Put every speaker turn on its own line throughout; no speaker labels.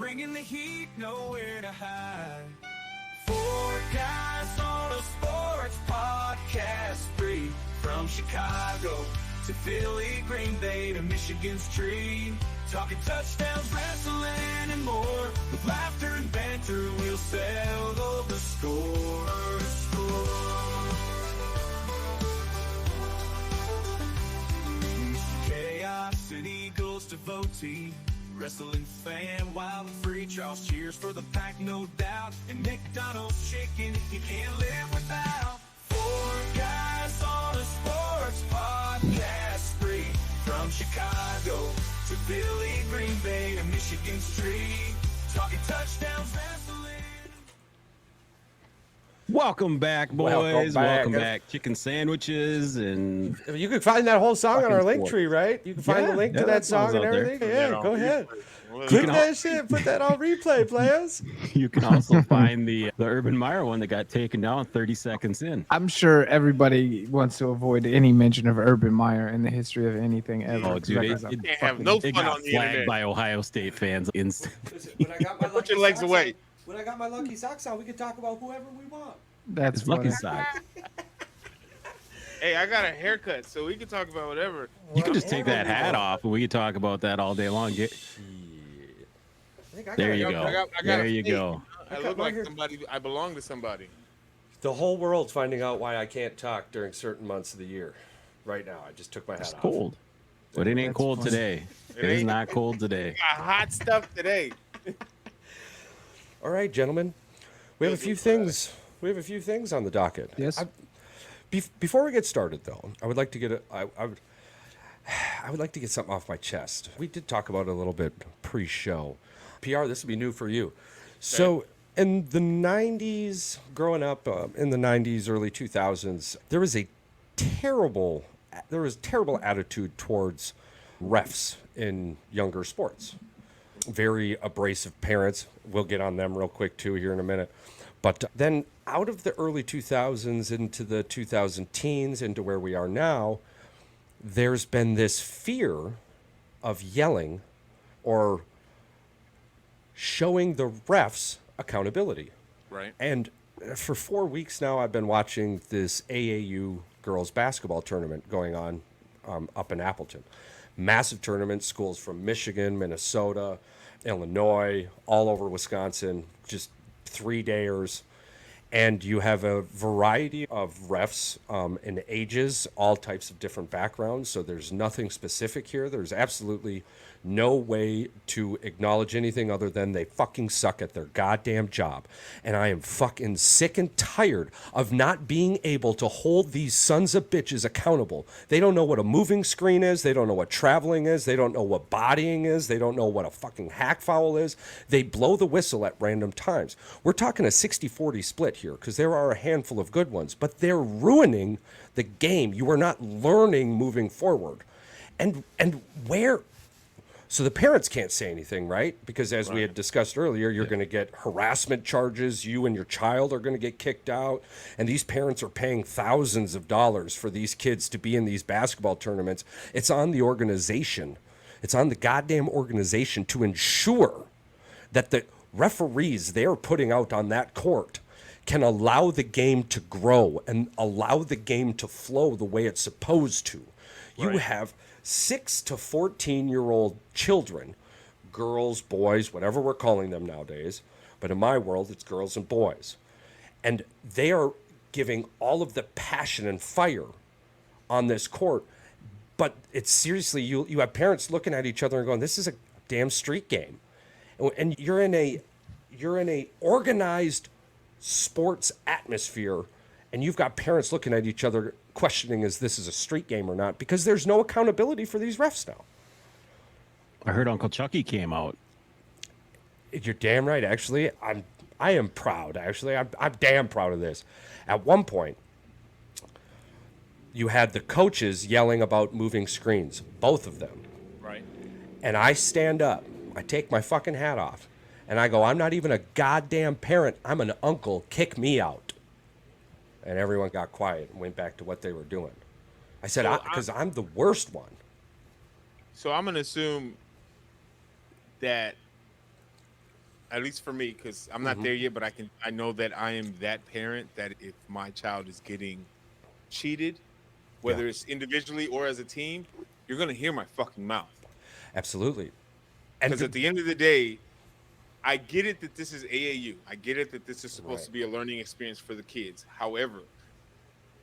bringing the heat, nowhere to hide. Four guys on a sports podcast, free from Chicago to Philly, Green Bay to Michigan's tree. Talking touchdowns, wrestling, and more. With laughter and banter, we'll settle the score. Chaos and Eagles devotee, wrestling fan, wild and free. Charles cheers for the pack, no doubt. And McDonald's chicken, you can't live without. Four guys on a sports podcast, free from Chicago to Philly, Green Bay to Michigan's tree. Talking touchdowns, wrestling.
Welcome back, boys. Welcome back. Chicken sandwiches and
you can find that whole song on our link tree, right? You can find the link to that song and everything. Yeah, go ahead. Click that shit. Put that on replay, players.
You can also find the Urban Meyer one that got taken down 30 seconds in.
I'm sure everybody wants to avoid any mention of Urban Meyer in the history of anything ever.
Oh, dude,
it have no fun
got
on the
flagged
internet.
by Ohio State fans instantly.
Put your legs away.
When I got my lucky socks on, we could talk about whoever we want.
That's
Lucky
funny.
socks.
Hey, I got a haircut, so we can talk about whatever.
You can just take that hat off, and we can talk about that all day long. There you go. There you go.
I look like somebody. I belong to somebody.
The whole world's finding out why I can't talk during certain months of the year. Right now, I just took my hat
It's
off.
cold, but it ain't cold today. It is
ain't.
not cold today.
Got hot stuff today.
All right, gentlemen, we have a few things. We have a few things on the docket.
Yes.
Before we get started, though, I would like to get I would like to get something off my chest. We did talk about it a little bit pre-show. PR, this will be new for you. So, in the 90s, growing up in the 90s, early 2000s, there was terrible attitude towards refs in younger sports. Very abrasive parents. We'll get on them real quick, too, here in a minute. But then out of the early 2000s into the 2000 teens, into where we are now, there's been this fear of yelling or showing the refs accountability.
Right.
And for 4 weeks now, I've been watching this AAU girls basketball tournament going on up in Appleton. Massive tournament, schools from Michigan, Minnesota, Illinois, all over Wisconsin, just 3-dayers. And you have a variety of refs in ages, all types of different backgrounds. So there's nothing specific here. There's absolutely no way to acknowledge anything other than they fucking suck at their goddamn job. And I am fucking sick and tired of not being able to hold these sons of bitches accountable. They don't know what a moving screen is. They don't know what traveling is. They don't know what bodying is. They don't know what a fucking hack foul is. They blow the whistle at random times. We're talking a 60-40 split here because there are a handful of good ones, but they're ruining the game. You are not learning moving forward. And where... So the parents can't say anything, right? Because as we had discussed earlier, you're going to get harassment charges. You and your child are going to get kicked out. And these parents are paying thousands of dollars for these kids to be in these basketball tournaments. It's on the organization. It's on the goddamn organization to ensure that the referees they're putting out on that court can allow the game to grow and allow the game to flow the way it's supposed to. You have 6 to 14-year-old children, girls, boys, whatever we're calling them nowadays, but in my world, it's girls and boys. And they are giving all of the passion and fire on this court, but it's seriously, you have parents looking at each other and going, this is a damn street game. And you're in a organized sports atmosphere, and you've got parents looking at each other questioning is this is a street game or not, because there's no accountability for these refs now.
I heard Uncle Chucky came out.
You're damn right. Actually, I am proud. Actually, I'm damn proud of this. At one point, you had the coaches yelling about moving screens, both of them.
Right.
And I stand up, I take my fucking hat off, and I go, I'm not even a goddamn parent. I'm an uncle. Kick me out. And everyone got quiet and went back to what they were doing. I said, because I'm the worst one.
So I'm going to assume that at least for me, because I'm not there yet, but I know that I am that parent that if my child is getting cheated,
Yeah,
whether it's individually or as a team, you're gonna hear my fucking mouth.
absolutely. And
Because at the end of the day, I get it that this is AAU. I get it that this is supposed
right.
to be a learning experience for the kids. However,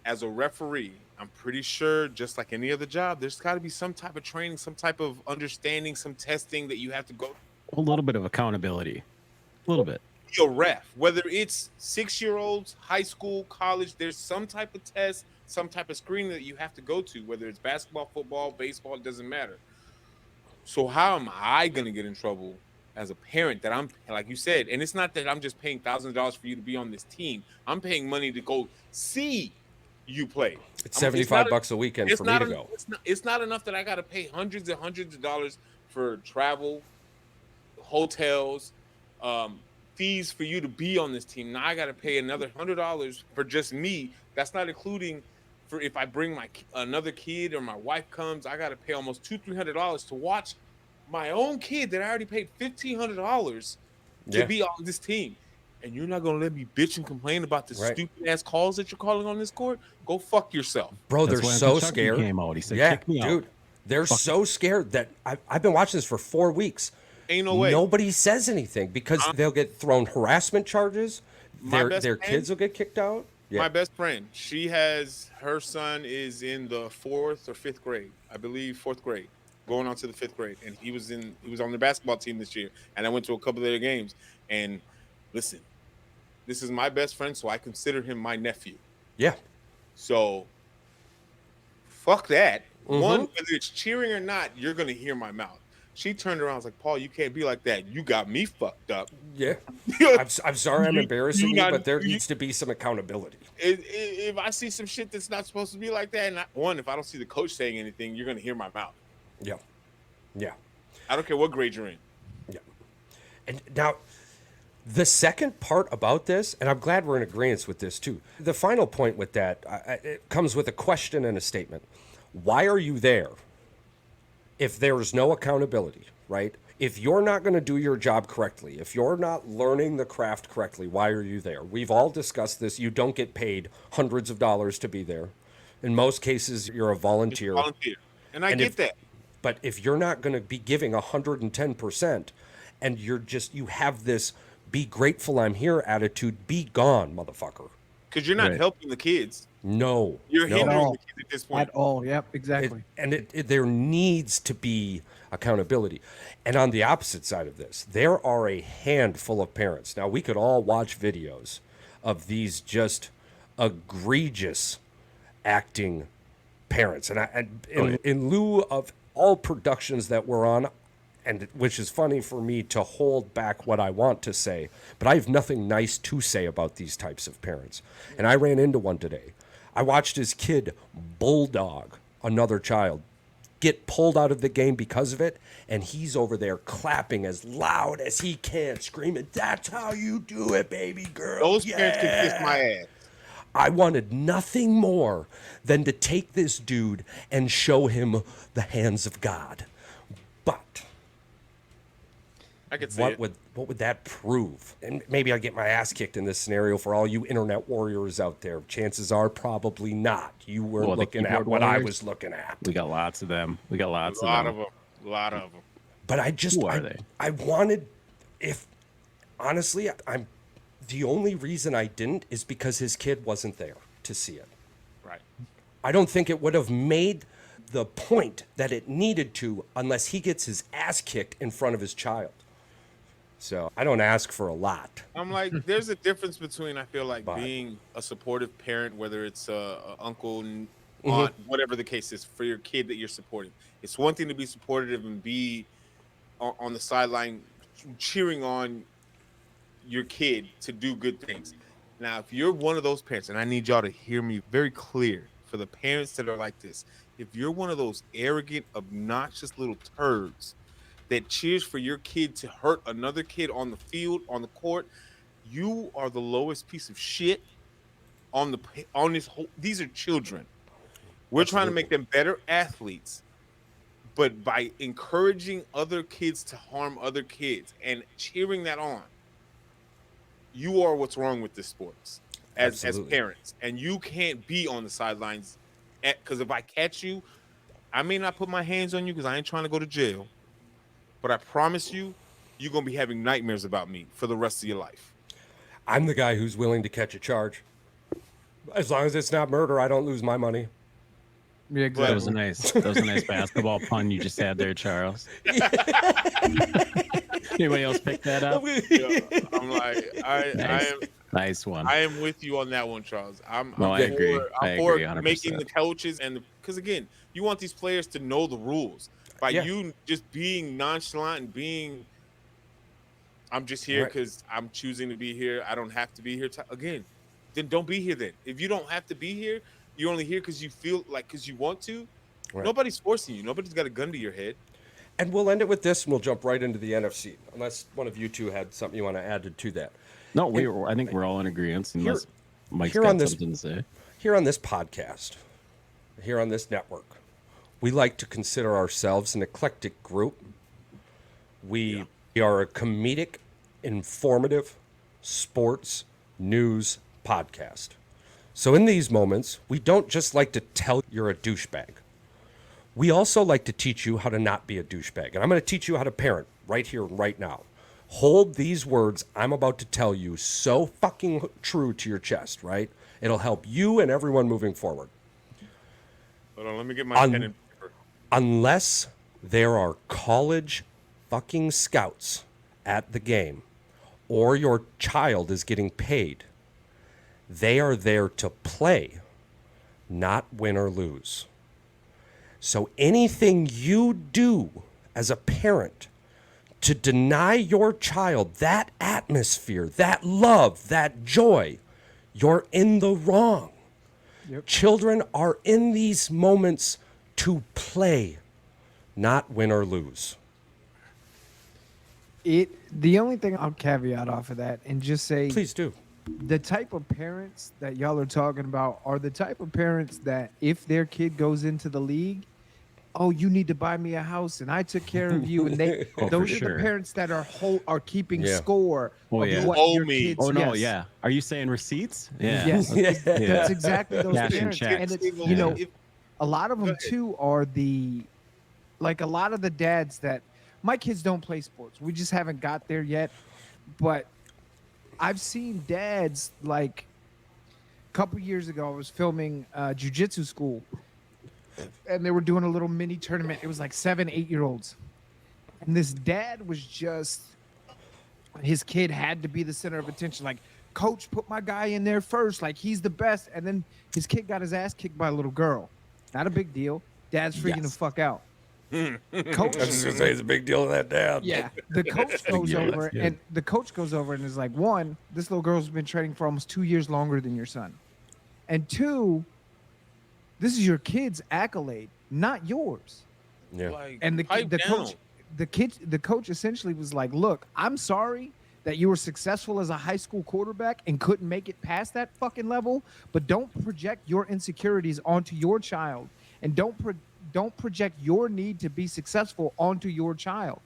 as a referee, I'm pretty sure, just like any other job, there's got to be some type of training, some type of understanding, some testing that you have to go
A little bit of accountability. A little bit.
be a ref. Whether it's 6-year-olds, high school, college, there's some type of test, some type of screening that you have to go to. Whether it's basketball, football, baseball, it doesn't matter. So how am I gonna get in trouble as a parent that I'm like you said? And it's not that I'm just paying thousands of dollars for you to be on this team. I'm paying money to go see you play.
It's
It's not
$75 a weekend
it's
for me
not
to
en-
go.
it's not enough that I got to pay hundreds and hundreds of dollars for travel, hotels, fees for you to be on this team. Now I got to pay another $100 for just me. That's not including for if I bring another kid or my wife comes, I got to pay almost $200-300 to watch my own kid that I already paid $1,500 to
Yeah,
be on this team. And you're not gonna let me bitch and complain about the
right.
stupid ass calls that you're calling on this court? Go fuck yourself.
Bro,
That's
they're
why
so
Uncle Chucky
scared.
came out. He said,
Yeah,
"Kick me out."
dude. They're so scared that I've been watching this for 4 weeks.
Ain't no way.
Nobody says anything because they'll get thrown harassment charges.
My best
Their
friend-
kids will get kicked out. Yeah.
My best friend, her son is in the 4th or 5th grade, I believe 4th grade, going on to the 5th grade, and he was on the basketball team this year, and I went to a couple of their games. And listen, this is my best friend, so I consider him my nephew.
Yeah.
So fuck that. One, whether it's cheering or not, you're gonna hear my mouth. She turned around, I was like, Paul, you can't be like that. You got me fucked up.
Yeah. I'm sorry I'm embarrassing you, but there needs to be some accountability.
If I see some shit that's not supposed to be like that, and if I don't see the coach saying anything, you're gonna hear my mouth.
Yeah. Yeah.
I don't care what grade you're in.
Yeah. And now, the second part about this, and I'm glad we're in agreement with this too. The final point with that, it comes with a question and a statement. Why are you there if there's no accountability, right? If you're not going to do your job correctly, if you're not learning the craft correctly, why are you there? We've all discussed this. You don't get paid hundreds of dollars to be there. In most cases, you're a volunteer.
And I get that.
But if you're not going to be giving 110% and you have this be grateful I'm here attitude, be gone, motherfucker.
Because you're not helping the kids.
No.
You're
no.
hindering the kids at this point.
At all. Yep, exactly.
There needs to be accountability. And on the opposite side of this, there are a handful of parents. Now, we could all watch videos of these just egregious acting parents. And in lieu of all productions that we're on, and which is funny for me to hold back what I want to say, but I have nothing nice to say about these types of parents. And I ran into one today. I watched his kid bulldog another child, get pulled out of the game because of it, and he's over there clapping as loud as he can, screaming, "That's how you do it, baby girl."
Those parents can kiss my ass.
I wanted nothing more than to take this dude and show him the hands of God. But
I could see
what
it.
would that prove? And maybe I'd get my ass kicked in this scenario for all you internet warriors out there. Chances are probably not. You were looking at what I was looking at.
We got lots of them. We got lots
A lot
of them.
A lot of them.
But I just
Who are they?
I wanted, if honestly, I'm the only reason I didn't is because his kid wasn't there to see it.
Right.
I don't think it would have made the point that it needed to unless he gets his ass kicked in front of his child. So I don't ask for a lot.
I'm like, there's a difference between, I feel like,
But-
being a supportive parent, whether it's a uncle, aunt, whatever the case is, for your kid that you're supporting. It's one thing to be supportive and be on the sideline cheering on your kid to do good things. Now, if you're one of those parents, and I need y'all to hear me very clear, for the parents that are like this, if you're one of those arrogant, obnoxious little turds that cheers for your kid to hurt another kid on the field, on the court, you are the lowest piece of shit on this whole. These are children. We're trying to make them better athletes, but by encouraging other kids to harm other kids and cheering that on, you are what's wrong with this sports as
Absolutely.
parents, and you can't be on the sidelines. Because if I catch you, I may not put my hands on you because I ain't trying to go to jail, but I promise you, you're gonna be having nightmares about me for the rest of your life.
I'm the guy who's willing to catch a charge. As long as it's not murder, I don't lose my money.
Yeah,
That
exactly.
was a nice basketball pun you just had there, Charles. Anybody else pick that up?
Yeah, I'm like,
Nice. Nice one.
I am with you on that one, Charles. I'm
I agree.
I'm
I
for
agree 100%.
making the coaches because again, you want these players to know the rules. By
Yeah.
you just being nonchalant and being, I'm just here
Right.
because I'm choosing to be here. I don't have to be here. Again, then don't be here. Then if you don't have to be here, you're only here because you feel like because you want to.
Right.
Nobody's forcing you. Nobody's got a gun to your head.
And we'll end it with this, and we'll jump right into the NFC, unless one of you two had something you want to add to that.
No, I think we're all in agreement. Unless Mike's
here
got
on this-
something to say.
Here on this podcast, here on this network, we like to consider ourselves an eclectic group. We are a comedic, informative, sports, news podcast. So in these moments, we don't just like to tell you're a douchebag. We also like to teach you how to not be a douchebag. And I'm going to teach you how to parent right here, right now. Hold these words I'm about to tell you so fucking true to your chest, right? It'll help you and everyone moving forward.
Hold on, let me get my pen and paper.
Unless there are college fucking scouts at the game or your child is getting paid, they are there to play, not win or lose. So anything you do as a parent to deny your child that atmosphere, that love, that joy, you're in the wrong.
Yep.
Children are in these moments to play, not win or lose.
The only thing I'll caveat off of that and just say,
Please do.
the type of parents that y'all are talking about are the type of parents that if their kid goes into the league, oh, you need to buy me a house and I took care of you, and they
Oh,
those
for
are
sure.
the parents that are keeping
Yeah.
score
Oh,
of
yeah.
what
You owe
your
me.
kids.
Oh no,
yes.
yeah. Are you saying receipts? Yeah.
Yes,
Yeah.
that's exactly those
Cash and
parents.
checks.
And it's,
If-
you know,
if-
a lot of
Go
them
ahead.
too are like a lot of the dads that my kids don't play sports. We just haven't got there yet. But I've seen dads like a couple years ago. I was filming jiu-jitsu school, and they were doing a little mini tournament. It was like 7, 8-year-olds, and this dad was just his kid had to be the center of attention. Like, coach, put my guy in there first. Like, he's the best. And then his kid got his ass kicked by a little girl. Not a big deal. Dad's freaking the fuck out. Coach,
I was just gonna say it's a big deal to that dad.
yeah, the coach goes
Yeah,
over,
that's good.
and the coach goes over and is like, one, this little girl's been training for almost 2 years longer than your son, and two, this is your kid's accolade, not yours.
Yeah.
Like,
And the
pipe down.
coach essentially was like, look, I'm sorry that you were successful as a high school quarterback and couldn't make it past that fucking level, but don't project your insecurities onto your child, and don't project your need to be successful onto your child.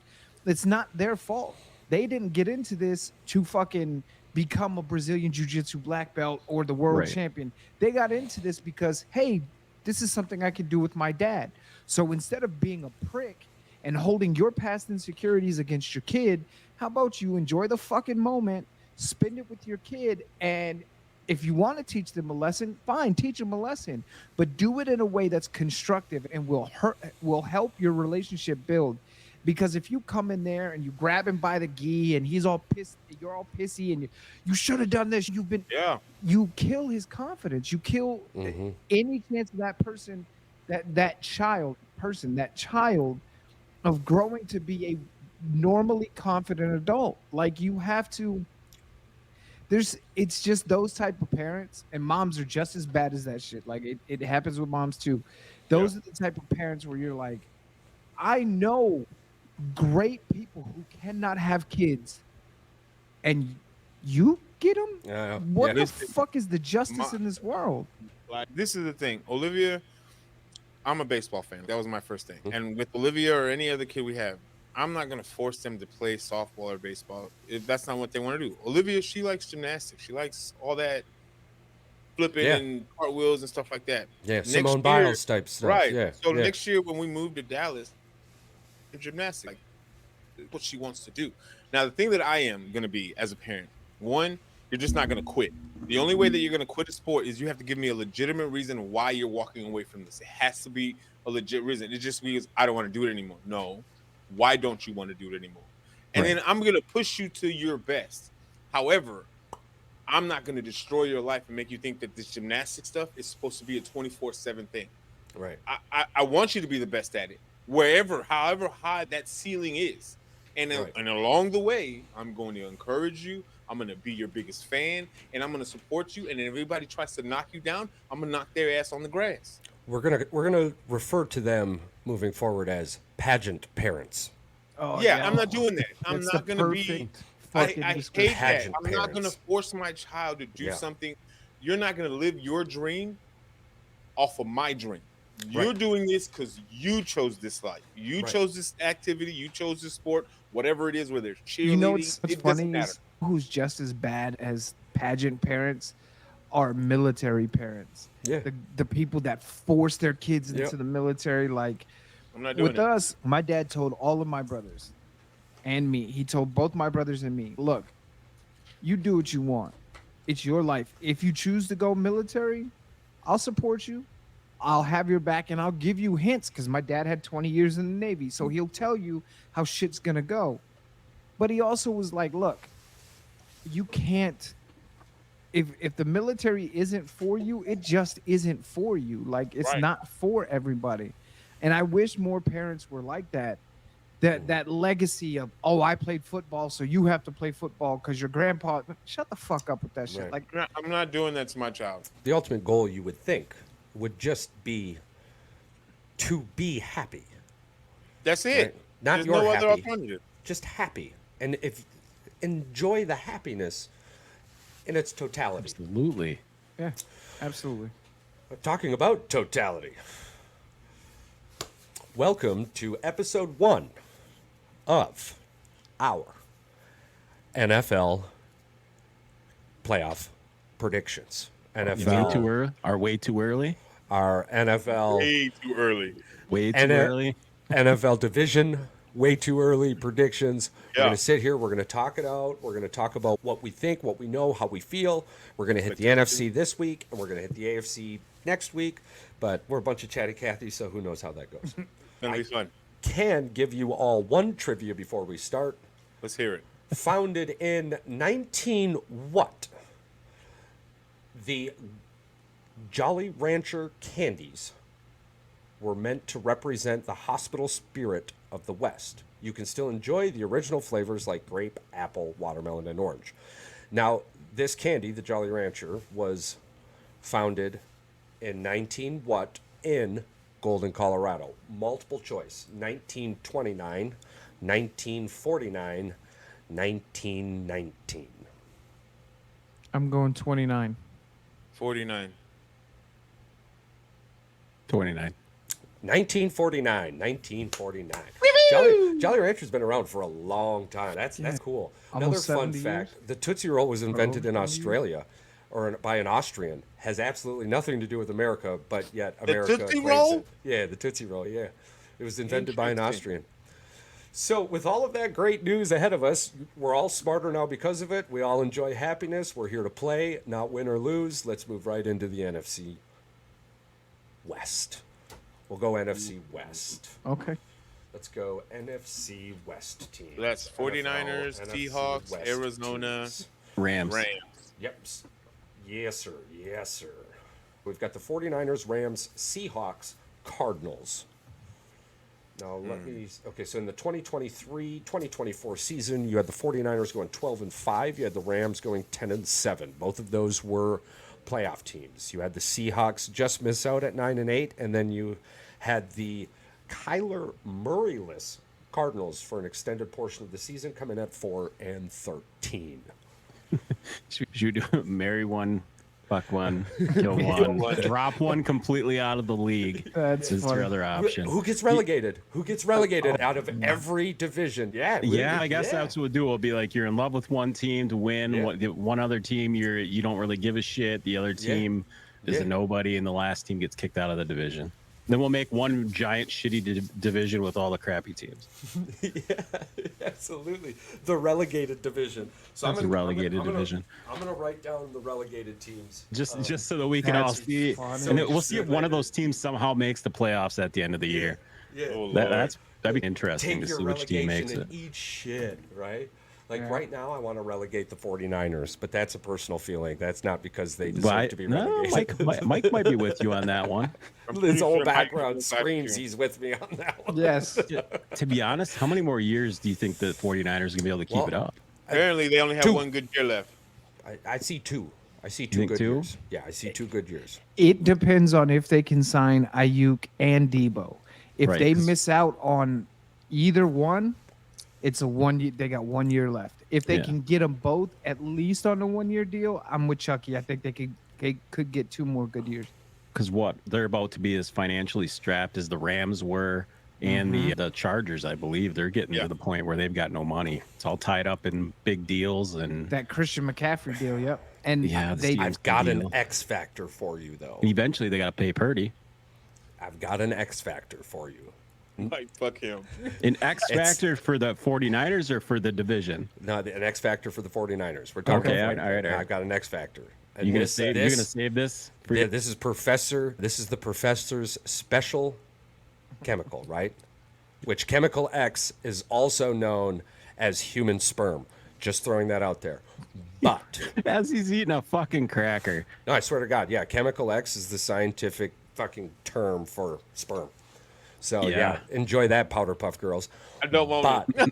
It's not their fault. They didn't get into this to fucking become a Brazilian jiu-jitsu black belt or the world
Right.
champion. They got into this because, hey, this is something I can do with my dad. So instead of being a prick and holding your past insecurities against your kid, how about you enjoy the fucking moment, spend it with your kid, and if you want to teach them a lesson, fine, teach them a lesson, but do it in a way that's constructive and will help your relationship build. Because if you come in there and you grab him by the gi and he's all pissed, you're all pissy, and you should have done this.
Yeah.
You kill his confidence. You kill
Mm-hmm.
any chance of that person, that child of growing to be a normally confident adult. Like, you have to. It's just those type of parents, and moms are just as bad as that shit. Like, it happens with moms too. Those are the type of parents where you're like, I know great people who cannot have kids, and you get them.
Yeah.
What
Yeah.
the fuck is the justice in this world?
Like, this is the thing, Olivia. I'm a baseball fan. That was my first
Mm-hmm.
thing. And with Olivia or any other kid we have, I'm not gonna force them to play softball or baseball if that's not what they want to do. Olivia, she likes gymnastics. She likes all that flipping
Yeah.
and cartwheels and stuff like that.
Yeah.
Next
Simone
year,
Biles type stuff.
right?
Yeah.
So
Yeah.
next year when we move to Dallas, gymnastics, like what she wants to do. Now, the thing that I am gonna be as a parent, one, you're just not gonna quit. The only way that you're gonna quit a sport is you have to give me a legitimate reason why you're walking away from this. It has to be a legit reason. It just means I don't want to do it anymore. No, why don't you want to do it anymore? And then I'm gonna push you to your best. However, I'm not going to destroy your life and make you think that this gymnastic stuff is supposed to be a 24/7 thing.
Right.
I want you to be the best at it, wherever, however high that ceiling is. And and along the way, I'm going to encourage you. I'm going to be your biggest fan, and I'm going to support you. And if everybody tries to knock you down, I'm going to knock their ass on the grass.
We're gonna refer to them moving forward as pageant parents.
Oh,
Yeah, I'm not doing that. I'm
That's
not
the
going to be.
perfect
I
fucking
hate
description.
that.
Pageant
I'm not going to
parents.
force my child to do
Yeah.
something. You're not going to live your dream off of my dream. You're
Right.
doing this because you chose this life. You
Right.
chose this activity. You chose this sport. Whatever it is, whether it's cheerleading,
You know what's
it
funny
doesn't matter.
is who's just as bad as pageant parents are military parents.
Yeah.
The people that force their kids
Yep.
into the military. Like
I'm not doing
with
it.
us, my dad told all of my brothers and me. He told both my brothers and me, look, you do what you want. It's your life. If you choose to go military, I'll support you. I'll have your back and I'll give you hints because my dad had 20 years in the Navy. So he'll tell you how shit's going to go. But he also was like, look, you can't. If the military isn't for you, it just isn't for you. Like it's
Right.
not for everybody. And I wish more parents were like that. That legacy of, oh, I played football, so you have to play football because your grandpa. Shut the fuck up with that shit.
Right.
Like,
I'm not doing that to my child.
The ultimate goal, you would think, would just be to be happy.
That's it.
Right. Not
There's
you're
no other
happy.
alternative.
Just happy. And if enjoy the happiness in its totality.
Absolutely.
yeah, absolutely.
Talking about totality. Welcome to episode 1 of our NFL playoff predictions.
Way too
NFL,
early. Are way too early.
our NFL,
Way too early.
Way too
And,
early.
NFL division, way too early predictions. We're
Yeah.
going to sit here. We're going to talk it out. We're going to talk about what we think, what we know, how we feel. We're going to hit the NFC this week, and we're going to hit the AFC next week. But we're a bunch of chatty Cathy, so who knows how that goes.
It's gonna be fun.
Can give you all one trivia before we start.
Let's hear it.
Founded in 19 what? The Jolly Rancher candies were meant to represent the hospital spirit of the West. You can still enjoy the original flavors like grape, apple, watermelon, and orange. Now, this candy, the Jolly Rancher, was founded in 19 what in Golden, Colorado? Multiple choice. 1929, 1949, 1919.
I'm going 29.
49.
29.
1949. 1949. Jolly Rancher's been around for a long time. That's cool. Another
Almost
fun
70
fact:
years?
the Tootsie Roll was invented in
over 70
Australia, by an Austrian. Has absolutely nothing to do with America, but yet America
Tootsie
claims
Roll?
it. Yeah, the Tootsie Roll. Yeah, it was invented by an
Interesting.
Austrian. So, with all of that great news ahead of us, we're all smarter now because of it. We all enjoy happiness. We're here to play, not win or lose. Let's move right into the NFC West. We'll go NFC West.
Okay.
Let's go NFC West team.
That's 49ers, Seahawks, Arizona,
teams.
Rams.
Rams.
Yep. Yes, sir. Yes, sir. We've got the 49ers, Rams, Seahawks, Cardinals. Now, let me. Okay, so in the 2023-2024 season, you had the 49ers going 12-5. You had the Rams going 10-7. Both of those were playoff teams. You had the Seahawks just miss out at 9-8, and then you had the Kyler Murray-less Cardinals for an extended portion of the season, coming at 4-13.
Should you do marry one, Fuck one, kill one, drop one completely out of the league.
That's
is
funny.
your other option.
Who gets relegated? Who gets relegated out of every division? Yeah,
Yeah, I guess that's what we'll do. It'll be like you're in love with one team to win.
Yeah.
One other team you don't really give a shit. The other team is a nobody, and the last team gets kicked out of the division. Then we'll make one giant shitty division with all the crappy teams.
Yeah, absolutely. The relegated division. So
That's a relegated division.
I'm gonna write down the relegated teams.
Just so that we can all
That's
see,
funny.
and we'll see if one of those teams somehow makes the playoffs at the end of the year.
Yeah.
Oh,
That'd be interesting
Take
to
your
see which team makes
relegation
it.
and eat shit, right? Like
Yeah.
right now, I want to relegate the 49ers, but that's a personal feeling. That's not because they deserve
But
to be
no,
relegated.
Mike might be with you on that one.
His whole
Mike
background
is
screams he's with me on that one.
Yes.
To be honest, how many more years do you think the 49ers are going to be able to keep
Well,
it up?
Apparently, they only have
2.
one good year left.
I see 2. I see
You
2
think
good
2?
years. Yeah, I see 2 good years.
It depends on if they can sign Ayuk and Debo. If
Right,
they
'cause-
miss out on either one, it's a 1 year. They got 1 year left. If they
Yeah.
can get them both at least on a 1 year deal, I'm with Chucky. I think they could get 2 more good years.
Because they're about to be as financially strapped as the Rams were and the Chargers, I believe. They're getting to the point where they've got no money. It's all tied up in big deals and
That Christian McCaffrey deal, yep. And
Yeah, the
they
Steelers-
I've got an
deal.
X factor for you, though.
eventually they got to pay Purdy.
I've got an X factor for you.
Like, fuck him.
An X factor for the 49ers or for the division?
No, an X factor for the 49ers. We're talking.
Okay,
about
all right.
I've got an X factor. And
You're gonna
this-
save this for
Yeah, this is the professor's special chemical, right? Which chemical X is also known as human sperm. Just throwing that out there. But
as he's eating a fucking cracker.
no, I swear to God, yeah, chemical X is the scientific fucking term for sperm. So yeah, enjoy that, Powder Puff Girls.
I don't want
But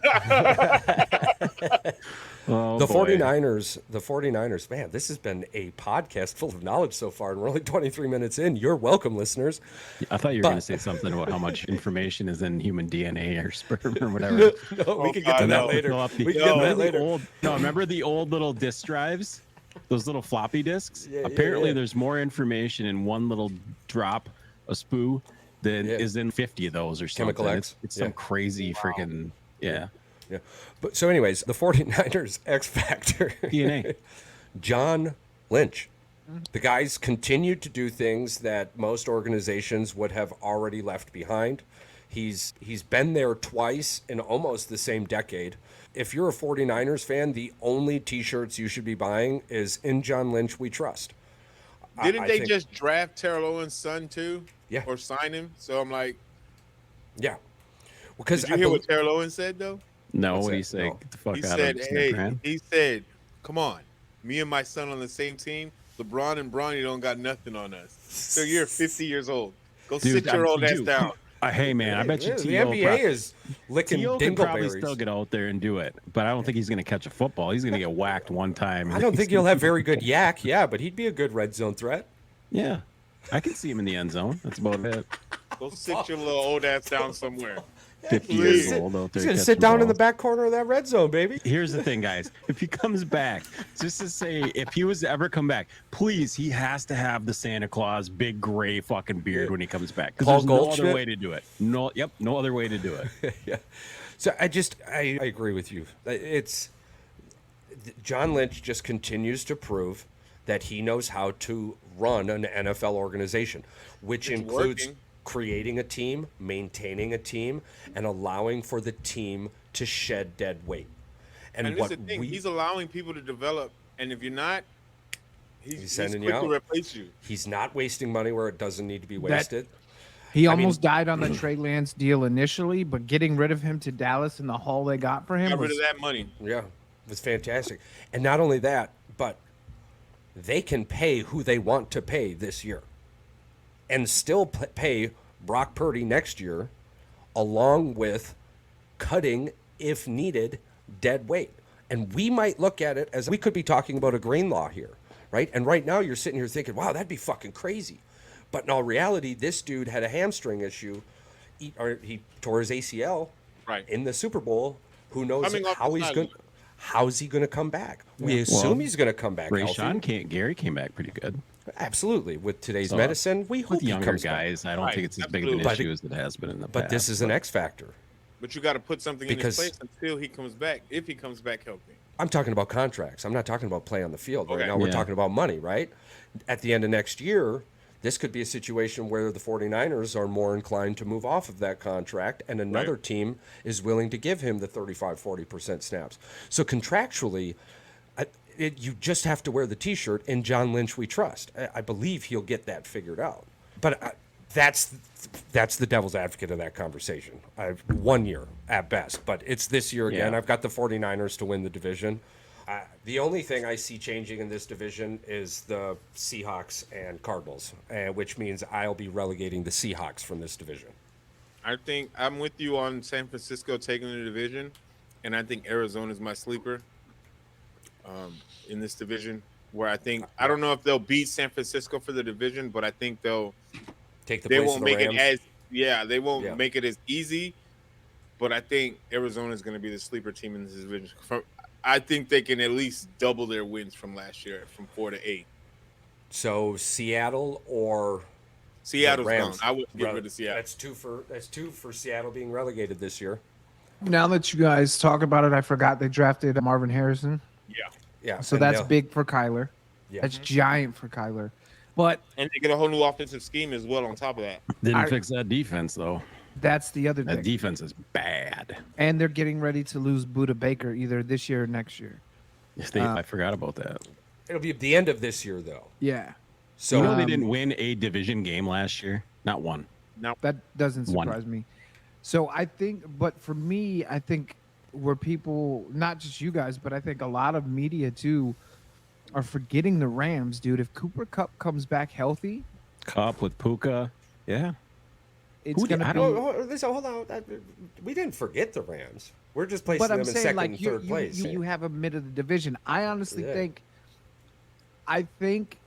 Oh,
the
boy.
49ers, man, this has been a podcast full of knowledge so far, and we're only 23 minutes in. You're welcome, listeners.
I thought you were
But-
going to say something about how much information is in human DNA or sperm or whatever.
No, we can get to
God,
that
no.
later.
Fill up the-
We can get to that later.
Remember the old little disk drives? Those little floppy disks?
Yeah, yeah,
Apparently
yeah.
there's more information in one little drop, a spoo, than
Yeah.
is in 50 of those or something.
Chemical X.
It's
Yeah.
some crazy freaking, yeah.
Yeah. But so anyways, the 49ers X Factor.
DNA.
John Lynch. The guy's continued to do things that most organizations would have already left behind. He's been there twice in almost the same decade. If you're a 49ers fan, the only t-shirts you should be buying is "In John Lynch We Trust."
Didn't
I
they
think-
just draft Terrell Owens' son too?
Yeah.
Or sign him? So I'm like,
Yeah. Because
did you hear what Terrell Owens said though?
No,
What's
what do
that?
you say?
No.
Get the fuck
He
out
said,
of
"Hey,
Snapchat.
he said, come on, me and my son on the same team. LeBron and Bronny don't got nothing on us. So you're 50 years old. Go
Dude,
sit your old ass
dude,
down."
Hey, man, I bet you
the
T.O.
NBA is licking
T.O. can probably
dingleberries.
still get out there and do it, but I don't think he's going to catch a football. He's going to get whacked one time.
I don't think he'll have very good yak, yeah, but he'd be a good red zone threat.
Yeah, I can see him in the end zone. That's about it.
Go sit your little old ass down somewhere.
50
Please.
years old out there.
He's gonna
catching
sit down in the
balls.
back corner of that red zone, baby.
Here's the thing, guys. If he comes back, just to say, if he was to ever come back, please, he has to have the Santa Claus big gray fucking beard when he comes back. Because
Paul
there's no
Goldschmidt?
other way to do it. No other way to do it.
Yeah. So I agree with you. It's John Lynch just continues to prove that he knows how to run an NFL organization, which
It's
includes
working.
creating a team, maintaining a team, and allowing for the team to shed dead weight.
And this is the thing, he's allowing people to develop, and if you're not, he's
sending
quick
you
to
out.
replace you.
he's not wasting money where it doesn't need to be wasted.
He
I mean-
almost died on the Trey Lance deal initially, but getting rid of him to Dallas and the haul they got for him
Got rid
was
of that money.
Yeah, it was fantastic. And not only that, but they can pay who they want to pay this year and still pay Brock Purdy next year, along with cutting, if needed, dead weight. And we might look at it as we could be talking about a Greenlaw here, right? And right now you're sitting here thinking, wow, that'd be fucking crazy. But in all reality, this dude had a hamstring issue. He tore his ACL
Right.
in the Super Bowl. Who knows
Coming off
how
the
he's
sideline.
going How's he going to come back? We assume he's going to come back healthy.
Gary came back pretty good.
Absolutely. With today's
So,
medicine, we hope
With
he
younger
comes
guys,
back.
I don't
Right,
think it's as big of an
absolutely.
issue as it has been in the past.
But this is an X factor.
But you got to put something in
Because-
his place until he comes back. If he comes back healthy.
I'm talking about contracts. I'm not talking about play on the field. Right
Okay.
now, we're
Yeah.
talking about money, right? At the end of next year, this could be a situation where the 49ers are more inclined to move off of that contract, and another team is willing to give him the 35-40% snaps. So contractually, you just have to wear the T-shirt, and John Lynch we trust. I believe he'll get that figured out. But that's the devil's advocate of that conversation. 1 year at best, but it's this year again.
Yeah.
I've got the 49ers to win the division. The only thing I see changing in this division is the Seahawks and Cardinals, which means I'll be relegating the Seahawks from this division.
I think I'm with you on San Francisco taking the division, and I think Arizona is my sleeper in this division. Where I don't know if they'll beat San Francisco for the division, but I think they
Take the place
won't
of the
make
Rams.
they won't
Yeah.
make it as easy. But I think Arizona is going to be the sleeper team in this division. I think they can at least double their wins from last year, from 4 to 8.
So Seattle or
Seattle's
Rams.
gone. I would get rid of Seattle.
That's two for Seattle being relegated this year.
Now that you guys talk about it, I forgot they drafted Marvin Harrison.
Yeah.
Yeah.
So
and
that's
they'll-
big for Kyler.
Yeah.
That's giant for Kyler. But
And they get a whole new offensive scheme as well on top of that.
Didn't fix that defense though.
that's the other
That
thing.
defense is bad.
And they're getting ready to lose Buda Baker either this year or next year.
I forgot about that.
It'll be at the end of this year, though.
Yeah.
So
You know they didn't win a division game last year. Not one.
That doesn't
One.
surprise me. So I think, but for me, I think where people, not just you guys, but I think a lot of media too, are forgetting the Rams, dude. If Cooper Kupp comes back healthy,
Cup with Puka. Yeah.
it's
Who did-
gonna
I
be.
don't-
listen, hold on. We didn't forget the Rams. We're just placing
But
them
I'm
in
saying,
second
like,
and
you,
third place.
you have a mid of the division. I honestly
Yeah.
think. I think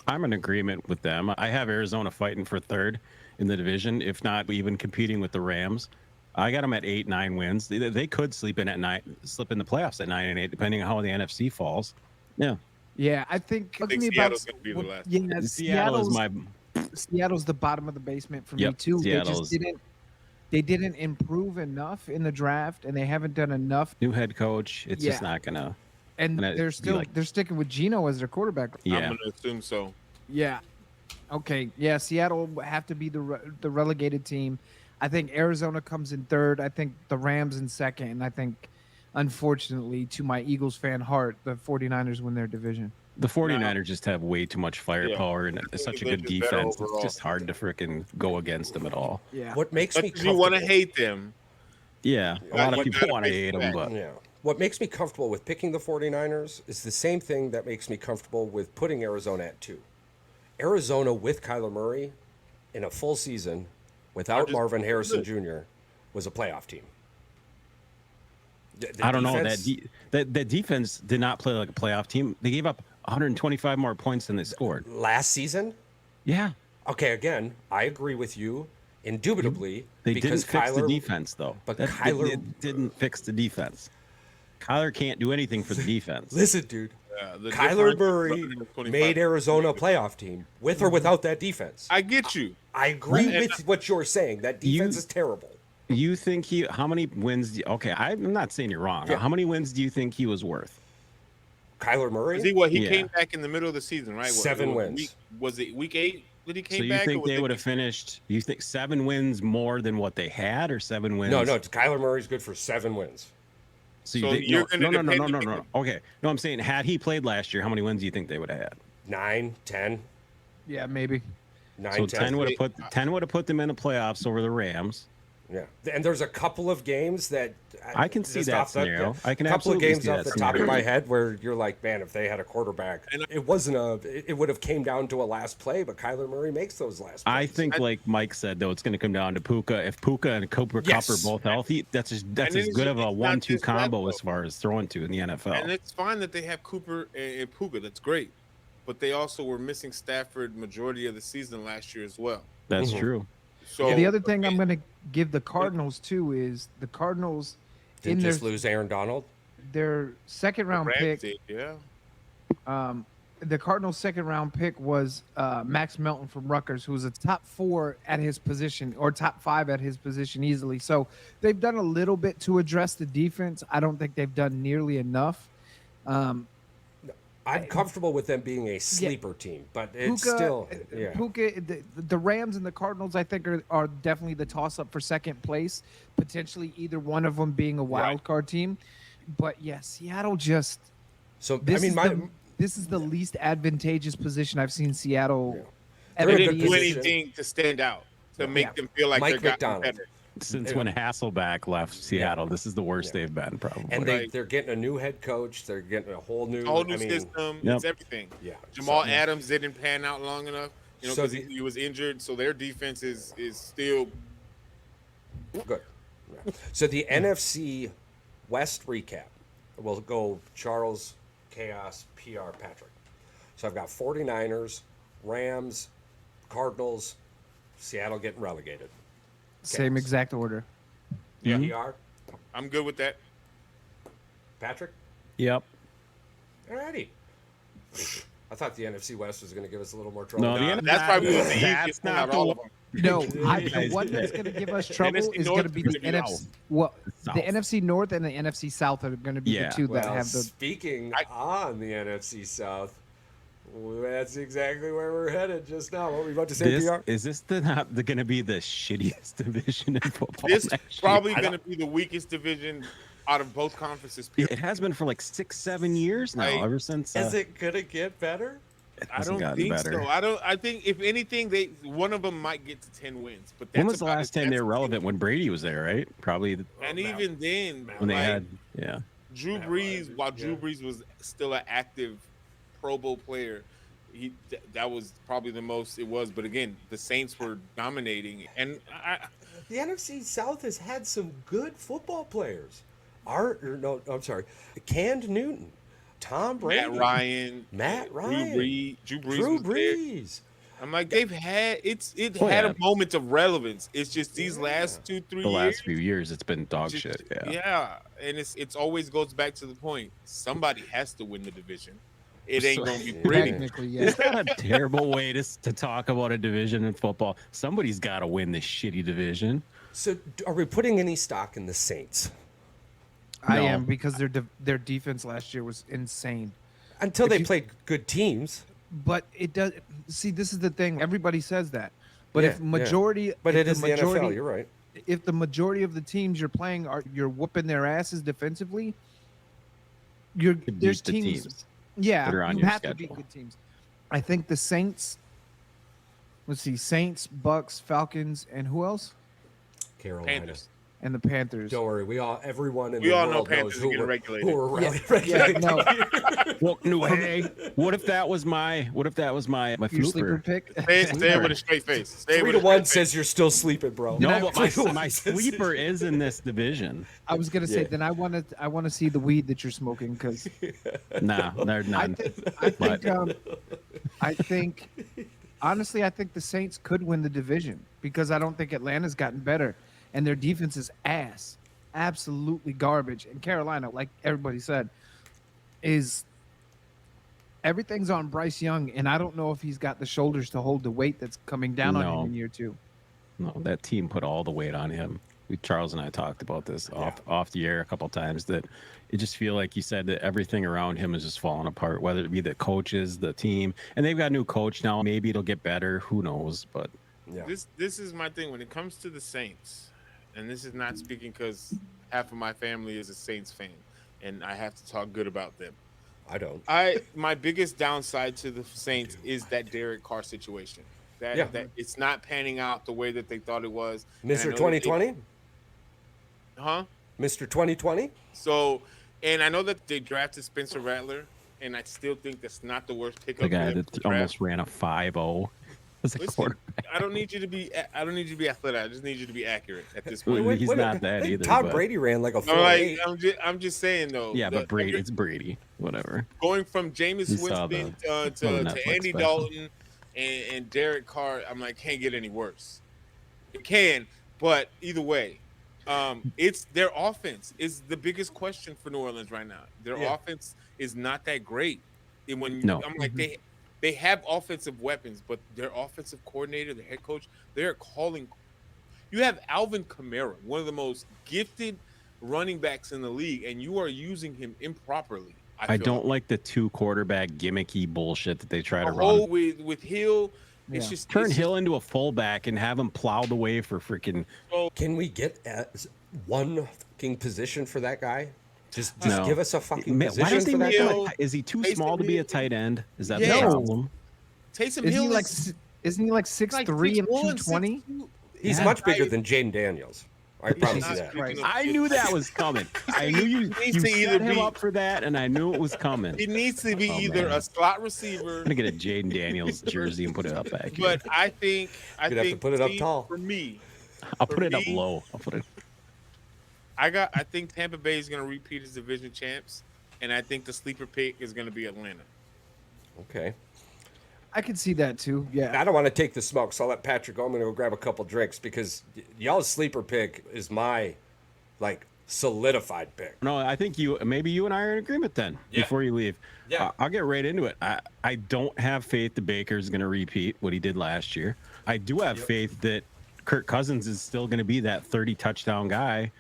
I'm in agreement with them. I have Arizona fighting for third in the division, if not even competing with the Rams. I got them at 8-9 wins. They could slip in the playoffs at 9-8, depending on how the NFC falls. Yeah,
Yeah, I think.
I think Seattle's gonna be the last.
Yeah,
Seattle is my.
Seattle's the bottom of the basement for me
Yep,
too.
Seattle's-
They didn't improve enough in the draft, and they haven't done enough.
New head coach. It's just
Yeah.
not gonna.
And
And
they're
be
still
like-
they're sticking with Geno as their quarterback.
Yeah.
I'm going to assume so.
Yeah. Okay. Yeah. Seattle will have to be the relegated team. I think Arizona comes in third. I think the Rams in second, and I think, unfortunately, to my Eagles fan heart, the 49ers win their division.
The 49ers just have way too much firepower and it's such a
They're
good
just better
defense.
overall.
It's just hard to freaking go against them at all.
Yeah.
What makes me
But you want to
comfortable-
hate them.
Yeah, a lot of people want to hate them, but
Yeah. What makes me comfortable with picking the 49ers is the same thing that makes me comfortable with putting Arizona at 2. Arizona with Kyler Murray in a full season without
just-
Marvin Harrison Jr. was a playoff team. The
I don't know
defense-
that defense did not play like a playoff team. They gave up 125 more points than they scored.
last season.
Yeah,
Okay, again, I agree with you indubitably
they
because
didn't fix
Kyler,
the defense though.
but
That-
Kyler-
it didn't fix the defense. Kyler can't do anything for the defense.
Listen, dude.
The
Kyler
difference
Murray
is 25.
made Arizona a playoff team with or without that defense.
I get you.
I agree
And-
with what you're saying. That defense is terrible.
You think how many wins? Okay, I'm not saying you're wrong.
Yeah.
How many wins do you think he was worth?
Kyler Murray?
See he
Yeah.
came back in the middle of the season, right?
7 wins.
Was it week 8 that he came
So you
back? or
think
was
they
it
would have finished? You think 7 wins more than what they had, or 7 wins?
No, Kyler Murray's good for 7 wins.
So,
So
you think,
you're
no,
gonna
no.
depend-
Okay, no, I'm saying had he played last year, how many wins do you think they would have had?
9, 10,
Yeah, maybe.
9,
So
10.
10 would have put them in the playoffs over the Rams.
Yeah. And there's a couple of games that
I can see
just
that
off the-
scenario. I can
a couple of
absolutely
games
see
off
that
the top of
scenario.
my head where you're like, man, if they had a quarterback, it wasn't it would have came down to a last play, but Kyler Murray makes those last plays.
I think, like Mike said, though, it's going to come down to Puka. If Puka and Cooper
Yes.
Kupp are both healthy, that's
And
as
it's-
good of a
it's not
1-2
just that,
combo
though.
as far as throwing to in the NFL.
And it's fine that they have Cooper and Puka. That's great. But they also were missing Stafford majority of the season last year as well.
That's
Mhm.
true.
So
The other thing I'm going to give the Cardinals too is the Cardinals
Didn't
in their
just lose Aaron Donald.
their second round
Rams
pick.
did, yeah.
The Cardinals' second round pick was Max Melton from Rutgers, who was a top 4 at his position or top 5 at his position easily. So they've done a little bit to address the defense. I don't think they've done nearly enough.
I'm comfortable with them being a sleeper team, but it's still
Puka, the Rams and the Cardinals, I think, are definitely the toss up for second place. Potentially either one of them being a wild card team. But yeah, Seattle just.
So
This is the least advantageous position I've seen Seattle.
They're
They
in a
didn't
good
do
position.
anything to stand out to make them feel like
Mike
they're gotten
McDonald.
better.
Since when Hasselback left Seattle, this is the worst they've been, probably.
And they're getting a new head coach. They're getting a whole new
system.
Yep.
It's everything.
Yeah.
Jamal Adams didn't pan out long enough,
So
because he was injured. So their defense is still
good. Yeah. So the NFC West recap. We'll go Charles, Chaos, PR, Patrick. So I've got 49ers, Rams, Cardinals, Seattle getting relegated.
Same exact order.
PR,
I'm good with that.
Patrick?
Yep.
Alrighty. I thought the NFC West was going to give us a little more trouble.
No,
That's probably the easiest
that's
thing
not
out of
the
all
one.
of them.
No,
You
the
guys
one
did.
that's going to give us trouble
NFC
is
North
going to be
is
the
gonna be
NFC. Well,
South.
the NFC North and the NFC South are going to be
Yeah.
the two that
Well,
have the.
speaking on the NFC South, that's exactly where we're headed just now. What were you about to say, PR?
Is this not going to be the shittiest division in football?
This
next year?
probably going to be the weakest division out of both conferences.
It has been for like 6-7 years now,
Like,
ever since.
Is it going to get better?
I
hasn't
don't
gotten
think
better.
so. I think if anything, one of them might get to 10 wins. But that's
When was the
about
last
it.
time they
That's
were relevant? When Brady was there, right? Probably
And even then,
when they
like,
had, yeah.
Drew Brees, while Drew Brees was still an active Pro Bowl player, that was probably the most it was. But again, the Saints were dominating, and
The NFC South has had some good football players. Cam Newton, Tom Brady,
Matt Ryan, Drew Brees.
Drew
was there.
Brees.
I'm like, they've had had
yeah.
a moment of relevance. It's just these last 2-3
The
years.
last few years, it's been dog
just-
shit. Yeah.
Yeah, and it's always goes back to the point. Somebody has to win the division. It ain't gonna be pretty.
Technically, yeah.
Is that a terrible way to talk about a division in football? Somebody's got to win this shitty division.
So, are we putting any stock in the Saints?
I
No.
am because their defense last year was insane.
Until they
you-
played good teams.
But it does. See, this is the thing. Everybody says that, but if majority,
But
if
it is the
majority,
NFL, you're right.
If the majority of the teams you're playing you're whooping their asses defensively, there's
beat the
teams.
teams
Yeah,
that are on
you
your
have to beat
schedule.
good teams. I think the Saints. Let's see, Saints, Bucks, Falcons, and who else?
Carolina.
Panthers.
And the Panthers.
Don't worry, everyone in
We
the
all know
world knows
Panthers are
who
getting
were
regulated.
who were
Yeah,
regulated.
no,
Well, no, hey, what if that was my
your sleeper
flooper?
pick.
Say it with a straight face. Say it with a
3-1
straight
says you're still sleeping, bro.
No,
I-
but my sleeper is in this division.
I was gonna say.
Yeah.
Then I want to see the weed that you're smoking because
Nah, there's none.
I think honestly, I think the Saints could win the division because I don't think Atlanta's gotten better and their defense is ass, absolutely garbage. And Carolina, like everybody said, is everything's on Bryce Young, and I don't know if he's got the shoulders to hold the weight that's coming down on
No.
him in year 2.
No, that team put all the weight on him. Charles and I talked about this off the air a couple times. That it just feel like you said that everything around him is just falling apart. Whether it be the coaches, the team, and they've got a new coach now. Maybe it'll get better. Who knows? But
Yeah.
This is my thing when it comes to the Saints, and this is not speaking because half of my family is a Saints fan, and I have to talk good about them.
I don't.
My biggest downside to the Saints is that Derek Carr situation. That it's not panning out the way that they thought it was.
Mr.
And I know
2020?
Huh?
Mr. 2020?
So, and I know that they drafted Spencer Rattler, and I still think that's not the worst pickup.
the guy
for them
that
to draft.
almost ran a 5-0 as a
Listen,
quarterback.
I don't need you to be athletic. I just need you to be accurate at this point.
He's not that
I think
either,
Todd
but-
Brady ran like a
I'm
4.8.
I'm just saying though.
Yeah, but Brady, it's Brady. Whatever.
Going from Jameis
You saw
Winston
the
to
Netflix
Andy
special.
Dalton and Derek Carr, I'm like, can't get any worse. It can, but either way, It's their offense is the biggest question for New Orleans right now. Their
Yeah.
offense is not that great. And when
No.
I'm like they have offensive weapons, but their offensive coordinator, the head coach, they're calling. You have Alvin Kamara, one of the most gifted running backs in the league, and you are using him improperly.
I
feel
don't like the 2 quarterback gimmicky bullshit that they try to
the
run.
whole with Hill. It's
Yeah.
just
Turn
it's
Hill into a fullback and have him plow the way for freaking.
Can we get one fucking position for that guy? Just
No.
give us a fucking
Man, why
position
don't they
for that
make him?
guy.
Is he too
Taysom
small to be a
Hill.
tight end? Is that
Yes.
the problem?
Taysom
Isn't
Hill
he like
is
isn't he like 6'3" and
6'1",
220?
6'2".
He's
Yeah.
much bigger than Jaden Daniels. I promise you
not
that.
speaking
I knew that was coming. I knew you
needs to either
set him
be-
up for that, and I knew it was coming.
He needs to be
Oh,
either
man.
a slot receiver,
I'm gonna get a Jaden Daniels jersey and put it up back here.
but I think
You'd have to put it up
team-
tall.
for me.
I'll
for
put it up
me-
low. I'll put it.
I think Tampa Bay is going to repeat as division champs, and I think the sleeper pick is going to be Atlanta.
Okay.
I could see that too. Yeah.
I don't want to take the smoke, so I'll let Patrick go. I'm going to go grab a couple drinks because y'all's sleeper pick is my, like, solidified pick.
No, I think maybe you and I are in agreement then.
Yeah.
Before you leave,
Yeah.
I'll get right into it. I don't have faith that Baker's going to repeat what he did last year. I do have faith that Kirk Cousins is still going to be that 30 touchdown guy.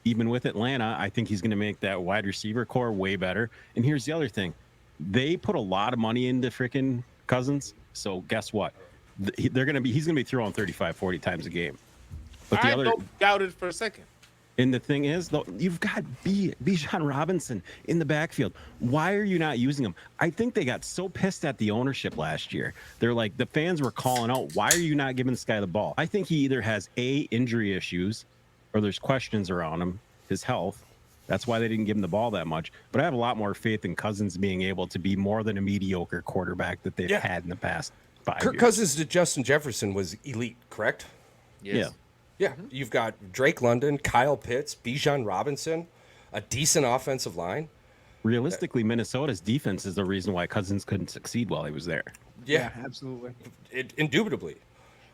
Even with Atlanta, I think he's going to make that wide receiver core way better. And here's the other thing. They put a lot of money into freaking Cousins. So guess what? He's going to be throwing 35, 40 times a game. But the
I
other
don't doubt it for a second.
and the thing is, though, you've got Bijan Robinson in the backfield. Why are you not using him? I think they got so pissed at the ownership last year. They're like, the fans were calling out, why are you not giving this guy the ball? I think he either has injury issues or there's questions around him, his health. That's why they didn't give him the ball that much. But I have a lot more faith in Cousins being able to be more than a mediocre quarterback that they've had in the past 5
Kirk
years.
Cousins to Justin Jefferson was elite, correct?
Yeah.
Yeah. You've got Drake London, Kyle Pitts, Bijan Robinson, a decent offensive line.
Realistically, Minnesota's defense is the reason why Cousins couldn't succeed while he was there.
Yeah,
absolutely.
Indubitably.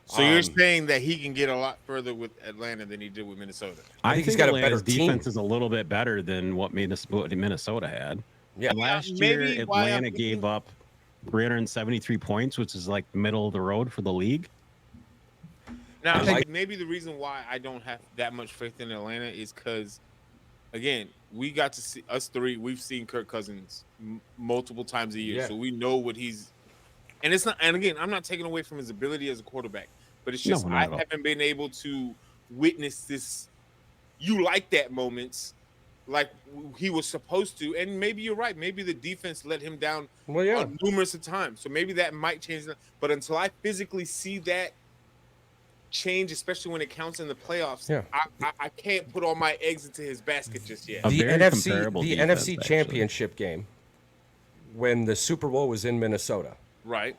So you're saying that he can get a lot further with Atlanta than he did with Minnesota?
I think he's got a
Atlanta's
better team.
defense is a little bit better than what Minnesota had.
Yeah.
Last
maybe
year,
why I'm
Atlanta
thinking-
gave up 373 points, which is like the middle of the road for the league.
Now,
like-
maybe the reason why I don't have that much faith in Atlanta is because, again, we got to see us three. We've seen Kirk Cousins multiple times a year,
Yeah.
so we know what he's. And it's not. And again, I'm not taking away from his ability as a quarterback, but it's just
No, not
I
at all.
haven't been able to witness this. You like that moments, like he was supposed to, and maybe you're right. Maybe the defense let him down
Well, yeah.
numerous of times. So maybe that might change. But until I physically see that change, especially when it counts in the playoffs,
Yeah.
I can't put all my eggs into his basket just yet.
A
The
very
NFC,
comparable
the
defense,
NFC
actually.
Championship game, when the Super Bowl was in Minnesota,
Right.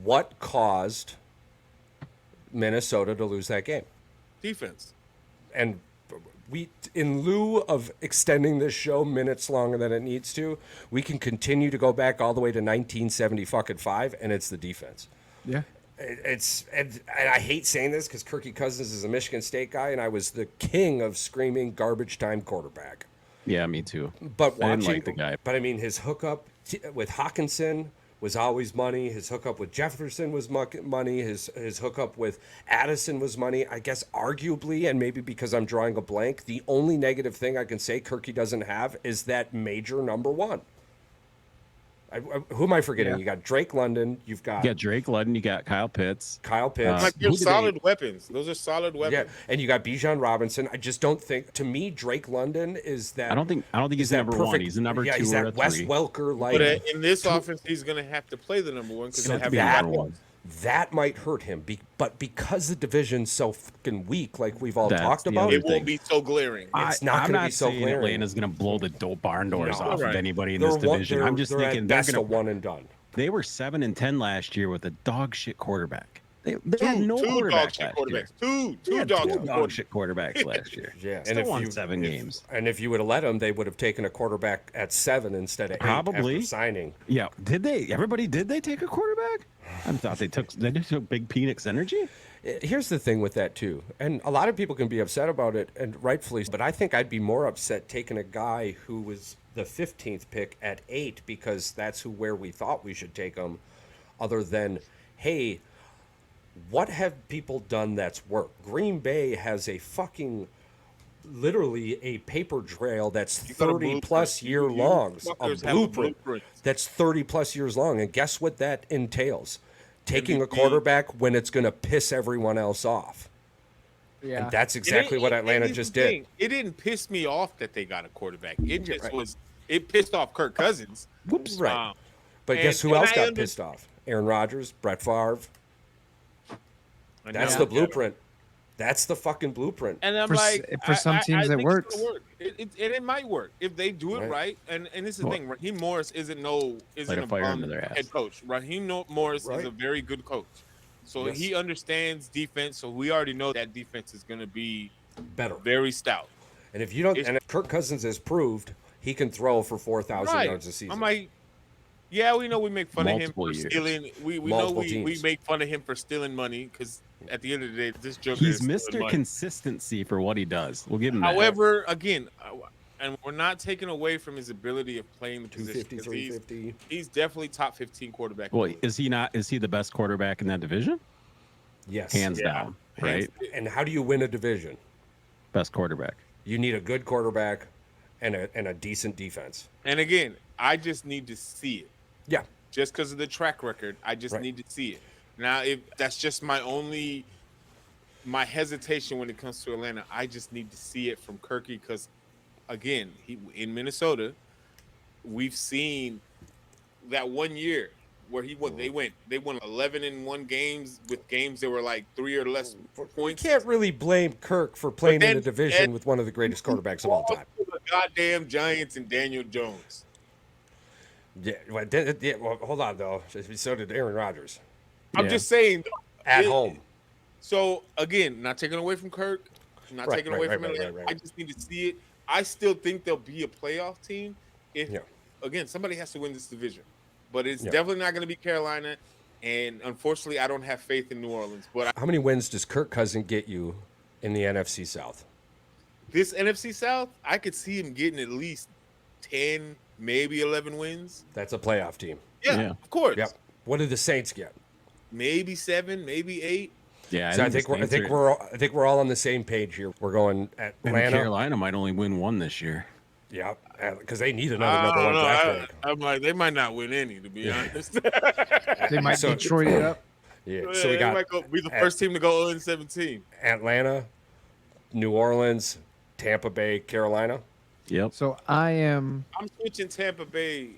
what caused Minnesota to lose that game?
Defense.
And we, in lieu of extending this show minutes longer than it needs to, we can continue to go back all the way to 1975, and it's the defense.
Yeah.
And I hate saying this because Kirky Cousins is a Michigan State guy, and I was the king of screaming garbage time quarterback.
Yeah, me too.
But
I
watching,
didn't like the guy.
But I mean, his hookup with Hawkinson was always money. His hookup with Jefferson was money. His hookup with Addison was money. I guess arguably, and maybe because I'm drawing a blank, the only negative thing I can say Kirky doesn't have is that major number one. Who am I forgetting?
Yeah.
You got Drake London. You've got
You got Drake Ludden, you got Kyle Pitts.
Kyle Pitts.
Like
who
you're
did
solid weapons. Those are solid
Yeah,
weapons.
and you got Bijan Robinson. I just don't think. To me, Drake London is that.
I don't think he's
that
number one.
perfect-
He's a number
yeah,
2
he's
or
that
a
Wes
3.
Welker like.
But in this offense, he's going to have to play the number one because
He's
they
gonna
have
be
the
the
that,
number one.
that might hurt him. But because the division's so fucking weak, like we've all
That's
talked
the
about,
other
It won't be so glaring.
It's not
I'm
gonna be
not
so
saying
glaring.
Atlanta's going to blow the barn doors
No.
off
Right.
of anybody in
they're
this division. I'm just
they're
thinking
at
they're
best
going
a
to.
one and done.
They were 7-10 last year with a dog shit quarterback. They had no
two dog
quarterback
shit
last year.
quarterbacks. Two
They had
dog
two
shit
dog
quarterbacks.
shit quarterbacks last year.
Yeah,
Still won 7 games.
And if you would have let them, they would have taken a quarterback at 7 instead of 8
Probably.
after signing.
Yeah, did they? Everybody did they take a quarterback? I thought they took Big Phoenix Energy.
Here's the thing with that too, and a lot of people can be upset about it, and rightfully. But I think I'd be more upset taking a guy who was the 15th pick at 8 because that's where we thought we should take him. Other than, hey, what have people done that's worked? Green Bay has a fucking literally a paper trail that's
You got a
30 plus
blueprint.
year
You
long, a
fuckers have a
blueprint
blueprint.
that's 30 plus years long. And guess what that entails? Taking a
MVP.
quarterback when it's going to piss everyone else off.
Yeah.
And that's exactly what Atlanta
here's
just
the
did.
thing. It didn't piss me off that they got a quarterback. It just
right.
was. It pissed off Kirk Cousins.
Whoops. Right. But
and-
guess who
and
else
I
got
under-
pissed off? Aaron Rodgers, Brett Favre.
And
That's
now-
the blueprint. That's the fucking blueprint.
And I'm
For
like,
for some teams, it
think it's
works.
gonna work. It might work if they do it
Right.
right. And this is the
Well,
thing. Raheem Morris isn't
Light a fire
bum
under their ass.
head coach. Raheem Morris is
Right.
a very good coach. So
Yes.
he understands defense. So we already know that defense is going to be
Better.
very stout.
And if you don't,
It's-
and if Kirk Cousins has proved he can throw for 4,000
Right.
yards a season.
I'm like, yeah, we know we make fun
Multiple
of him for
years.
stealing. We know
Multiple
we
teams.
make fun of him for stealing money because at the end of the day, this joker
He's
is stealing
Mr.
money.
Consistency for what he does. We'll give him that.
However, again, and we're not taking away from his ability of playing the position.
250,
'Cause
350.
He's definitely top 15 quarterback.
Well, is he not? Is he the best quarterback in that division?
Yes.
Hands
Yeah.
down, right?
And how do you win a division?
Best quarterback.
You need a good quarterback and a decent defense.
And again, I just need to see it.
Yeah.
Just because of the track record, I just
Right.
need to see it. Now, if that's just my hesitation when it comes to Atlanta, I just need to see it from Kirky because, again, in Minnesota, we've seen that 1 year where they won 11-1 games with games that were like 3 or less
You
points.
can't really blame Kirk for playing in
then-
a division
and-
with one of the greatest quarterbacks of all time.
The goddamn Giants and Daniel Jones.
Yeah, well, hold on, though. So did Aaron Rodgers
I'm
Yeah.
just saying.
at
it-
home.
So again, not taking away from Kirk, not
Right,
taking
right,
away
right,
from
right,
Atlanta.
right, right.
I just need to see it. I still think they'll be a playoff team if,
Yeah.
again, somebody has to win this division. But it's
Yeah.
definitely not going to be Carolina. And unfortunately, I don't have faith in New Orleans. But
How many wins does Kirk Cousins get you in the NFC South?
this NFC South, I could see him getting at least 10, maybe 11 wins.
That's a playoff team.
Yeah,
Yeah.
of course.
Yep. What did the Saints get?
Maybe 7, maybe 8.
Yeah,
So I
the
think
Saints are-
we're all on the same page here. We're going
and
Atlanta.
Carolina might only win one this year.
Yeah, because they need another
I
number
don't
one
know.
draft pick.
I'm like, they might not win any, to be honest.
They might
So-
Detroit it up.
Yeah. So we
They
got
might be the first team to go 0-17.
Atlanta, New Orleans, Tampa Bay, Carolina.
Yep.
So I'm
switching Tampa Bay.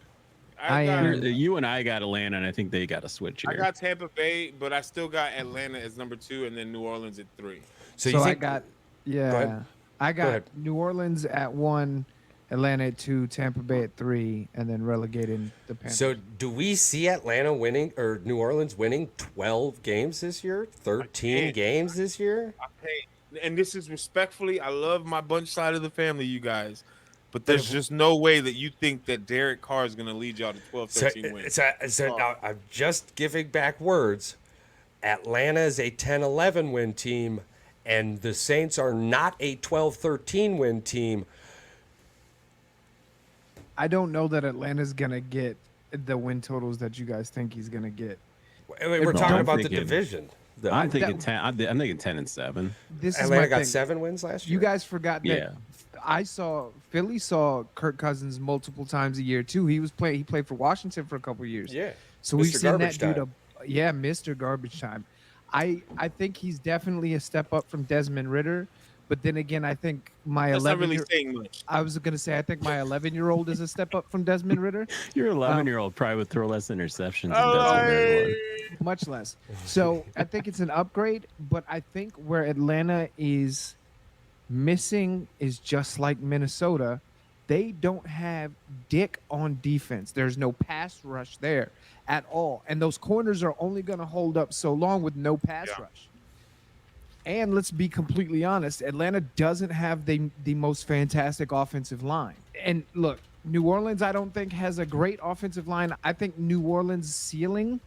I
got,
am-
You and I got Atlanta, and I think they got to switch here.
I got Tampa Bay, but I still got Atlanta as number 2, and then New Orleans at 3.
So,
so
you
I
think
got
ahead.
I got
ahead.
New Orleans at 1, Atlanta at 2, Tampa Bay at 3, and then relegating the Panthers.
so? Do we see Atlanta winning or New Orleans winning 12 games this year? 13
can't.
games this year?
Hey, and this is respectfully, I love my bunch side of the family, you guys. But there's just no way that you think that Derek Carr is going to lead y'all to 12, 13 wins.
So now I'm just giving back words. Atlanta is a 10-11 win team, and the Saints are not a 12-13 win team.
I don't know that Atlanta's gonna get the win totals that you guys think he's gonna get.
We're
No,
talking
I'm
about the
thinking-
division.
I'm thinking
that-
10. I'm thinking 10-7.
This is
Atlanta
my
got
thing.
7 wins last year.
You guys forgot that
Yeah.
Philly saw Kirk Cousins multiple times a year too. He played for Washington for a couple years.
Yeah.
So we've
Mr.
seen that
Garbage
dude.
Time.
Yeah, Mr. Garbage Time. I think he's definitely a step up from Desmond Ritter, but then again, I think my
That's not
11
really saying much.
I was gonna say I think my 11-year-old is a step up from Desmond Ritter,
Your 11-year-old probably would throw less interceptions than
Oh,
Desmond Ritter would.
much less. So I think it's an upgrade, but I think where Atlanta is missing is just like Minnesota. They don't have dick on defense. There's no pass rush there at all. And those corners are only going to hold up so long with no pass
Yeah.
rush. And let's be completely honest, Atlanta doesn't have the most fantastic offensive line. And look, New Orleans, I don't think has a great offensive line. I think New Orleans' ceiling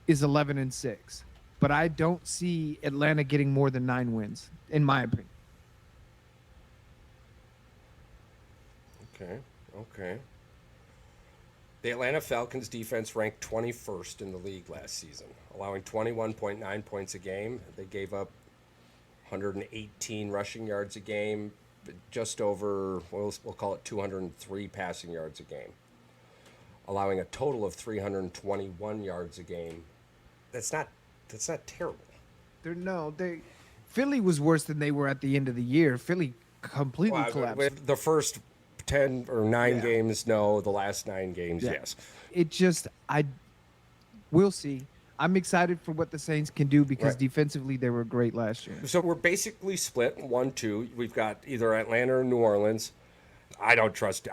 is 11-6. but I don't see Atlanta getting more than 9 wins, in my opinion.
Okay. The Atlanta Falcons defense ranked 21st in the league last season, allowing 21.9 points a game. They gave up 118 rushing yards a game, just over, we'll call it 203 passing yards a game, allowing a total of 321 yards a game. That's not terrible.
Philly was worse than they were at the end of the year. Philly completely collapsed.
With the first 10 or 9 games, no. The last 9 games, yes.
We'll see. I'm excited for what the Saints can do because defensively they were great last year.
So we're basically split 1-2. We've got either Atlanta or New Orleans. I trust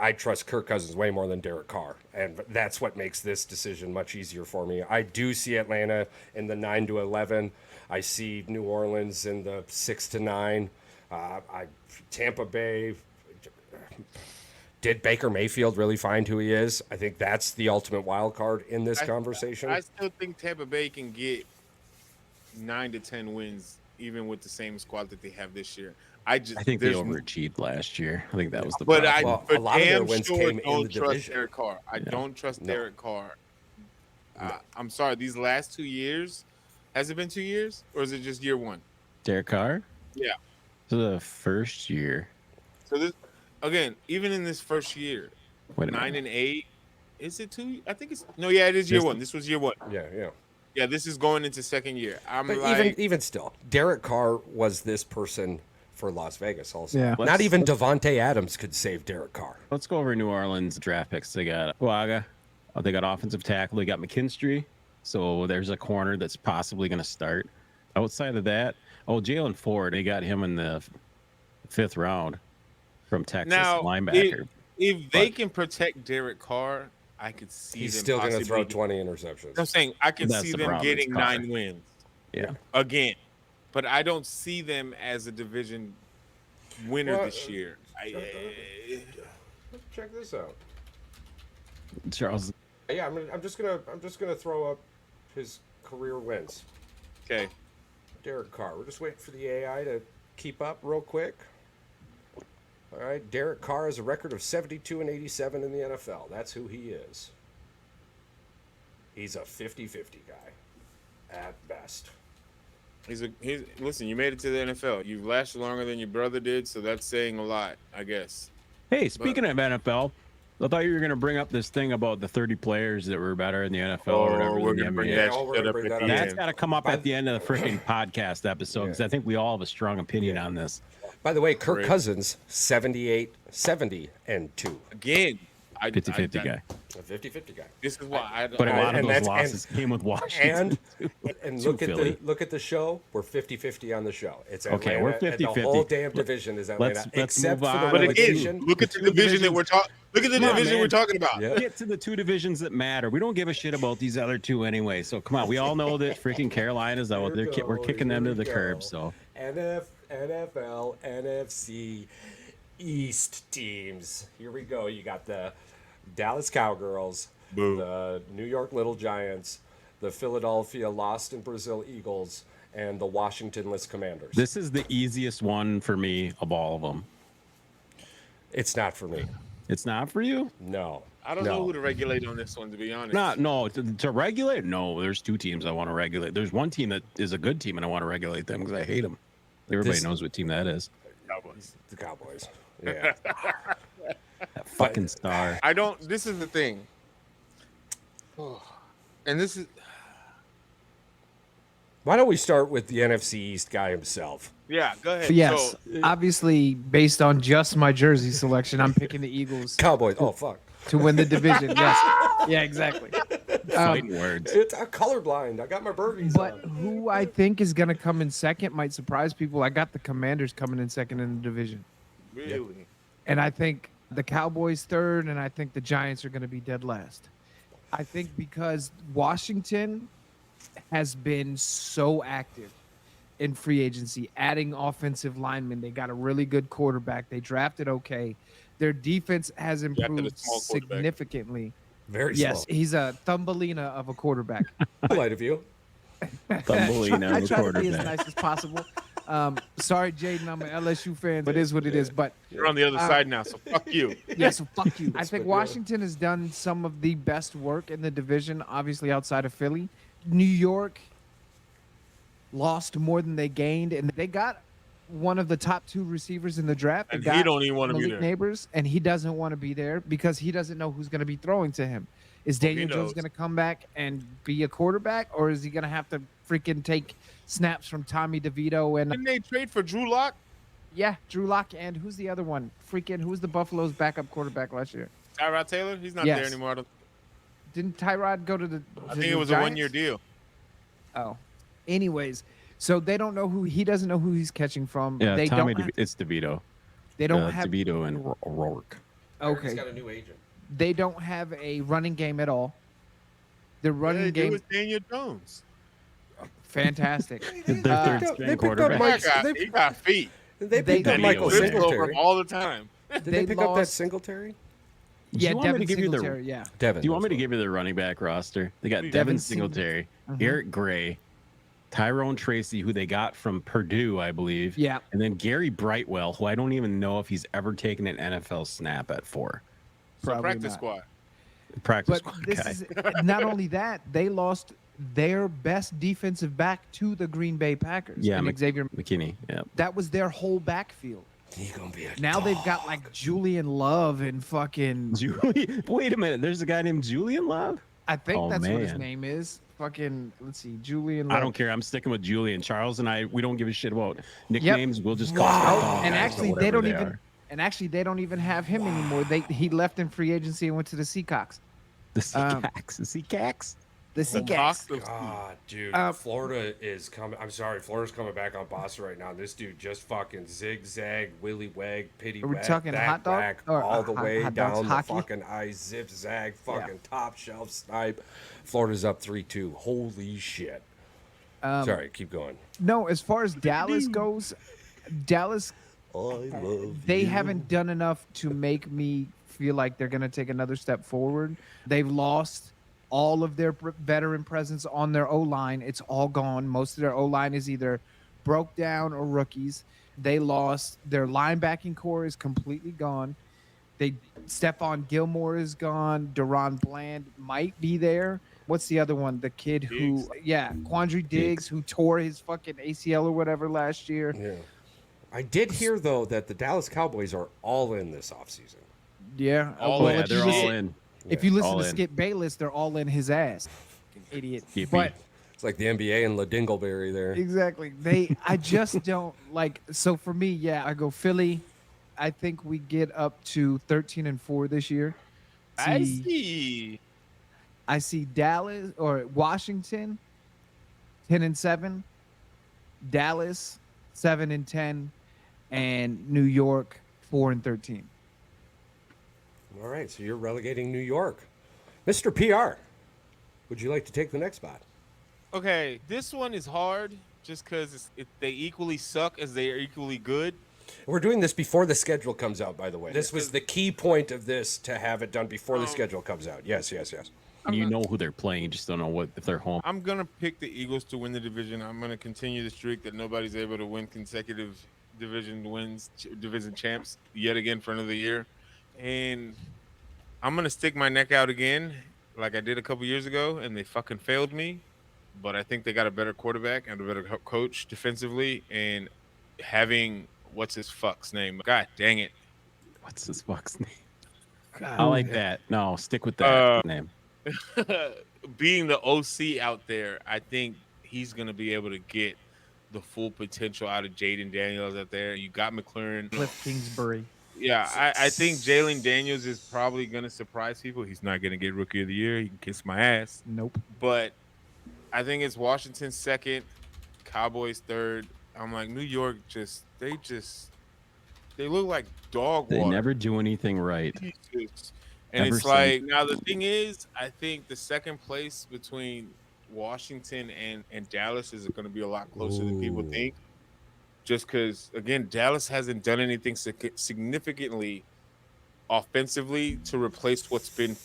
Kirk Cousins way more than Derek Carr, and that's what makes this decision much easier for me. I do see Atlanta in the 9-11. I see New Orleans in the 6-9. Tampa Bay. Did Baker Mayfield really find who he is? I think that's the ultimate wild card in this conversation.
I still think Tampa Bay can get 9 to 10 wins, even with the same squad that they have this year. I
think they overachieved last year. I think that was the
but
problem.
I, a lot of their wins came in the division. Derek Carr. I don't trust Derek Carr. I'm sorry. These last 2 years, has it been 2 years or is it just year 1?
Derek Carr?
Yeah.
So the first year.
So this. Again, even in this first year,
Wait a
9
minute.
and 8, is it 2? I think it's it is year 1. This was year 1. Yeah. This is going into second year.
But even still, Derek Carr was this person for Las Vegas also.
Yeah.
Not even Devontae Adams could save Derek Carr.
Let's go over New Orleans draft picks. They got Huaga. They got offensive tackle. They got McKinstry. So there's a corner that's possibly going to start. Outside of that, Jalen Ford. They got him in the 5th round. From Texas,
now,
linebacker.
If they can protect Derek Carr, I could see
he's
them
still going to throw
possibly
20 interceptions.
I'm saying I can see them getting
Carr.
9 wins.
Yeah.
Again, but I don't see them as a division winner this year.
Check this out.
Charles.
Yeah, I'm just gonna throw up his career wins.
Okay.
Derek Carr. We're just waiting for the AI to keep up real quick. All right, Derek Carr has a record of 72 and 87 in the NFL. That's who he is. He's a 50-50 guy, at best.
Listen, you made it to the NFL. You've lasted longer than your brother did, so that's saying a lot, I guess.
Hey, speaking of NFL, I thought you were going to bring up this thing about the 30 players that were better in the NFL or whatever.
We're going to bring that shit up at the end.
That's got to come up at the end of the freaking podcast episode because I think we all have a strong opinion on this.
By the way, Kirk Cousins, 78, 70, and 2.
Again,
50-50 guy.
A 50-50 guy.
This is why
But a lot of those losses came with Washington.
And look at the show. We're 50-50 on the show. It's Atlanta,
okay. We're 50-50.
The whole damn division is Atlanta, except for the
But again, look at the division that we're talking. Look at the division we're talking about.
Yep. Get to the 2 divisions that matter. We don't give a shit about these other 2 anyway. So come on, we all know that freaking Carolina's out. We're kicking them to the curb. So
NFL, NFC, East teams. Here we go. You got the Dallas Cowgirls, the New York Little Giants, the Philadelphia Lost in Brazil Eagles, and the Washingtonless Commanders.
This is the easiest one for me of all of them.
It's not for me.
It's not for you?
No.
I don't know who to regulate on this one, to be honest.
To regulate? No, there's 2 teams I want to regulate. There's one team that is a good team, and I want to regulate them because I hate them. Everybody knows what team that is.
Cowboys.
The Cowboys. Yeah.
That fucking star.
This is the thing. And this is.
Why don't we start with the NFC East guy himself?
Yeah, go ahead.
Yes, obviously, based on just my jersey selection, I'm picking the Eagles.
Cowboys. Oh, fuck.
To win the division. Yes. Yeah, exactly.
Fighting words.
It's colorblind. I got my birdies
But
on.
who I think is going to come in second might surprise people. I got the Commanders coming in second in the division.
Really?
And I think the Cowboys third, and I think the Giants are going to be dead last. I think because Washington has been so active in free agency, adding offensive linemen. They got a really good quarterback. They drafted okay. Their defense has improved significantly.
Very
Yes,
slow.
he's a Thumbelina of a quarterback.
Polite of you.
Thumbelina
I
and
try to be as
quarterback.
nice as possible. Sorry, Jaden, I'm an LSU fan, but it is what it is. But
You're on the other side now, so fuck you.
yeah, so fuck you. I think
but yeah.
Washington has done some of the best work in the division, obviously outside of Philly. New York lost more than they gained, and they got one of the top 2 receivers in the draft. They
And
got
he don't even want to be
Malik
there.
Neighbors, and he doesn't want to be there because he doesn't know who's going to be throwing to him. Is
Oh, he
Daniel Jones
knows.
going to come back and be a quarterback, or is he going to have to freaking take snaps from Tommy DeVito and
Didn't they trade for Drew Lock?
yeah, Drew Lock, and who's the other one? Freaking who's the Buffalo's backup quarterback last year?
Tyrod Taylor? He's not there
Yes.
anymore.
Didn't Tyrod go to the?
I think it was a 1-year deal.
Oh, anyways, so they don't know who he doesn't know who he's catching from.
Yeah,
they
Tommy.
don't.
It's DeVito.
They don't have.
DeVito and Rourke.
He's
Okay,
got a new agent.
they don't have a running game at all. The running
It
game,
was Daniel Jones.
fantastic.
Their
They
third
picked up
string
Mike-
quarterback.
He got feet.
They picked
They-
up Michael
He flips over
Singletary.
him all the time.
Did
they
they pick up that
lost-
Singletary?
Do
Yeah,
you want me
Devin
to give you the?
Singletary. Yeah,
Devin.
Do you want me to
that's
give you the running back roster? They got
Devin
Devin
Sing-
Singletary,
Mhm.
Eric Gray, Tyrone Tracy, who they got from Purdue, I believe.
yeah.
And then Gary Brightwell, who I don't even know if he's ever taken an NFL snap at 4.
So
Probably
practice
not.
squad.
Practice
But
squad
this
guy.
is not only that, they lost their best defensive back to the Green Bay Packers.
Yeah,
and Xavier.
McKinney. Yeah.
That was their whole backfield.
He's gonna be a
Now they've got like Julian Love and fucking.
Wait a minute. There's a guy named Julian Love?
I think
Oh,
that's what his
man.
name is. Fucking. Let's see, Julian Love.
I don't care. I'm sticking with Julian. Charles and I, we don't give a shit about nicknames. We'll just call
Wow.
And
guys
actually,
or
they
whatever
don't even.
are.
And actually, they don't even have him anymore. He left in free agency and went to the Seacocks.
The Seacacks. The Seacacks?
The Seacocks.
God, dude.
Uh,
Florida is coming. I'm sorry, Florida's coming back on Boston right now. This dude just fucking zigzag, willy wag, pity
Are we
wag,
talking
back,
hot dog?
back,
Or,
all the way
hot dogs,
down the
hockey?
fucking ice, zip zag, fucking top shelf snipe. Florida's up 3-2. Holy shit. Sorry, keep going.
No, as far as Dallas goes, Dallas
I love
they haven't done enough to make me feel like they're going to take another step forward. They've lost all of their veteran presence on their O-line. It's all gone. Most of their O-line is either broke down or rookies. They lost their linebacking core is completely gone. Stephon Gilmore is gone. Deron Bland might be there. What's the other one? The kid who, Quandre Diggs, who tore his fucking ACL or whatever last year.
Yeah. I did hear though that the Dallas Cowboys are all in this offseason.
Yeah.
All
Oh, yeah,
if
they're
you
all
listen-
in.
If you listen
all
to
in.
Skip Bayless, they're all in his ass. Idiot.
Skippy.
But
It's like the NBA and La Dingleberry there.
exactly. I just don't like, so for me, yeah, I go Philly. I think we get up to 13-4 this year.
I see.
I see Dallas or Washington 10-7, Dallas 7-10, and New York 4-13.
All right, so you're relegating New York. Mr. PR, would you like to take the next spot?
Okay, this one is hard just because they equally suck as they are equally good.
We're doing this before the schedule comes out, by the way. This was the key point of this, to have it done before the schedule comes out. Yes.
You know who they're playing. You just don't know if they're home.
I'm going to pick the Eagles to win the division. I'm going to continue the streak that nobody's able to win consecutive division wins, division champs yet again for another year. And I'm going to stick my neck out again like I did a couple years ago, and they fucking failed me. But I think they got a better quarterback and a better coach defensively, and having what's his fuck's name? God dang it.
What's this fuck's name? I like that. No, stick with that name.
Being the OC out there, I think he's going to be able to get the full potential out of Jaden Daniels out there. You got McLaurin.
Cliff Kingsbury.
Yeah, I think Jalen Daniels is probably going to surprise people. He's not going to get Rookie of the Year. He can kiss my ass.
Nope.
But I think it's Washington second, Cowboys third. I'm like, New York they look like dog
They
water.
never do anything right.
Jesus. And
Ever
it's like,
since.
now the thing is, I think the second place between Washington and Dallas is going to be a lot closer than people
Ooh.
think. Just because, again, Dallas hasn't done anything significantly offensively to replace what's been.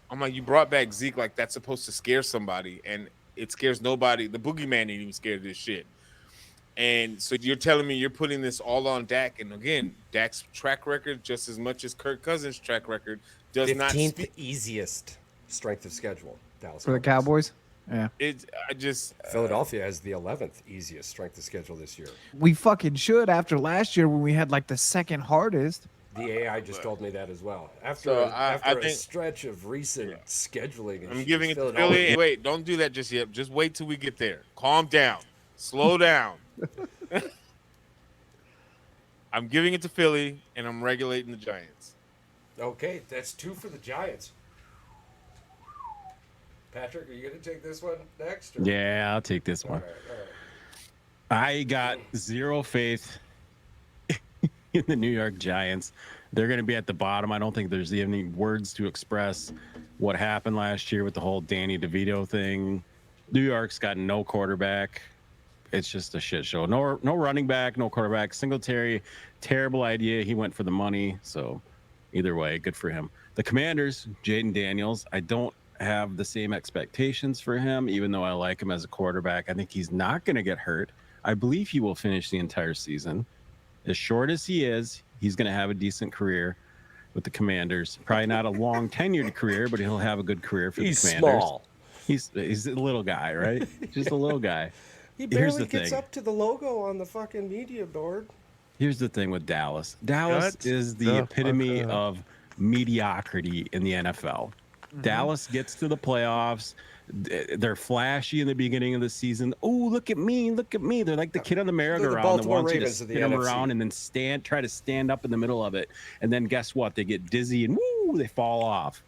I'm like, you brought back Zeke, like that's supposed to scare somebody, and It scares nobody. The boogeyman ain't even scared of this shit. And so you're telling me you're putting this all on Dak, and again, Dak's track record, just as much as Kirk Cousins' track record, does not
15th
speak.
easiest strength of schedule. Dallas
For the Cowboys? Yeah.
I just
Philadelphia has the 11th easiest strength of schedule this year.
We fucking should after last year when we had like the second hardest.
The AI just told me that as well. After
So
after
I
a
think-
stretch of recent scheduling, and
I'm
shit,
giving it to
Philadelphia-
Philly. Wait, don't do that just yet. Just wait till we get there. Calm down. Slow down. I'm giving it to Philly, and I'm regulating the Giants.
Okay, that's 2 for the Giants. Patrick, are you going to take this one next? Or?
Yeah, I'll take this
All
one.
right, all right.
I got zero faith in the New York Giants. They're going to be at the bottom. I don't think there's any words to express what happened last year with the whole Danny DeVito thing. New York's got no quarterback. It's just a shit show. No running back, no quarterback. Singletary, terrible idea. He went for the money. So either way, good for him. The Commanders, Jaden Daniels, I don't have the same expectations for him, even though I like him as a quarterback. I think he's not going to get hurt. I believe he will finish the entire season. As short as he is, he's going to have a decent career with the Commanders. Probably not a long tenured career, but he'll have a good career for
He's
the Commanders.
small.
He's a little guy, right? Just a little guy.
He
Here's
barely
the
gets
thing.
up to the logo on the fucking media board.
Here's the thing with Dallas. Dallas
Shut
is the
the
epitome
fuck up.
of mediocrity in the NFL. Dallas gets to the playoffs. They're flashy in the beginning of the season. Oh, look at me, look at me. They're like the kid on the merry-go-round that
Baltimore
wants you to
Ravens of the
spin them
NFC.
around and then try to stand up in the middle of it. And then guess what? They get dizzy and woo, they fall off.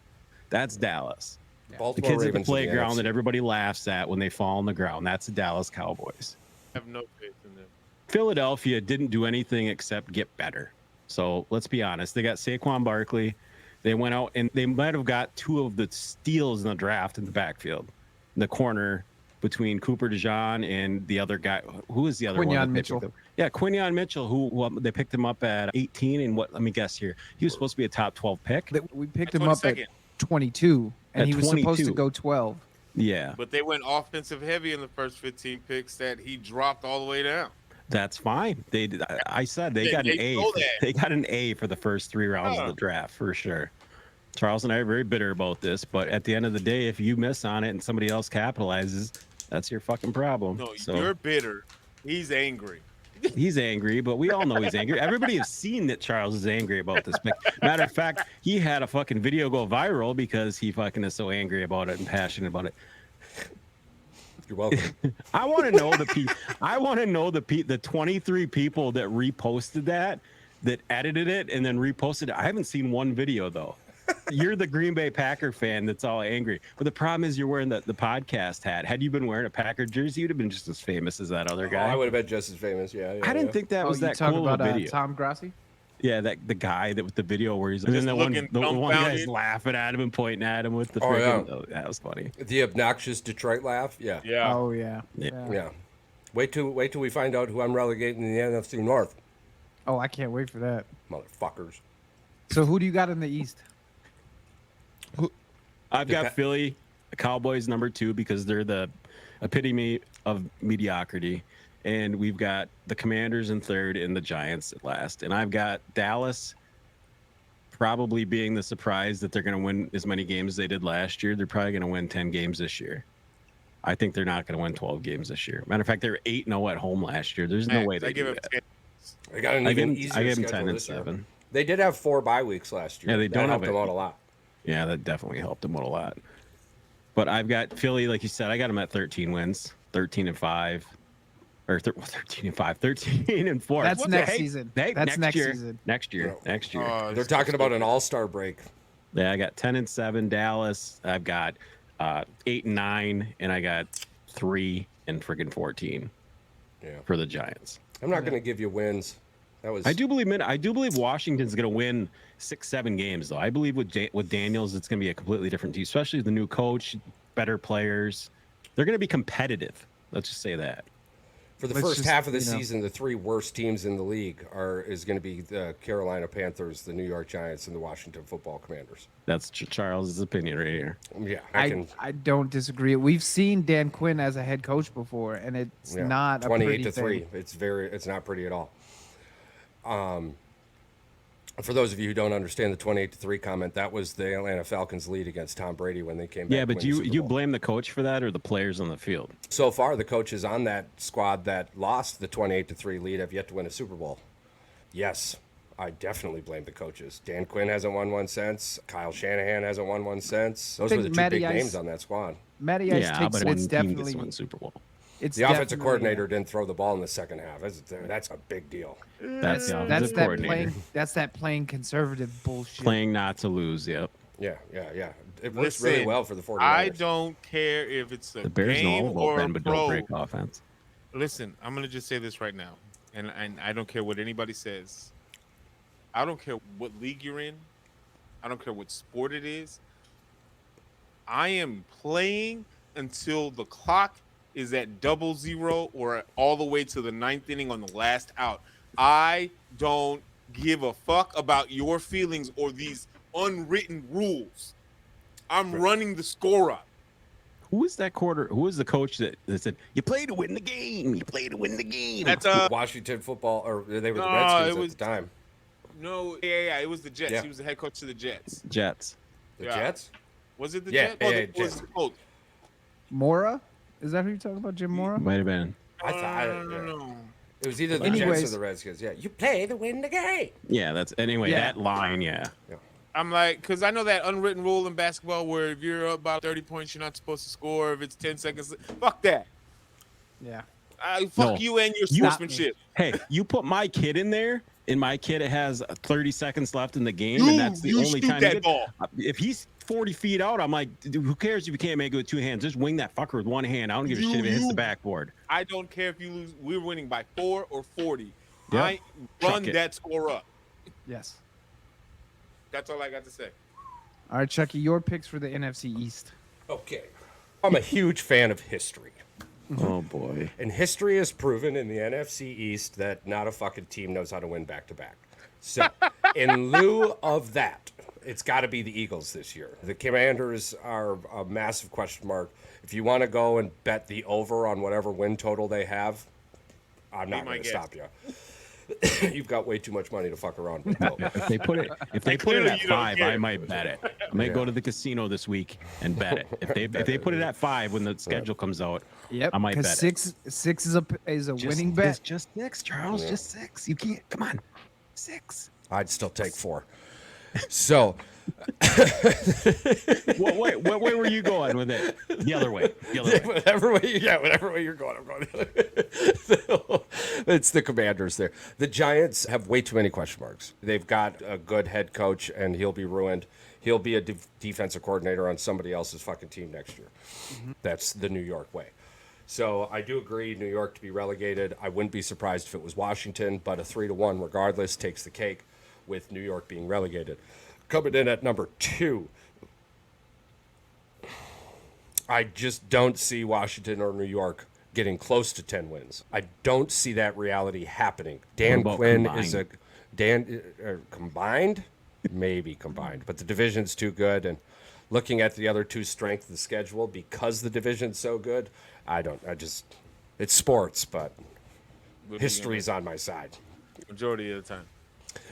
That's Dallas. The
Baltimore
kids at the
Ravens of the
playground
NFC.
that everybody laughs at when they fall on the ground. That's the Dallas Cowboys.
I have no faith in them.
Philadelphia didn't do anything except get better. So let's be honest. They got Saquon Barkley. They went out and they might have got 2 of the steals in the draft in the backfield. The corner between Cooper DeJean and the other guy. Who is the other one?
Quinyon
that they
Mitchell.
picked up? Yeah, Quinyon Mitchell, who they picked him up at 18. And what? Let me guess here. He was supposed to be a top 12 pick.
We picked
At
him up at
22nd.
22, and
At
he was supposed
22.
to go 12.
Yeah,
But they went offensive heavy in the first 15 picks that he dropped all the way down.
that's fine. I said they
They-
got an
they
A.
know that.
They got an A for the first 3 rounds of
Yeah.
the draft for sure. Charles and I are very bitter about this, but at the end of the day, if you miss on it and somebody else capitalizes, that's your fucking problem.
No,
So
you're bitter. He's angry.
he's angry, but we all know he's angry. Everybody has seen that Charles is angry about this pick. Matter of fact, he had a fucking video go viral because he fucking is so angry about it and passionate about it.
You're welcome.
I want to know the 23 people that reposted that edited it and then reposted it. I haven't seen one video though. You're the Green Bay Packer fan that's all angry. But the problem is you're wearing the podcast hat. Had you been wearing a Packer jersey, you'd have been just as famous as that other
Oh,
guy.
I would have been just as famous. Yeah.
I didn't think that was
you
that
talk
cool
about
of a video.
Tom Grassi?
Yeah, the guy that with the video where he's and then
Just
the
looking
one guy's
dumbfounded.
laughing at him and pointing at him with the
Oh,
freaking.
yeah.
Oh, that was funny.
The obnoxious Detroit laugh. Yeah.
Yeah.
Oh yeah.
Yeah. Wait till we find out who I'm relegating in the NFC North,
Oh, I can't wait for that.
motherfuckers.
So who do you got in the East?
I've got Philly, the Cowboys number 2 because they're the epitome of mediocrity, and we've got the Commanders in 3rd and the Giants at last. And I've got Dallas probably being the surprise that they're going to win as many games as they did last year. They're probably going to win 10 games this year. I think they're not going to win 12 games this year. Matter of fact, they were 8-0 at home last year. There's no way
I
they
give
do
him
that.
10.
They got an
I give
even
them,
easier
I give them
schedule
10 and
this year.
7.
They did have 4 bye weeks last year.
Yeah, they
that
don't
helped
have
them
it.
out a lot.
Yeah, that definitely helped them out a lot. But I've got Philly, like you said, I got them at 13 wins, 13-5, or 13-5, 13-4.
That's
What
next
the-
season.
Hey,
That's next
year,
season.
Next year.
Yeah.
Next year.
They're talking about an all-star break.
Yeah, I got 10-7 Dallas. I've got 8-9, and I got 3 and friggin' 14
Yeah.
for the Giants.
I'm not going to give you wins. That was
I do believe Washington's going to win 6-7 games though. I believe with Daniels, it's going to be a completely different team, especially the new coach, better players. They're going to be competitive. Let's just say that.
For the
Let's
first
just,
half of the
you know.
season, the three worst teams in the league is going to be the Carolina Panthers, the New York Giants, and the Washington Football Commanders.
That's
Mm.
Charles's opinion right here.
Yeah,
I don't disagree. We've seen Dan Quinn as a head coach before, and it's
Yeah,
not a
28
pretty
to 3.
thing.
It's not pretty at all. For those of you who don't understand the 28 to 3 comment, that was the Atlanta Falcons lead against Tom Brady when they came back.
Yeah,
to
but
win the Super
you
Bowl.
blame the coach for that or the players on the field?
So far, the coaches on that squad that lost the 28 to 3 lead have yet to win a Super Bowl. Yes, I definitely blame the coaches. Dan Quinn hasn't won one since. Kyle Shanahan hasn't won one since. Those were
think
the two
Matty
big
Ice-
names on that squad.
Matty Ice
Yeah,
takes
but
it.
one
It's
team gets
definitely
to win Super Bowl.
it's
The offensive
definitely,
coordinator didn't throw the ball in the second half. That's a big deal.
That's the
That's
offensive
that
coordinator.
playing conservative bullshit.
Playing not to lose. Yep.
Yeah. It works really
Listen,
well for the 49ers.
I don't care if it's a
The Bears know
game
all about
or a
bend but don't
pro.
break offense.
Listen, I'm gonna just say this right now, and I don't care what anybody says. I don't care what league you're in. I don't care what sport it is. I am playing until the clock is at 0-0 or all the way to the 9th inning on the last out. I don't give a fuck about your feelings or these unwritten rules. I'm running the score up.
Who was that quarter? Who was the coach that said, "You play to win the game. You play to win the game"?
That's
Washington football, or they were the
No,
Redskins
it was-
at the time.
no, yeah, it was the Jets.
Yeah.
He was the head coach of the Jets.
Jets.
The
Yeah.
Jets?
Was it the
Yeah,
Jets?
yeah,
Oh,
yeah,
it was
Jets.
the Colts.
Mora? Is that who you're talking about, Jim Mora?
Might have been.
I thought
No.
it was either the Jets or
Anyways.
the Redskins. Yeah, you play to win the game.
Yeah, that's anyway.
Yeah.
That line, yeah.
I'm like, because I know that unwritten rule in basketball where if you're up by 30 points, you're not supposed to score. If it's 10 seconds, fuck that.
Yeah.
Fuck
No.
you and your
You-
sportsmanship.
Hey, you put my kid in there, and my kid has 30 seconds left in the game,
You-
and that's the
you
only
shoot
time.
that ball.
If he's 40 feet out, I'm like, dude, who cares if you can't make it with two hands? Just wing that fucker with one hand. I don't give a shit if it hits the backboard.
I don't care if you lose. We're winning by 4 or 40.
Yep.
I run
Chuck it.
that score up.
Yes.
That's all I got to say.
All right, Chucky, your picks for the NFC East.
Okay. I'm a huge fan of history.
Oh boy.
And history has proven in the NFC East that not a fucking team knows how to win back to back. So, in lieu of that, it's got to be the Eagles this year. The Commanders are a massive question mark. If you want to go and bet the over on whatever win total they have, I'm not
my
going to
guest.
stop you. You've got way too much money to fuck around with. though.
If they put it at
Clearly you don't
5,
care.
I might bet it. I may go to the casino this week and bet it. If they put it at 5 when the schedule comes out,
Yep.
I might bet
Because
it.
six is a winning bet.
It's just 6, Charles. Just 6. You can't. Come on, 6.
I'd still take 4. So,
Wait, what way were you going with it? The other way. The other way.
whatever way you're going, I'm going. It's the Commanders there. The Giants have way too many question marks. They've got a good head coach, and he'll be ruined. He'll be a defensive coordinator on somebody else's fucking team next year. That's the New York way. So I do agree, New York to be relegated. I wouldn't be surprised if it was Washington, but a 3-1 regardless takes the cake with New York being relegated. Coming in at number 2, I just don't see Washington or New York getting close to 10 wins. I don't see that reality happening. Dan
What about
Quinn
combined?
combined, maybe combined, but the division's too good. And looking at the other two strength of the schedule, because the division's so good, it's sports, but history's on my side.
Majority of the time.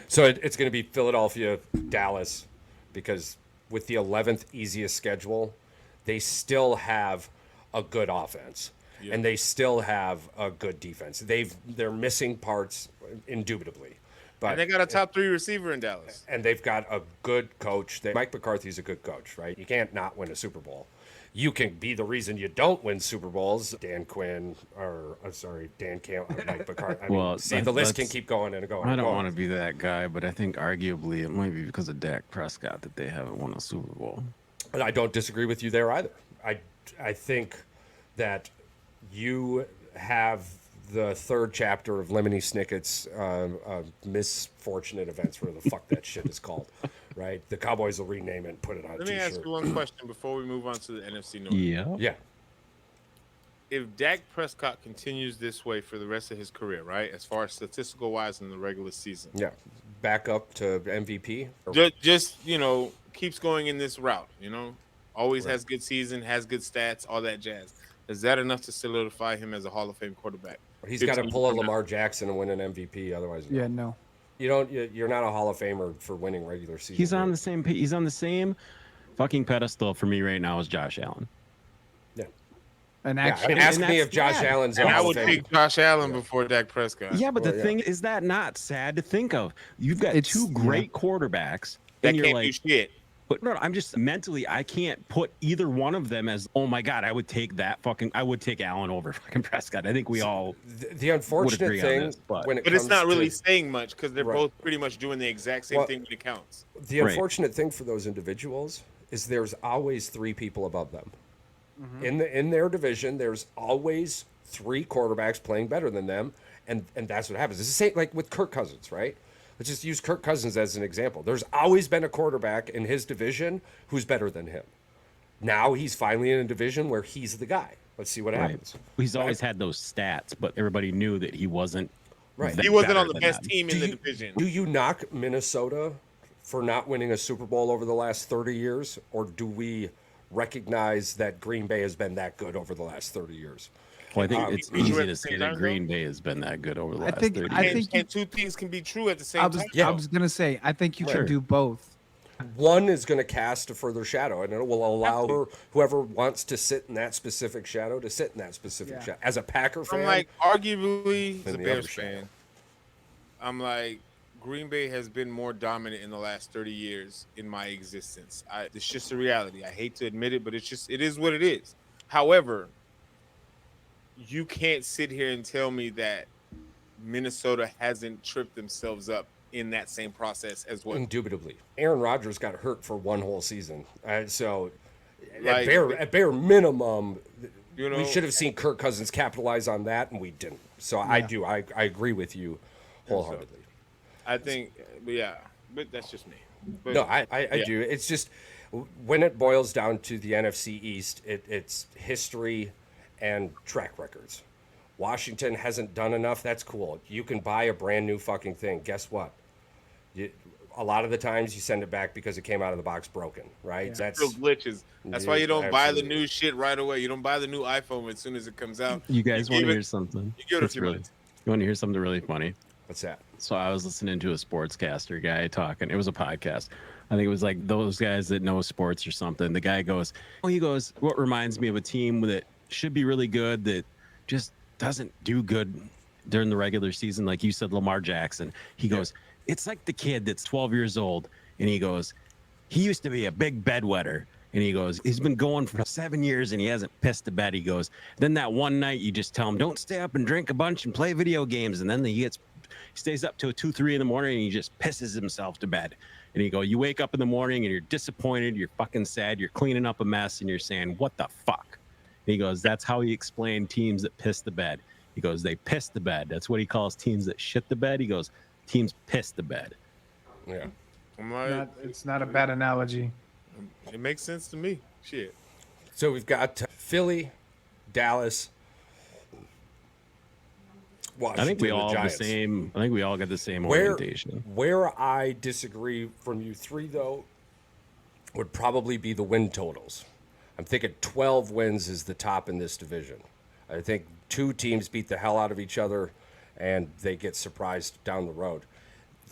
So it's going to be Philadelphia, Dallas, because with the 11th easiest schedule, they still have a good offense, and they still have a good defense. They're missing parts, indubitably, but
And they got a top 3 receiver in Dallas.
and they've got a good coach. Mike McCarthy's a good coach, right? You can't not win a Super Bowl. You can be the reason you don't win Super Bowls. Dan Quinn, Dan Campbell, Mike McCarthy.
Well,
the list can
that's-
keep going and going.
I
and
don't
going.
want to be that guy, but I think arguably it might be because of Dak Prescott that they haven't won a Super Bowl.
And I don't disagree with you there either. I think that you have the third chapter of Lemony Snicket's misfortunate events, whatever the fuck that shit is called, right? The Cowboys will rename it and put it on a
Let me
t-shirt.
ask you one question before we move on to the NFC North.
Yeah.
Yeah.
if Dak Prescott continues this way for the rest of his career, right, as far as statistical wise in the regular season,
Yeah, back up to MVP.
just keeps going in this route, always
Right.
has good season, has good stats, all that jazz. Is that enough to solidify him as a Hall of Fame quarterback?
He's got to
15
pull a
from now?
Lamar Jackson and win an MVP. Otherwise, no.
Yeah, no.
You don't. You're not a Hall of Famer for winning regular season.
He's on the
games.
same. He's on the same fucking pedestal for me right now as Josh Allen.
Yeah.
And
Yeah. I
actually,
mean, ask
and
me
that's
if Josh
sad.
Allen's a
And I
Hall
would
of Famer.
pick Josh Allen before Dak Prescott.
Yeah, but
Well,
the
yeah.
thing is that not sad to think of. You've got
It's-
two great quarterbacks,
That
and you're
can't
like,
do shit.
but no, I'm just mentally, I can't put either one of them as, oh my god, I would take Allen over fucking Prescott. I think we all
The unfortunate
agree on
thing
this, but-
when it
But
comes
it's not really
to,
saying much because they're
Right.
both pretty much doing the exact same
Well-
thing when it counts.
the
Right.
unfortunate thing for those individuals is there's always three people above them.
Mm-hmm.
In their division, there's always three quarterbacks playing better than them, and that's what happens. It's the same like with Kirk Cousins, right? Let's just use Kirk Cousins as an example. There's always been a quarterback in his division who's better than him. Now he's finally in a division where he's the guy. Let's see what happens.
He's always had those stats, but everybody knew that he wasn't.
Right.
that
He wasn't
better
on the
than
best
them.
team in the division.
Do you knock Minnesota for not winning a Super Bowl over the last 30 years, or do we recognize that Green Bay has been that good over the last 30 years?
Well, I think
Um,
it's
you
easy
at
to
the
say
same
that
time,
Green Bay has been that good over the last 30
I
years.
think
And two things can be true at the same
I was,
time.
Yeah.
I was gonna say, I think you
Sure.
can do both.
One is going to cast a further shadow, and it will allow whoever wants to sit in that specific shadow to sit in that specific
Yeah.
shadow. As a Packer fan,
I'm like, arguably,
than
the
the
Bears
other shadow.
fan. I'm like, Green Bay has been more dominant in the last 30 years in my existence. It's just a reality. I hate to admit it, but it is what it is. However, you can't sit here and tell me that Minnesota hasn't tripped themselves up in that same process as well.
indubitably, Aaron Rodgers got hurt for one whole season, so
Like,
at bare minimum,
You know-
we should have seen Kirk Cousins capitalize on that, and we didn't. So I agree with you wholeheartedly.
I think, but that's just me. But,
No, I
yeah.
do. It's just when it boils down to the NFC East, it's history and track records. Washington hasn't done enough. That's cool. You can buy a brand new fucking thing. Guess what? A lot of the times you send it back because it came out of the box broken, right? That's
Still glitches. That's why you
Yeah,
don't buy the
absolutely.
new shit right away. You don't buy the new iPhone as soon as it comes out.
You guys
You
want to
give
hear
it-
something?
you give it a
That's
few
really,
minutes.
you want to hear something really funny?
what's that?
So I was listening to a sportscaster guy talking. It was a podcast. I think it was like those guys that know sports or something. The guy goes, what reminds me of a team that should be really good that just doesn't do good during the regular season, like you said, Lamar Jackson. He goes, it's like the kid that's 12 years old, and he goes, he used to be a big bedwetter. And he goes, he's been going for 7 years and he hasn't pissed the bed. He goes, then that one night you just tell him, don't stay up and drink a bunch and play video games. And then he stays up till 2, 3 in the morning and he just pisses himself to bed. And you wake up in the morning and you're disappointed, you're fucking sad, you're cleaning up a mess and you're saying, what the fuck? And he goes, that's how he explained teams that piss the bed. He goes, they piss the bed. That's what he calls teams that shit the bed. He goes, teams piss the bed.
Yeah.
I'm like,
It's not a bad analogy.
it makes sense to me. Shit.
So we've got Philly, Dallas, Washington.
I think we
and the
all have the
Giants.
same. I think we all got the same
Where,
orientation.
where I disagree from you three, though, would probably be the win totals. I'm thinking 12 wins is the top in this division. I think two teams beat the hell out of each other, and they get surprised down the road.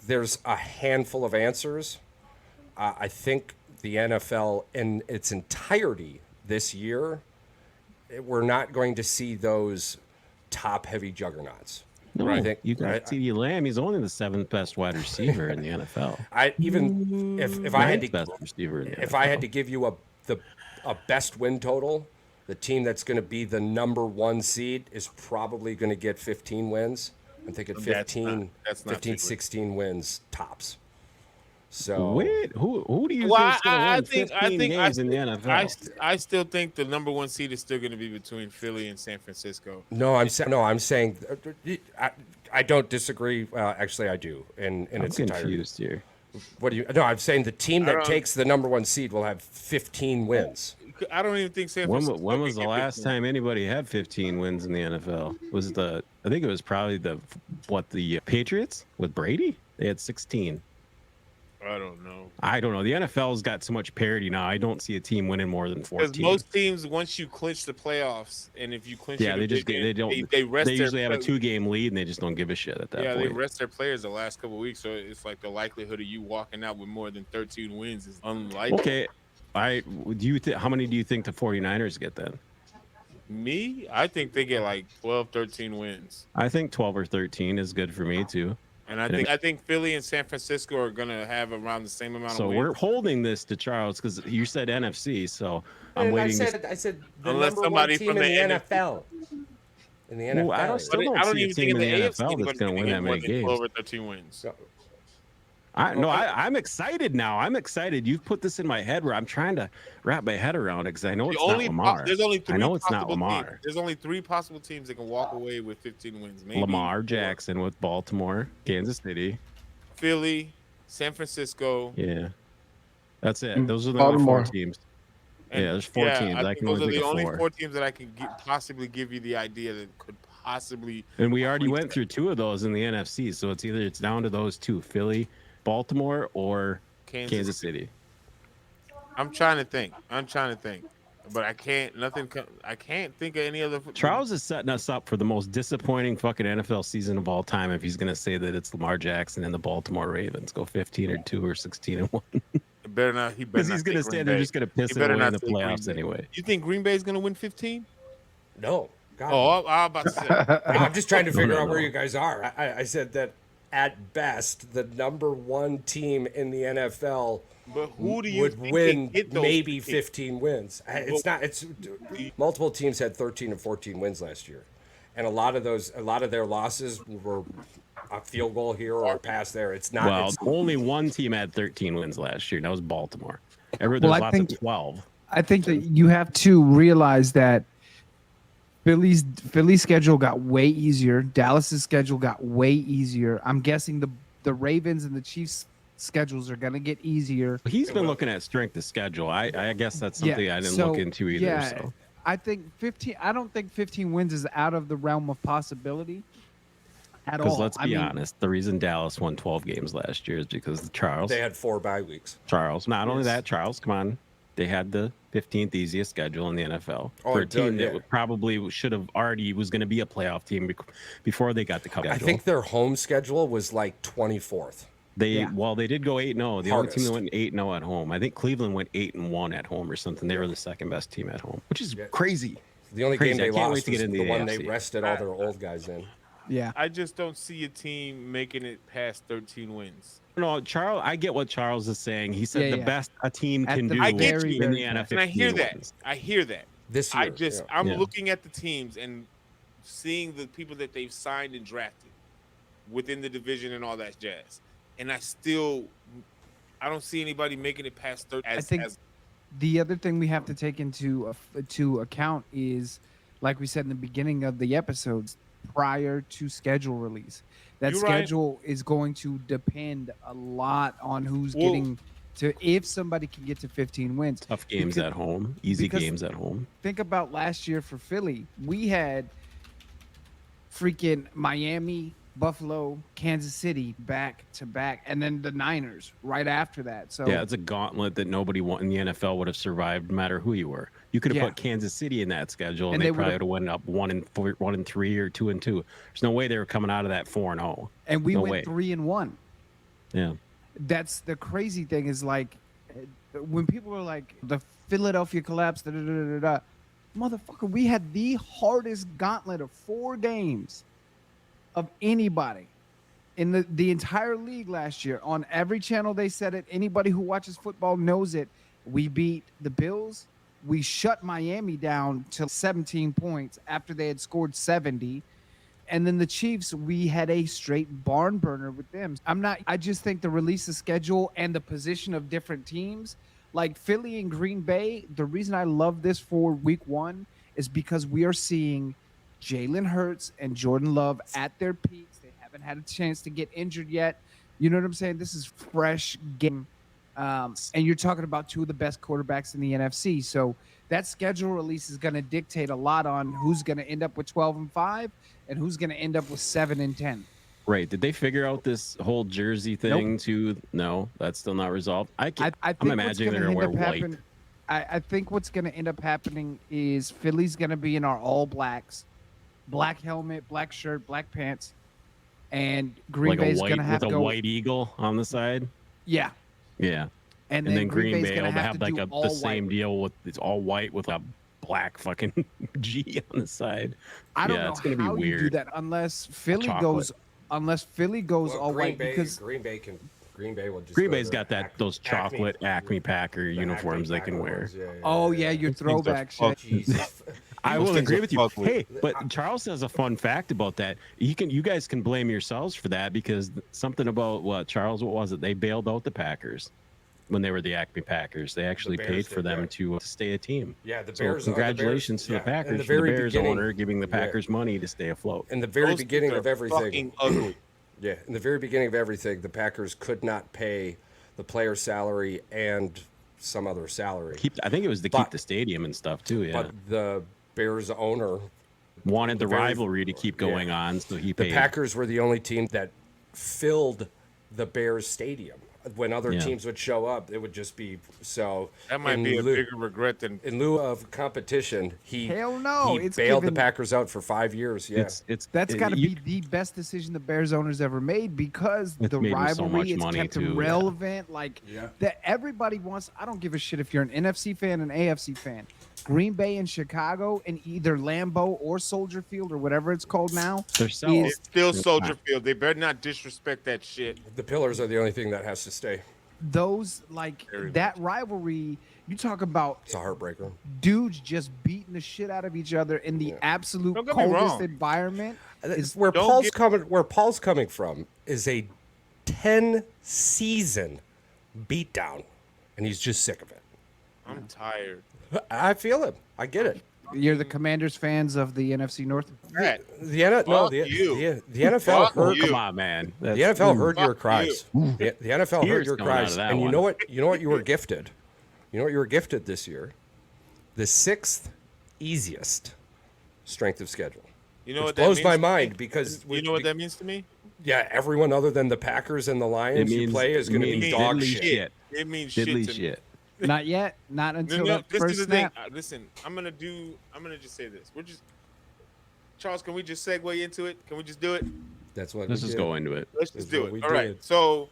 There's a handful of answers. I think the NFL in its entirety this year, we're not going to see those top-heavy juggernauts.
No,
I think
you got CeeDee Lamb. He's only the 7th best wide receiver in the NFL.
I even if I had
Ninth
to
best receiver in the
if
NFL.
I had to give you a best win total, the team that's going to be the number 1 seed is probably going to get 15 wins. I'm thinking 15,
that's not
15
too good.
16 wins tops. So
Wait, who do you
Well,
think's going to
I
win
think
15 games in the NFL?
I still think the number 1 seed is still going to be between Philly and San Francisco.
I'm saying I don't disagree. Actually, I do. In
I'm
its entirety.
confused here.
What do you? No, I'm saying the team
I
that
don't-
takes the number 1 seed will have 15 wins.
I don't even think San
When,
Francisco.
when
can
was the
get
last
15.
time anybody had 15 wins in the NFL? Was the I think it was probably the Patriots with Brady? They had 16.
I don't know.
I don't know. The NFL's got so much parity now. I don't see a team winning more than
Because
14.
most teams, once you clinch the playoffs, and if you clinch
Yeah,
your
they just
division,
they don't
they rest
they
their
usually have a 2-game lead and they just don't give a shit at that
yeah, they
point.
rest their players the last couple of weeks, so it's like the likelihood of you walking out with more than 13 wins is unlikely.
Okay. How many do you think the 49ers get then?
Me, I think they get like 12, 13 wins.
I think 12 or 13 is good for me too.
And
And
I think Philly and San Francisco are gonna have around the same amount
So
of wins.
we're holding this to Charles because you said NFC. So I'm
And
waiting.
I said the
Unless
number one
somebody
team
from
in the
the NFC.
NFL. In the NFL.
Well, I don't still
But
don't
I don't
see a
even think
team
in
in
the
the
AFC
NFL that's
anybody's
going to
gonna
win
get
that
more
many
than 12
games.
or 13 wins.
So,
I'm excited now. I'm excited. You've put this in my head where I'm trying to wrap my head around it because I know it's not Lamar.
There's only
I
three
know it's not
possible teams.
Lamar.
There's only 3 possible teams that can walk away with 15 wins. Maybe
Lamar
4.
Jackson with Baltimore, Kansas City.
Philly, San Francisco.
Yeah, that's it. Those are the only 4 teams.
And
yeah, there's 4 teams.
I
I
think
can
those
only
are
think
the
of
only
4.
4 teams that I can possibly give you the idea that could possibly.
And we already went
reach
through 2 of those in the NFC. So it's down to those 2: Philly, Baltimore, or Kansas City.
I'm trying to think, but I can't. I can't think of any other.
Charles is setting us up for the most disappointing fucking NFL season of all time if he's going to say that it's Lamar Jackson and the Baltimore Ravens go 15-2 or 16-1.
Better not. He better
Because
not.
he's going to say they're just going to piss it away in the playoffs anyway.
You think Green Bay is going to win 15?
no. God,
Oh, I'm about to say.
I'm just trying to figure
no,
out where
no.
you guys are. I said that at best, the number one team in the NFL
But who do you
would
think
win
can get those
maybe
15?
15 wins. It's not. It's multiple teams had 13 and 14 wins last year, and a lot of their losses were a field goal here or a pass there. It's not.
Well,
It's,
only one team had 13 wins last year. And that was Baltimore. There's
Well, I
lots
think-
of 12.
I think that you have to realize that Philly's schedule got way easier. Dallas's schedule got way easier. I'm guessing the Ravens and the Chiefs schedules are gonna get easier.
He's been looking at strength of schedule. I guess that's something I didn't
so,
look into either.
Yeah,
So
I think 15. I don't think 15 wins is out of the realm of possibility at all.
because let's
I
be
mean,
honest, the reason Dallas won 12 games last year is because Charles.
they had 4 bye weeks.
Not only
Yes.
that, Charles, come on. They had the 15th easiest schedule in the NFL
Oh,
for a
it does,
team that
yeah.
probably should have already was going to be a playoff team before they got the schedule.
I think their home schedule was like 24th.
They did go 8-0. The only team that
Hardest.
went 8-0 at home. I think Cleveland went 8-1 at home or something. They were the second best team at home, which is crazy.
The only
Crazy.
game
I
they
can't wait
lost
to
was
get into
the
the
one they
AFC.
rested all their old guys in.
yeah.
I just don't see a team making it past 13 wins.
No, Charles. I get what Charles is saying. He said
Yeah,
the
yeah.
best a team
At
can
the
do
I get
very,
you.
in
very
the
best.
NFL.
And I hear that.
wins.
I hear that.
This year.
I'm
Yeah.
looking at the teams and seeing the people that they've signed and drafted within the division and all that jazz. And I don't see anybody making it past 13.
I think the other thing we have to take into to account is, like we said in the beginning of the episodes, prior to schedule release, that
You're right.
schedule is going to depend a lot on who's
Well-
getting to. If somebody can get to 15 wins,
Tough games
Because-
at home, easy
because-
games at home.
think about last year for Philly. We had freaking Miami, Buffalo, Kansas City back to back, and then the Niners right after that. So
Yeah, it's a gauntlet that nobody in the NFL would have survived, no matter who you were. You could have
Yeah.
put Kansas City in that schedule, and
And
they
they
probably
would've-
would have went up 1-3 or 2-2. There's no way they were coming out of that 4-0.
and we
No
went
way.
3-1.
Yeah,
That's the crazy thing is like when people are like the Philadelphia collapse, motherfucker, we had the hardest gauntlet of 4 games of anybody in the entire league last year. On every channel they said it. Anybody who watches football knows it. We beat the Bills. We shut Miami down to 17 points after they had scored 70. And then the Chiefs, we had a straight barn burner with them. I just think the release of schedule and the position of different teams, like Philly and Green Bay, the reason I love this for week 1 is because we are seeing Jalen Hurts and Jordan Love at their peaks. They haven't had a chance to get injured yet. You know what I'm saying? This is fresh game And you're talking about two of the best quarterbacks in the NFC. So that schedule release is going to dictate a lot on who's going to end up with 12-5 and who's going to end up with 7-10.
Right. Did they figure out this whole jersey thing too? No, that's still not resolved.
I think
I'm imagining they're going to wear white.
I think what's going to end up happening is Philly's going to be in our all blacks, black helmet, black shirt, black pants, and Green
Like
Bay's going to have
with
to
a
go.
white eagle on the side.
Yeah.
Yeah.
And
then
Green
Green
Bay's
Bay
going
will
to
have like
do
the
all
same
white.
deal with it's all white with a black fucking G on the side.
I don't know
it's gonna
how
be weird.
you do that unless Philly
Chocolate.
goes all
Green
white
Bay,
because
Green Bay will just.
Green
go
Bay's
to
got those chocolate Acme Packer
the
uniforms
Acme
they can
Packer
wear.
ones, yeah,
oh yeah, your
Those things are
throwback shit.
Jesus.
I
Those
will
things
agree
are
with you.
ugly.
Hey, but Charles has a fun fact about that. You guys can blame yourselves for that because something about Charles, what was it? They bailed out the Packers when they were the Acme Packers. They actually
Bears
paid for
did,
them
yeah.
to stay a team.
Yeah, the
So
Bears.
congratulations to the
In
Packers
the
for the
very
Bears
beginning,
owner giving the Packers money to stay afloat.
in the very
Those
beginning
things
of
are
everything.
fucking ugly.
Yeah, in the very beginning of everything, the Packers could not pay the player's salary and some other salary.
I think it was to
But-
keep the stadium and stuff too. Yeah,
But the Bears owner,
wanted the
very-
rivalry to keep going on, so he
the
paid.
Packers were the only team that filled the Bears stadium. When other
Yeah.
teams would show up, it would just be so.
That might
in
be a
lieu-
bigger regret than
In lieu of competition, he
Hell no,
he
it's
bailed the
given-
Packers out for 5 years. Yeah,
That's got to
you-
be the best decision the Bears owners ever made because
It's
the
made them so
rivalry
much
it's
money,
kept them
too, yeah.
relevant. Like
Yeah.
that, everybody wants. I don't give a shit if you're an NFC fan, an AFC fan. Green Bay and Chicago in either Lambeau or Soldier Field or whatever it's called now.
They're selling.
is-
it's still Soldier Field. They better not disrespect that shit.
the Pillars are the only thing that has to stay.
Those like
Very
that rivalry. You talk about
It's a heartbreaker.
dudes just beating the shit out of each other in the absolute
Don't get me
coldest
wrong.
environment. Is
Where
don't
Paul's
get-
coming, where Paul's coming from, is a 10-season beatdown, and he's just sick of it.
I'm tired.
I feel it. I get it.
You're the Commanders fans of the NFC North.
That
The NFL
Fuck
heard
you.
Come on, man.
the NFL heard your
Fuck
cries. The NFL heard
Tears
your
coming out
cries,
of that
and you
one.
know what? You know what you were gifted. You know what you were gifted this year. The 6th easiest strength of schedule.
You know
Which
what that
blows
means
my
to me?
mind because
You know what that means to me?
yeah, everyone other than the Packers and the Lions you play is going to be dog
diddly
shit.
It means
Diddly
shit to me.
shit.
Not yet. Not until
No,
that
this
first
is the thing.
snap.
Listen, I'm gonna just say this. Charles, can we just segue into it? Can we just do it?
That's what.
Let's
we
just
did.
go into it.
Let's
That's
just do
what
it.
we
All right.
did.
So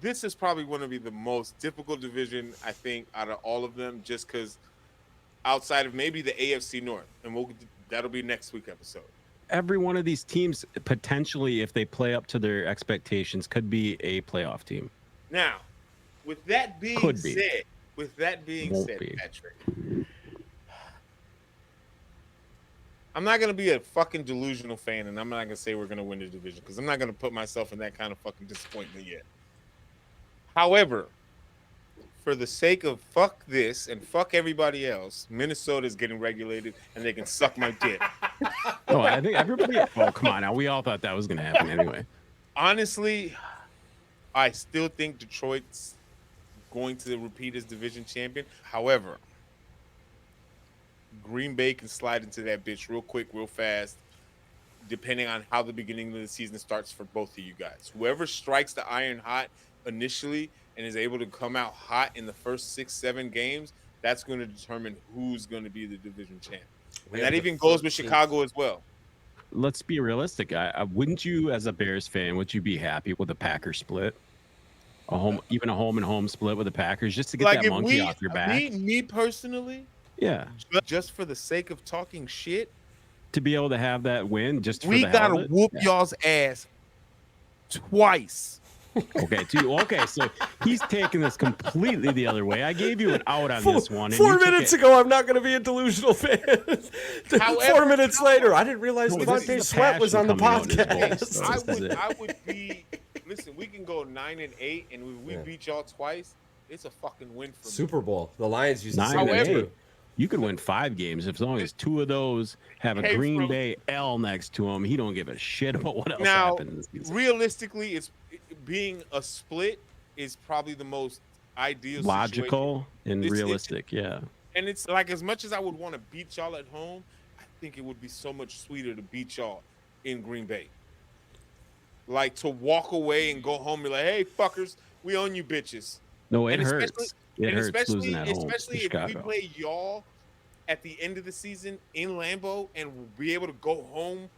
this is probably going to be the most difficult division, I think, out of all of them, just because outside of maybe the AFC North, and that'll be next week episode.
Every one of these teams, potentially, if they play up to their expectations, could be a playoff team.
Now, with that being
Could be.
said,
Won't be.
Patrick, I'm not gonna be a fucking delusional fan, and I'm not gonna say we're gonna win the division because I'm not gonna put myself in that kind of fucking disappointment yet. However, for the sake of fuck this and fuck everybody else, Minnesota is getting regulated, and they can suck my dick.
Oh, I think everybody. Oh, come on now. We all thought that was going to happen anyway.
Honestly, I still think Detroit's going to repeat as division champion. However, Green Bay can slide into that bitch real quick, real fast, depending on how the beginning of the season starts for both of you guys. Whoever strikes the iron hot initially and is able to come out hot in the first 6-7 games, that's going to determine who's going to be the division champ. And that even goes with Chicago as well.
Let's be realistic. Wouldn't you, as a Bears fan, would you be happy with a Packers split? Even a home and home split with the Packers, just to get that monkey off your back.
Me personally,
Yeah,
just for the sake of talking shit,
to be able to have that win, just for
we
the hell
gotta
of it.
whoop
Yeah.
y'all's ass twice.
Okay, okay, so he's taking this completely the other way. I gave you an out on this one. And
4
you took
minutes
it-
ago, I'm not going to be a delusional fan. 4 minutes later, I didn't realize
No, this is
Devontae
the
Sweat was on
passion
the
coming out in his voice,
podcast.
though. This is it.
I would be. Listen, we can go 9-8, and if we
Yeah.
beat y'all twice, it's a fucking win for me.
Super Bowl. The Lions used to
9
say
and
that
However-
too.
You could win 5 games if, as long as 2 of those have a
Hey,
Green
bro.
Bay L next to him. He don't give a shit about what else
Now,
happens.
realistically, it's being a split is probably the most ideal situation.
Logical and
It's-
realistic. Yeah.
And it's like, as much as I would want to beat y'all at home, I think it would be so much sweeter to beat y'all in Green Bay. Like, to walk away and go home and be like, hey, fuckers, we own you bitches.
No, it
And
hurts. It
and
hurts losing at home.
especially
in
if we
Chicago.
play y'all at the end of the season in Lambeau and be able to go home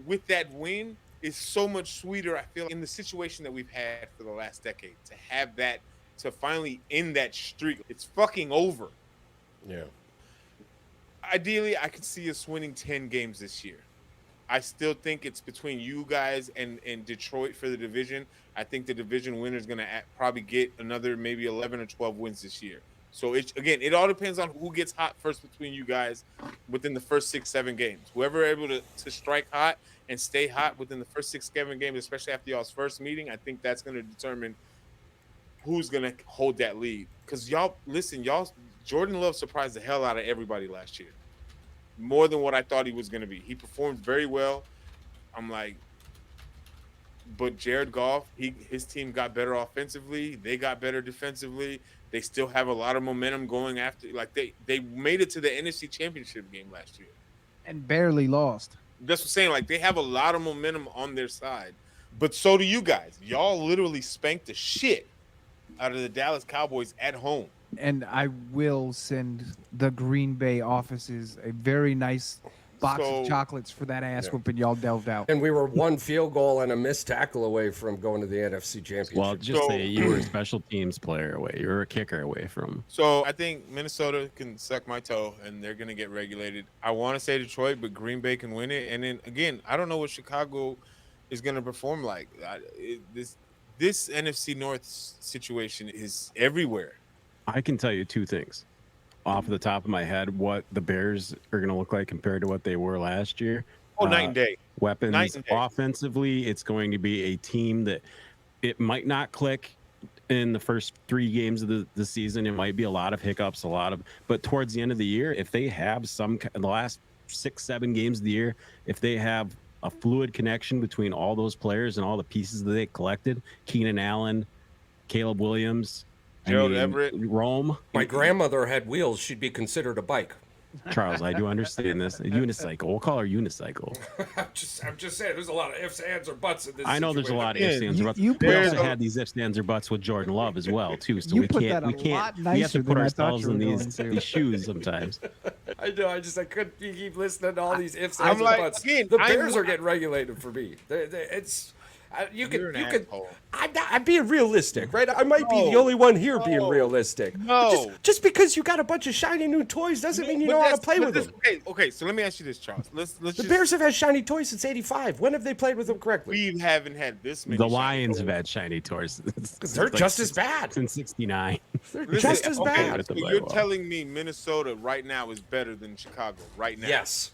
with that win is so much sweeter. I feel, in the situation that we've had for the last decade, to have that, to finally end that streak. It's fucking over.
Yeah.
Ideally, I could see us winning 10 games this year. I still think it's between you guys and Detroit for the division. I think the division winner is going to probably get another maybe 11 or 12 wins this year. So it all depends on who gets hot first between you guys within the first 6-7 games. Whoever able to strike hot and stay hot within the first 6-7 games, especially after y'all's first meeting, I think that's going to determine who's going to hold that lead. Because Jordan Love surprised the hell out of everybody last year. More than what I thought he was going to be. He performed very well. I'm like, but Jared Goff, his team got better offensively. They got better defensively. They still have a lot of momentum going after. Like, they made it to the NFC Championship game last year.
And barely lost.
That's what I'm saying. Like, they have a lot of momentum on their side. But so do you guys. Y'all literally spanked the shit out of the Dallas Cowboys at home.
And I will send the Green Bay offices a very nice box of chocolates for that ass whooping y'all delved out.
And we were one field goal and a missed tackle away from going to the NFC Championship.
Well, just say you were a special teams player away. You were a kicker away from.
So I think Minnesota can suck my toe, and they're going to get regulated. I want to say Detroit, but Green Bay can win it. And then, again, I don't know what Chicago is going to perform like. This NFC North situation is everywhere.
I can tell you two things off the top of my head what the Bears are going to look like compared to what they were last year.
Night and day.
Weapons.
Night and day.
Offensively, it's going to be a team that it might not click in the first 3 games of the season. It might be a lot of hiccups, but towards the end of the year, if they have the last 6-7 games of the year, if they have a fluid connection between all those players and all the pieces that they collected, Keenan Allen, Caleb Williams,
Gerald Everett.
Rome.
My grandmother had wheels. She'd be considered a bike.
Charles, I do understand this. A unicycle. We'll call her unicycle.
I'm just saying, there's a lot of ifs, ands, or buts in this.
I know there's a lot of ifs, ands, or buts.
you
We
put
also
that-
had these ifs, ands, or buts with Jordan Love as well, too. So
You
we
put
can't.
that a
We can't.
lot
We have
nicer
to put
than I thought
ourselves
you
in
were
these
going to.
shoes sometimes.
I know. I couldn't keep listening to all these ifs,
I'm
ands,
like,
or buts.
again,
The
I'm
Bears
not-
are getting regulated for me. It's. You
You're
can.
an asshole.
I'm being realistic, right? I might be the
No.
only one here being
No.
realistic.
No.
Just because you got a bunch of shiny new toys doesn't mean you know how to play with them.
Okay. So let me ask you this, Charles. Let's
The
just,
Bears have had shiny toys since '85. When have they played with them correctly?
we haven't had this many.
The
shiny
Lions have
toys.
had shiny toys.
They're just as bad.
Since '69.
They're
Listen,
just as
okay,
bad.
So you're telling me Minnesota right now is better than Chicago right now?
Yes.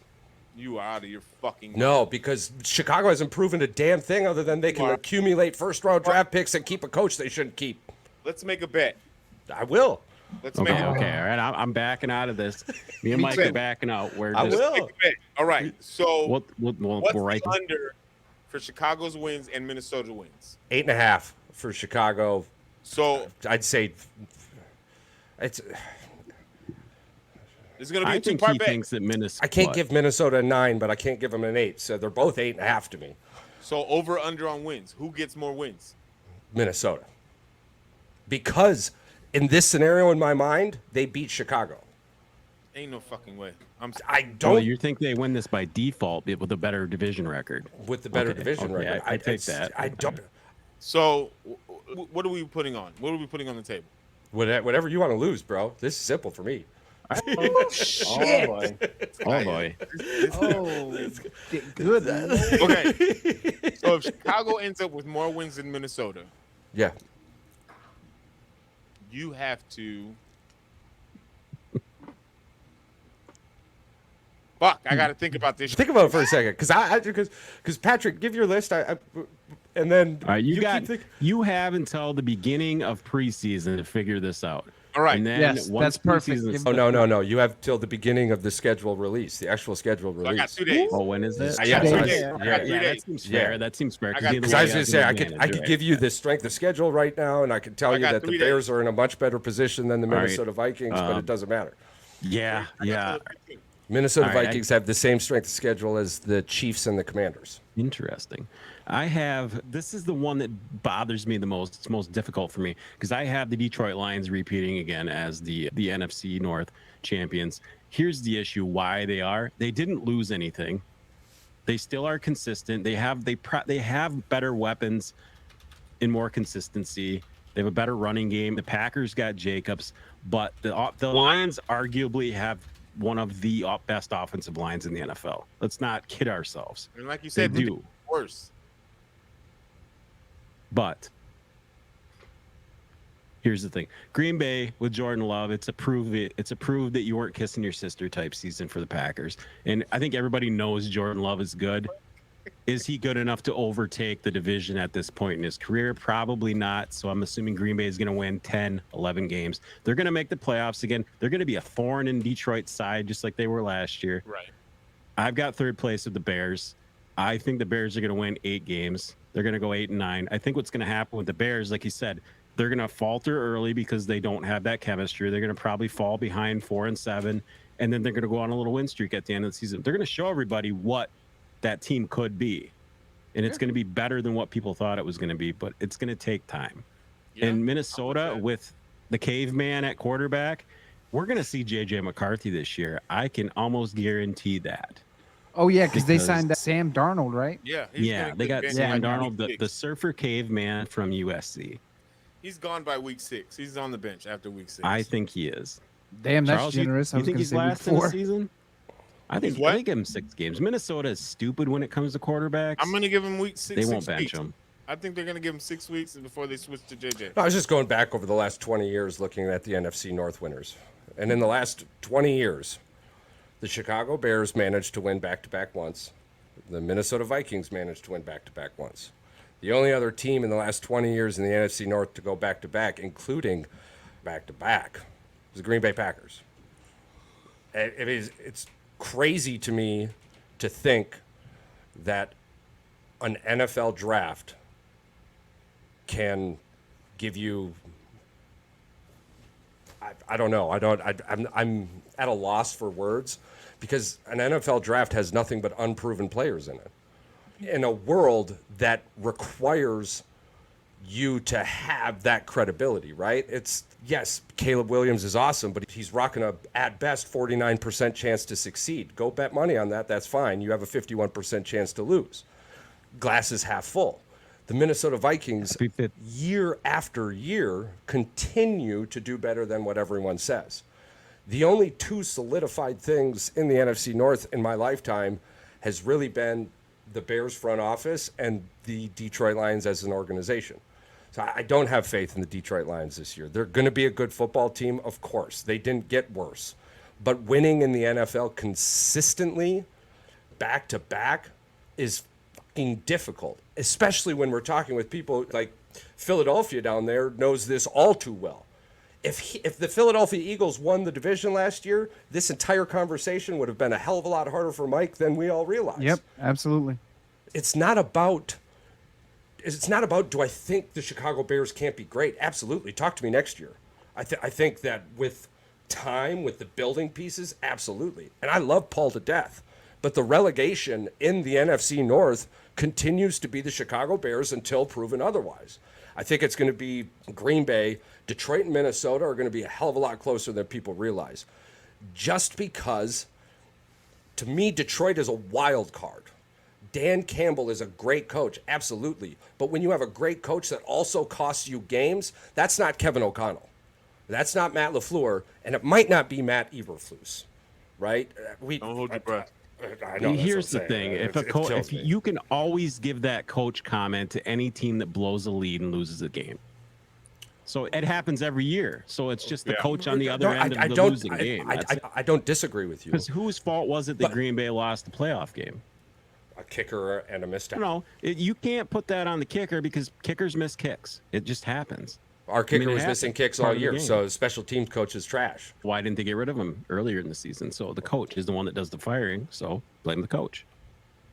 You are out of your fucking
No, because Chicago hasn't proven a damn thing other than they can
Mark.
accumulate first-round draft picks and keep a coach they shouldn't keep.
Let's make a bet.
I will.
Let's
Okay,
make a
okay, all right. I'm backing out of this. Me and
Me
Mike
too.
are backing out. We're
I
just,
will.
Make a bet. All right. So
We'll
what's
right.
the under for Chicago's wins and Minnesota wins?
8.5 for Chicago.
So
I'd say it's.
it's going to be
I
a
think
two-part
he
bet.
thinks that Minnesota.
I can't give Minnesota a 9, but I can't give them an 8. So they're both 8.5 to me.
So over under on wins. Who gets more wins?
Minnesota. Because in this scenario in my mind, they beat Chicago.
Ain't no fucking way.
I
Oh,
don't
you think they win this by default with a better division record?
with the better
Okay,
division
okay,
record.
I take that.
I don't.
So what are we putting on? What are we putting on the table?
Whatever you want to lose, bro. This is simple for me.
Shit.
Oh boy.
Oh, good.
Okay. So if Chicago ends up with more wins than Minnesota,
Yeah.
you have to. Fuck! I got to think about this.
Think about it for a second, because Patrick, give your list. And then
All right,
keep
you have until the beginning of preseason to figure this out.
All right.
And then
Yes,
once
that's perfect.
preseason's-
Oh, no. You have till the beginning of the schedule release, the actual schedule
So I got
release.
2 days.
Oh, when is it?
Yeah,
Today.
so
I
it's-
got
yeah.
3
Yeah,
days.
that seems fair.
Yeah.
That seems fair.
I
'cause
got-
either
Because
way
I was
has
going to say,
an
I could
advantage,
give you the strength of schedule right now, and I can tell
I
you
got
that the
3
Bears
days.
are in a much better position than the
All right.
Minnesota Vikings, but it doesn't matter.
Yeah,
I got
yeah.
till the 15th.
Minnesota
All right,
Vikings have the same strength of schedule as the Chiefs and the Commanders.
Interesting. This is the one that bothers me the most. It's most difficult for me because I have the Detroit Lions repeating again as the NFC North champions. Here's the issue why they didn't lose anything. They still are consistent. They have better weapons and more consistency. They have a better running game. The Packers got Jacobs, but the Lions arguably have one of the best offensive lines in the NFL. Let's not kid ourselves.
And like you
They
said,
do.
worse.
But here's the thing: Green Bay with Jordan Love, it's a prove that you weren't kissing your sister type season for the Packers. And I think everybody knows Jordan Love is good. Is he good enough to overtake the division at this point in his career? Probably not. So I'm assuming Green Bay is going to win 10, 11 games. They're going to make the playoffs again. They're going to be a thorn in Detroit's side, just like they were last year.
Right.
I've got third place with the Bears. I think the Bears are going to win 8 games. They're going to go 8-9. I think what's going to happen with the Bears, like you said, they're going to falter early because they don't have that chemistry. They're going to probably fall behind 4-7, and then they're going to go on a little win streak at the end of the season. They're going to show everybody what that team could be, and it's going to be better than what people thought it was going to be, but it's going to take time.
Yeah,
And Minnesota with the caveman at quarterback, we're going to see J.J. McCarthy this year. I can almost guarantee that.
Oh yeah, because they
Because-
signed Sam Darnold, right?
Yeah.
Yeah,
been a
they
good
got
bench
Sam
by
Darnold,
week
the
6.
surfer caveman from USC.
He's gone by week 6. He's on the bench after week 6.
I think he is.
Damn, that's
Charles,
generous.
You
I was
think
gonna
he's
say week
last in the
4.
season? I think
what?
I think give him 6 games. Minnesota is stupid when it comes to quarterbacks.
I'm going to give him week 6.
They won't
6
bench
weeks.
him.
I think they're going to give him 6 weeks before they switch to JJ.
No, I was just going back over the last 20 years looking at the NFC North winners. And in the last 20 years, the Chicago Bears managed to win back-to-back once. The Minnesota Vikings managed to win back-to-back once. The only other team in the last 20 years in the NFC North to go back-to-back, including back-to-back, was the Green Bay Packers. It's crazy to me to think that an NFL draft can give you I don't know. I'm at a loss for words because an NFL draft has nothing but unproven players in it. In a world that requires you to have that credibility, right? Yes, Caleb Williams is awesome, but he's rocking at best 49% chance to succeed. Go bet money on that. That's fine. You have a 51% chance to lose. Glass is half full. The Minnesota Vikings, year after year, continue to do better than what everyone says. The only 2 solidified things in the NFC North in my lifetime has really been the Bears front office and the Detroit Lions as an organization. So I don't have faith in the Detroit Lions this year. They're going to be a good football team, of course. They didn't get worse. But winning in the NFL consistently, back to back, is fucking difficult, especially when we're talking with people like Philadelphia down there knows this all too well. If the Philadelphia Eagles won the division last year, this entire conversation would have been a hell of a lot harder for Mike than we all realize.
Yep, absolutely.
It's not about do I think the Chicago Bears can't be great? Absolutely. Talk to me next year. I think that with time, with the building pieces, absolutely. And I love Paul to death. But the relegation in the NFC North continues to be the Chicago Bears until proven otherwise. I think it's going to be Green Bay. Detroit and Minnesota are going to be a hell of a lot closer than people realize. Just because, to me, Detroit is a wild card. Dan Campbell is a great coach, absolutely. But when you have a great coach that also costs you games, that's not Kevin O'Connell. That's not Matt LaFleur, and it might not be Matt Eberflus, right?
Don't hold your breath.
I know,
Here's the
that's what I'm
thing:
saying.
if you can always give that coach comment to any team that blows a lead and loses a game. So it happens every year. So it's just the coach on the other end of the losing game.
I don't disagree with you.
Because whose fault was it that Green Bay lost the playoff game?
a kicker and a missed tackle.
No, you can't put that on the kicker because kickers miss kicks. It just happens.
Our kicker
it
was missing
happens.
kicks
Part
all
of the
year,
game.
so special teams coach is trash.
Why didn't they get rid of him earlier in the season? So the coach is the one that does the firing. So blame the coach.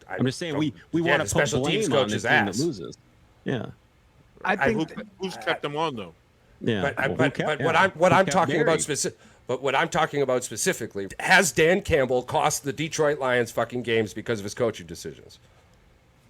I'm just saying we want to put
special teams
blame on the
coach's
team
ass.
that loses. Yeah,
I think
Who's kept them on though?
yeah.
But,
Well, who
but,
kept-
but
yeah,
what
who
I'm
kept
talking
Gary?
about but what I'm talking about specifically, has Dan Campbell cost the Detroit Lions fucking games because of his coaching decisions?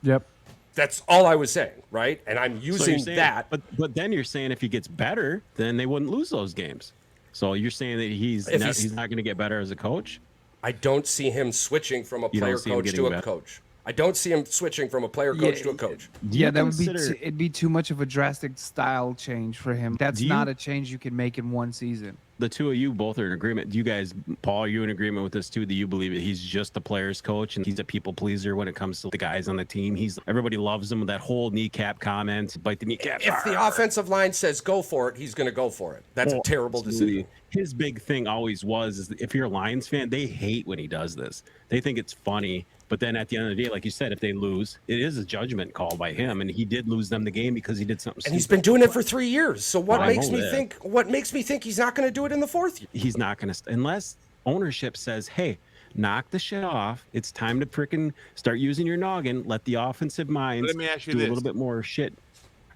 yep.
That's all I was saying, right? And I'm
So you're
using
saying-
that.
But then you're saying if he gets better, then they wouldn't lose those games. So you're saying that he's not going to get better as a coach?
I don't see him switching from a
You don't
player
see him
coach
getting
to a
better?
coach. I don't see him switching from a player coach to a coach.
Do you
Yeah, that would be
consider-
it'd be too much of a drastic style change for him. That's
Do
not
you-
a change you can make in one season.
The two of you both are in agreement. Do you guys, Paul, are you in agreement with this too? Do you believe that he's just the player's coach and he's a people pleaser when it comes to the guys on the team? Everybody loves him with that whole kneecap comment, bite the kneecap.
If the offensive line says go for it, he's going to go for it. That's a terrible decision.
His big thing always was is if you're a Lions fan, they hate when he does this. They think it's funny. But then at the end of the day, like you said, if they lose, it is a judgment call by him, and he did lose them the game because he did something.
And he's
stupid.
been doing it for 3 years. So what
Well, I
makes
know
me
that.
think? What makes me think he's not going to do it in the fourth year?
He's not going to unless ownership says, "Hey, knock the shit off. It's time to frickin' start using your noggin. Let the offensive minds
Let me ask you
do
this.
a little bit more shit."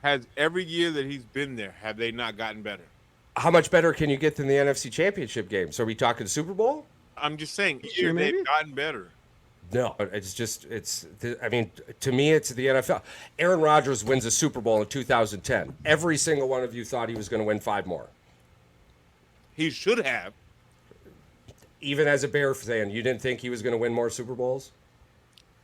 Has every year that he's been there, have they not gotten better?
How much better can you get than the NFC Championship game? So are we talking Super Bowl?
I'm just saying,
Sure, maybe.
they've gotten better.
No, I mean, to me, it's the NFL. Aaron Rodgers wins a Super Bowl in 2010. Every single one of you thought he was going to win 5 more.
He should have.
Even as a Bear fan, you didn't think he was going to win more Super Bowls?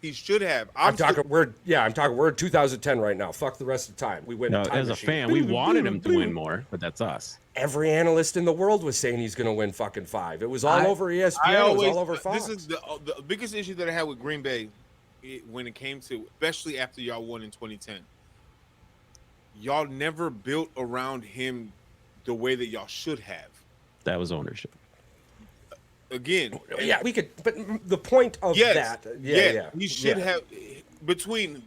He should have.
I'm talking. We're in 2010 right now. Fuck the rest of the time. We win.
Now,
time
as a
machine.
fan, we wanted him to win more, but that's us.
Every analyst in the world was saying he's going to win fucking 5. It was all over ESPN. It was all over Fox.
This is the biggest issue that I had with Green Bay when it came to, especially after y'all won in 2010. Y'all never built around him the way that y'all should have.
That was ownership.
Again,
Yeah, we could. But the point of that,
he should have. Between,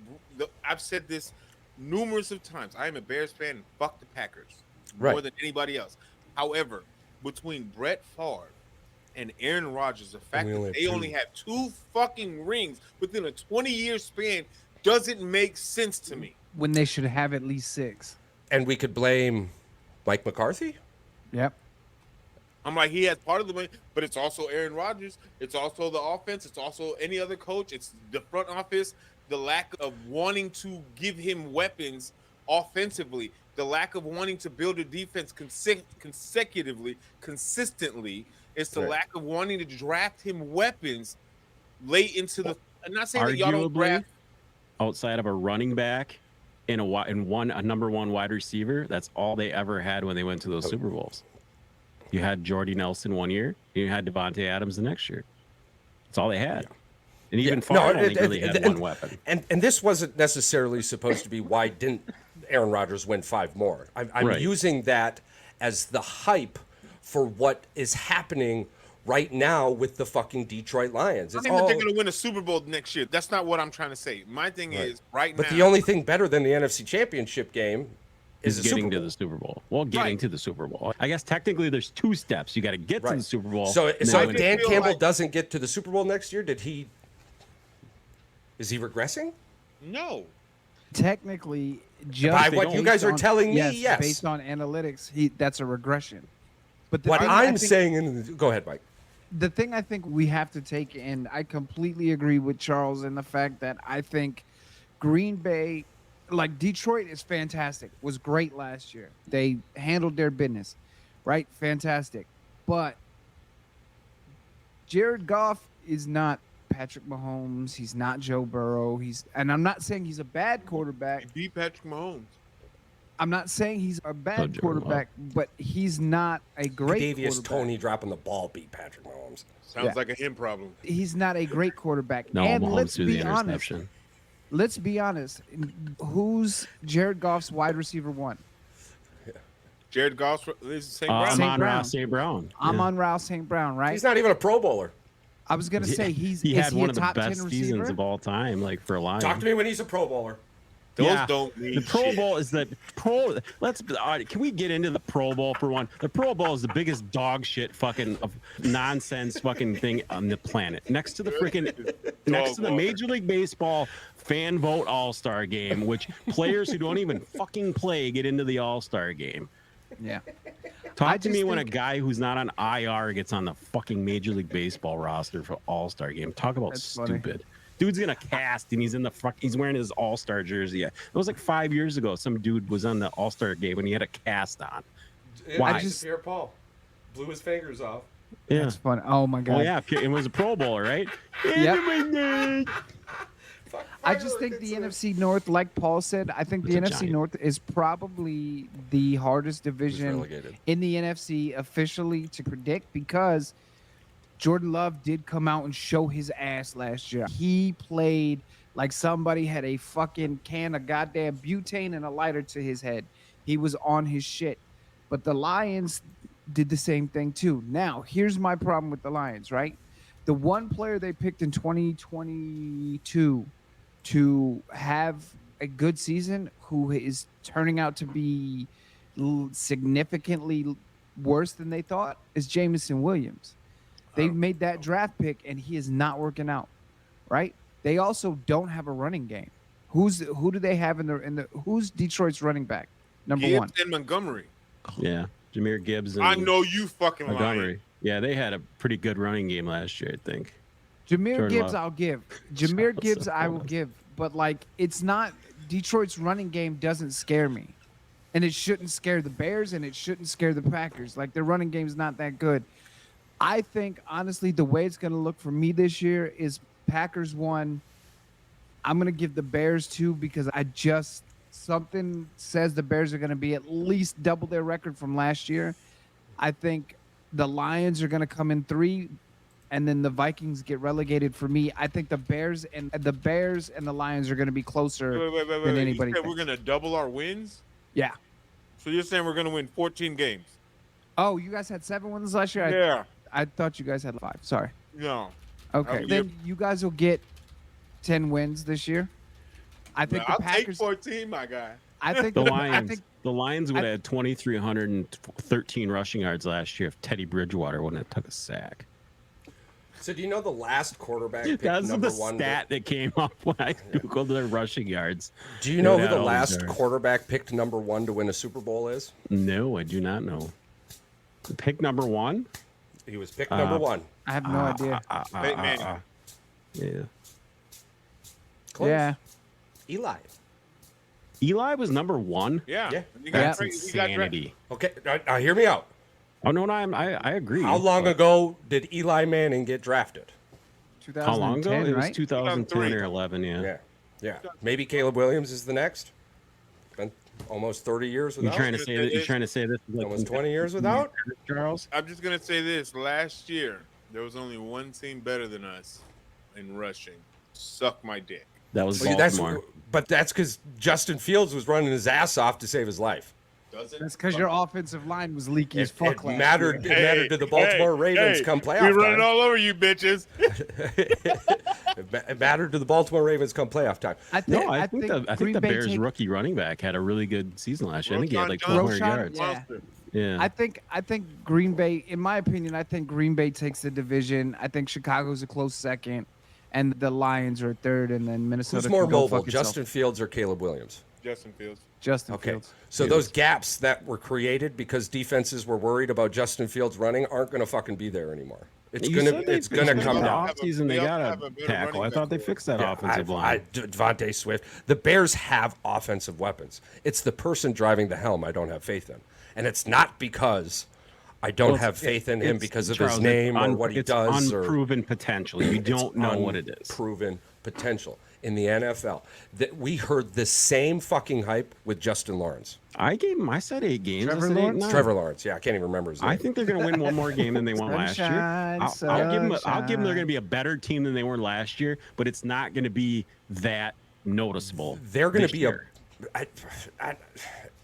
I've said this numerous of times. I am a Bears fan. And fuck the Packers more than anybody else. However, between Brett Favre and Aaron Rodgers, the fact that they only have 2 fucking rings within a 20-year span doesn't make sense to me.
When they should have at least 6.
And we could blame Mike McCarthy.
Yep.
I'm like, he has part of the money, but it's also Aaron Rodgers. It's also the offense. It's also any other coach. It's the front office, the lack of wanting to give him weapons offensively, the lack of wanting to build a defense consistently. It's the lack of wanting to draft him weapons late into the. I'm not saying that y'all don't draft.
Outside of a running back and a number 1 wide receiver, that's all they ever had when they went to those Super Bowls. You had Jordy Nelson one year, you had Devontae Adams the next year. That's all they had. And even Favre only really had one weapon.
And this wasn't necessarily supposed to be why didn't Aaron Rodgers win 5 more. I'm using that as the hype for what is happening right now with the fucking Detroit Lions.
I think that they're going to win a Super Bowl next year. That's not what I'm trying to say. My thing is now.
But the only thing better than the NFC Championship game is
getting to the Super Bowl. Well, getting to the Super Bowl. I guess technically there's 2 steps. You got to get to the Super Bowl.
So if Dan
feel
Campbell
like-
doesn't get to the Super Bowl next year, is he regressing?
No.
Technically, just
By what you guys are telling me, yes.
Based on analytics, that's a regression. But the
What
thing I
I'm
think-
saying, go ahead, Mike.
the thing I think we have to take, and I completely agree with Charles in the fact that I think Green Bay, like Detroit is fantastic, was great last year. They handled their business, right? Fantastic. But Jared Goff is not Patrick Mahomes. He's not Joe Burrow. And I'm not saying he's a bad quarterback.
He beat Patrick Mahomes.
I'm not saying he's a bad
Joe
quarterback, but he's not a great
Davius
quarterback.
Tony dropping the ball beat Patrick Mahomes.
Sounds like a him problem.
He's not a great quarterback.
No,
and
Mahomes
let's
threw the
be honest.
interception.
Let's be honest. Who's Jared Goff's wide receiver 1?
Jared Goff is St.
I'm
Brown.
St.
on
Brown.
Ross St. Brown.
I'm on Rouse St. Brown, right?
He's not even a Pro Bowler.
I was gonna say
He
is
had
he
one
a
of the
top 10
best
receiver?
seasons of all time, like for a Lion.
Talk to me when he's a Pro Bowler.
Those don't mean
the Pro
shit.
Bowl is the Pro. All right, can we get into the Pro Bowl for one? The Pro Bowl is the biggest dog shit fucking nonsense fucking thing on the planet. Next to the freaking, next to the Major League Baseball fan vote All-Star game, which players who don't even fucking play get into the All-Star game.
Yeah.
Talk to
just
me when a
think-
guy who's not on IR gets on the fucking Major League Baseball roster for All-Star game. Talk about
That's funny.
stupid. Dude's gonna cast and he's in the he's wearing his All-Star jersey. Yeah. It was like 5 years ago. Some dude was on the All-Star game and he had a cast on. Why?
Pierre Paul blew his fingers off.
Yeah.
That's funny. Oh my god.
Oh yeah, it was a Pro Bowler, right?
Yep. I just think the NFC North, like Paul said, I think the
It's a
NFC
giant.
North is probably the hardest division
relegated.
in the NFC officially to predict because Jordan Love did come out and show his ass last year. He played like somebody had a fucking can of goddamn butane and a lighter to his head. He was on his shit. But the Lions did the same thing too. Now, here's my problem with the Lions, right? The one player they picked in 2022 to have a good season who is turning out to be significantly worse than they thought is Jamison Williams. They made that draft pick and he is not working out, right? They also don't have a running game. Who do they have in the who's Detroit's running back? Number
Gibbs
one.
and Montgomery.
Yeah. Jameer Gibbs and
I know you fucking lying.
Montgomery. Yeah, they had a pretty good running game last year, I think.
Jameer
Jordan
Gibbs,
Love.
I'll give. Jameer
What's
Gibbs,
up,
I will
fellas?
give. But like, it's not Detroit's running game doesn't scare me, and it shouldn't scare the Bears, and it shouldn't scare the Packers. Like their running game's not that good. I think honestly, the way it's going to look for me this year is Packers 1. I'm going to give the Bears 2 because something says the Bears are going to be at least double their record from last year. I think the Lions are going to come in 3, and then the Vikings get relegated for me. I think the Bears and the Lions are going to be closer
Wait.
than
You
anybody
said
thinks.
we're gonna double our wins.
Yeah.
So you're saying we're gonna win 14 games?
Oh, you guys had 7 wins last year?
Yeah.
I thought you guys had 5. Sorry.
No.
Okay. Then you guys will get 10 wins this year. I think
I'll
the Packers.
take 14, my guy.
I think
The
I
Lions.
think
The Lions would have had 2,313 rushing yards last year if Teddy Bridgewater wouldn't have took a sack.
So do you know the last quarterback picked
That's
number
the
1?
stat that came up when I googled their rushing yards.
Do you know
It
who
had
the
all these
last
yards.
quarterback picked number 1 to win a Super Bowl is?
No, I do not know. Pick number 1.
He was picked number 1.
I have no idea.
Peyton Manning.
Yeah.
Close.
Yeah.
Eli.
Eli was number 1.
Yeah.
Yeah.
He
That's
he got
Insanity.
Okay, now hear me out.
Oh no, I agree.
How long ago did Eli Manning get drafted?
2010,
How long ago? It was
right?
2010 or
2003.
11. Yeah.
Yeah. Maybe Caleb Williams is the next. Been almost 30 years
You
without.
trying to say that? You trying to say this? is like
Almost 20 years without.
Charles?
I'm just gonna say this. Last year, there was only one team better than us in rushing. Suck my dick.
That was
Well,
Baltimore.
that's because Justin Fields was running his ass off to save his life.
Does it?
That's because your offensive line was leaky as fuck
It
last
mattered.
year.
It mattered to the Baltimore Ravens come
We
playoff
running
time.
all over you, bitches.
It mattered to the Baltimore Ravens come playoff time.
I think,
No, I think the
Green Bay
Bears
take-
rookie running back had a really good season last year. I think he had like
Roschon
400
Johnson.
yards.
Yeah.
Monster.
Yeah.
I think Green Bay, in my opinion, I think Green Bay takes the division. I think Chicago's a close second, and the Lions are third, and then Minnesota.
Who's more
can go
mobile,
fuck itself.
Justin Fields or Caleb Williams?
Justin Fields.
Justin
Okay.
Fields.
So those gaps that were created because defenses were worried about Justin Fields running aren't going to fucking be there anymore. It's
You
going
said
to
they
it's going to
fixed
come
it in the
down.
offseason. They
They
got
also have
a
a better
tackle.
running
I thought they
back
fixed that
Yeah,
offensive line.
Devontae Swift. The Bears have offensive weapons. It's the person driving the helm I don't have faith in, and it's not because I don't
Well,
have faith in him
it's-
because of
Charles,
his name
it's
or what he
it's
does or
unproven potential. You don't know what it is.
Proven potential in the NFL. That we heard the same fucking hype with Justin Lawrence.
I said 8 games.
Trevor
I said 8,
Lawrence?
9.
Trevor Lawrence. Yeah, I can't even remember his name.
I think they're going to win one more game than they won last year.
Sunshine,
I'll give them. I'll
sunshine.
give them. They're going to be a better team than they were last year, but it's not going to be that noticeable.
They're going
this
to be
year.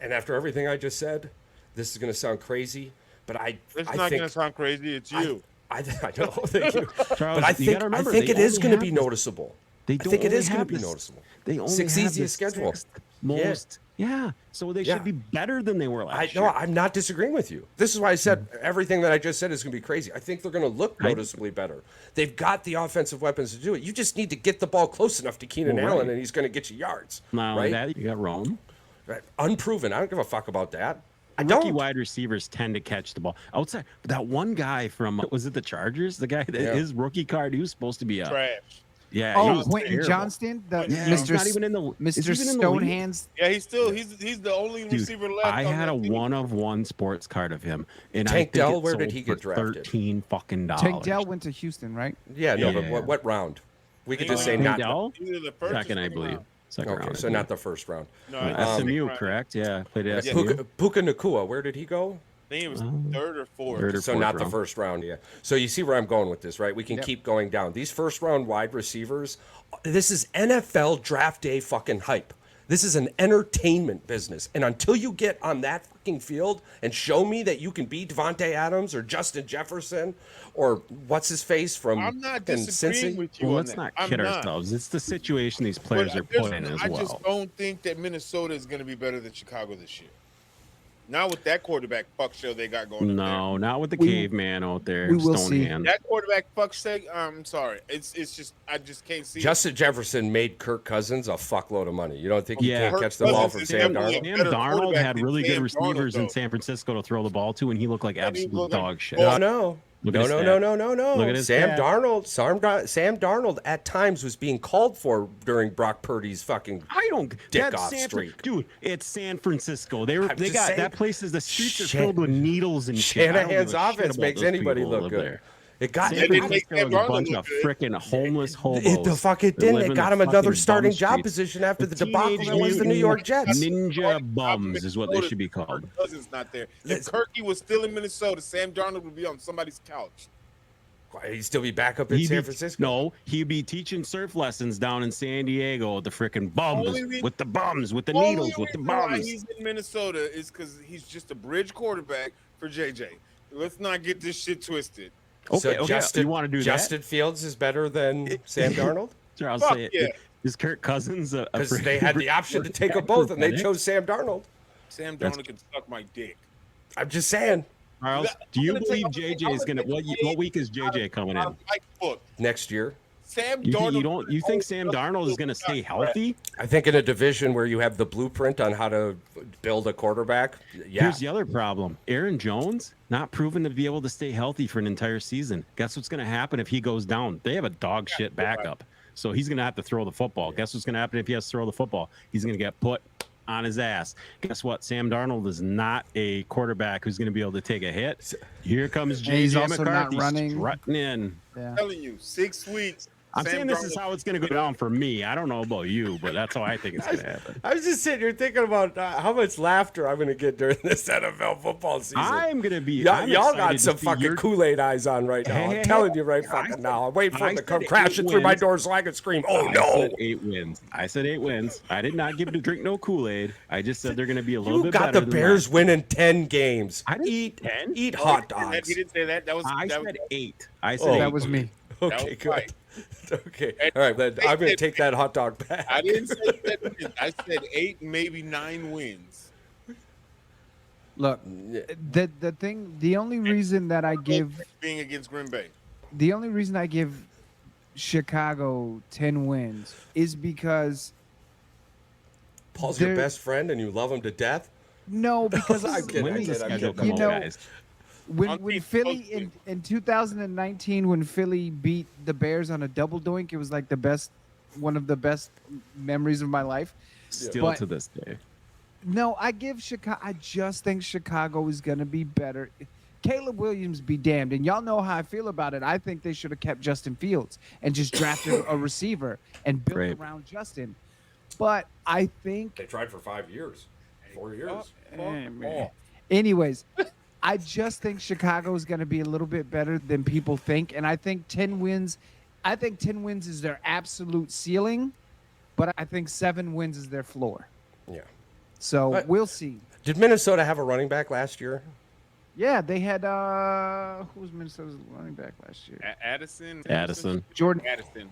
and after everything I just said, this is going to sound crazy, but I
It's
I
not
think
gonna sound crazy. It's you.
I know. Thank you.
Charles,
But I
you
think
gotta remember,
it
they
is
only
going to
have
be
this-
noticeable.
They
I
don't
think it
only
is going
have
to be
this-
noticeable.
They only
Sixth
have
easiest
the
schedule.
sixth most. Yeah. So they
Yeah.
should be better than they were last
No,
year.
I'm not disagreeing with you. This is why I said everything that I just said is going to be crazy. I think they're going to look noticeably better. They've got the offensive weapons to do it. You just need to get the ball close enough to Keenan
Well,
Allen,
right.
and he's going to get you yards.
Not only
right?
that, you got Rome.
Right. Unproven. I don't give a fuck about that. I
Rookie
don't.
wide receivers tend to catch the ball outside. But that one guy from was it the Chargers? The guy that his rookie card, he was supposed to be a
Trash.
yeah. he
Oh,
was
Quentin
terrible.
Johnston, the
Yeah, he's
Mr.
not even in the
Mr.
is he even in the league?
Stonehands.
Yeah, he's the only
Dude,
receiver left.
I
on
had
that
a
team.
1-of-1 sports card of him, and
Tank
I think
Dell,
it
where did
sold
he get
for
drafted?
$13 fucking dollars.
Tank Dell went to Houston, right?
Yeah, no, but
Yeah.
what round? We could just say
Tank
not.
Dell?
Either the first or
Second, I
second
believe.
round.
Second
Okay,
round.
so not the first round.
No,
SMU,
round.
correct? Yeah, played at
Yeah.
SMU.
Puka Nakua, where did he go?
I think it was third or fourth.
Third or
So
fourth
not the
round.
first round, yeah. So you see where I'm going with this, right? We can
Yep.
keep going down. These first round wide receivers, this is NFL draft day fucking hype. This is an entertainment business. And until you get on that fucking field and show me that you can be Devontae Adams or Justin Jefferson or what's his face from
I'm not
fucking
disagreeing
Cincy.
with you
Well,
on
let's
that.
not
I'm
kid
not.
ourselves. It's the situation these
But
players are put in as
I
well.
just don't think that Minnesota is going to be better than Chicago this year. Not with that quarterback fuck show they got going.
No, not with the
We-
caveman out there.
we will see.
Stonehand.
That quarterback fuck say. I'm sorry. It's just I just can't see.
Justin Jefferson made Kirk Cousins a fuckload of money. You don't think he
Yeah.
can't catch the ball
Cousins
from
is
Sam
definitely
Darnold?
a
Sam
better
Darnold
quarterback
had
than
really good
Sam
receivers
Darnold,
in
though.
San Francisco to throw the ball to, and he looked like
And he
absolute
looked like
dog shit.
dog.
No.
Look
No,
at his
no,
stats.
no, no, no, no.
Look at his
Sam
stats.
Darnold, Sam Darnold at times was being called for during Brock Purdy's fucking.
I don't.
Dick
That's
off
San
streak.
Dude, it's San Francisco. They
I'm just
got
saying,
that place is the streets are
Shan-
filled with needles and shit. I don't
Shanahan's
give a shit
offense
about
makes
those
anybody
people who
look
live
good.
there.
It got
San
They didn't make
Francisco
Sam
is a
Darnold
bunch
look
of
good.
freaking homeless hobos.
It fucking
that
didn't.
live
It
in
got
the
him another
fucking
starting
bum
job
streets.
position after the
Teenage
debacle that was the New York Jets.
Ninja bums is what they should be
Kirk
called.
Cousins not there. If
Listen.
Kirky was still in Minnesota, Sam Darnold would be on somebody's couch.
He'd still be back up in San Francisco.
No, he'd be teaching surf lessons down in San Diego with the freaking bums, with the bums, with the needles, with the
Only reason why
bums.
he's in Minnesota is because he's just a bridge quarterback for JJ. Let's not get this shit twisted.
So
Okay,
Justin,
you want to do
Justin Fields is better than Sam Darnold?
that? Sure, I'll
Fuck
say it.
yeah.
Is Kirk Cousins a
Because
freaking
they had the option to take them both, and they chose Sam Darnold.
Sam
That's-
Darnold can suck my dick.
I'm just saying.
Charles,
I'm
do you
gonna
believe
take-
JJ is
I'm
gonna?
gonna take
What week is JJ coming
Out
in?
of my book,
Next year,
Sam
You,
Darnold.
you don't? You think Sam Darnold is gonna stay healthy?
I think in a division where you have the blueprint on how to build a quarterback, yeah.
Here's the other problem. Aaron Jones not proven to be able to stay healthy for an entire season. Guess what's going to happen if he goes down? They have a dog shit backup. So he's going to have to throw the football. Guess what's going to happen if he has to throw the football? He's going to get put on his ass. Guess what? Sam Darnold is not a quarterback who's going to be able to take a hit. Here comes
he's
J.J.
also not
McCarthy
running.
strutting in.
Yeah.
I'm telling you, 6 weeks.
I'm
Sam
saying this is
Darnold-
how it's going to go down for me. I don't know about you, but that's how I think it's going to happen.
I was just sitting here thinking about how much laughter I'm going to get during this NFL football season.
I'm going to be.
Y'all,
I'm
y'all
excited
got
to
some
see
fucking
your-
Kool-Aid eyes on right now.
Hey,
I'm
hey,
telling
hey.
you right
I
fucking
said-
now. I'm waiting for
I
them to
said
come
8
crashing through my
wins.
door so I can scream, oh
I
no.
said 8 wins. I said 8 wins. I did not give it to drink no Kool-Aid. I just said they're going to be a little
You
bit
got
better
the
than
Bears
that.
winning 10 games.
I didn't
Eat
10.
Eat
Oh,
hot
he
dogs.
didn't say that. That was.
I
that
said
was,
8. I said
Oh.
8.
That was me.
that
Okay,
was
good.
right.
Okay. All right, then I'm going to take that hot dog back.
I didn't say that. I said 8, maybe 9 wins.
Look, the only reason that I give
Being against Green Bay.
the only reason I give Chicago 10 wins is because
Paul's your
They're-
best friend and you love him to death?
no, because
I'm kidding,
When
I
does the
kid, I'm
schedule
kidding.
come
You
out,
know,
guys?
when
On
when
team,
Philly
on team.
in 2019 when Philly beat the Bears on a double doink, it was like one of the best memories of my life.
Still
But-
to this day.
No, I give Chicago. I just think Chicago is going to be better. Caleb Williams be damned, and y'all know how I feel about it. I think they should have kept Justin Fields and just drafted a receiver and built
Right.
around Justin. But I think,
They tried for 5 years. 4 years.
anyways, I just think Chicago is going to be a little bit better than people think, and I think 10 wins. I think 10 wins is their absolute ceiling, but I think 7 wins is their floor.
Yeah.
So
But-
we'll see.
Did Minnesota have a running back last year?
Yeah, they had who was Minnesota's running back last year?
Addison.
Jordan.
Addison.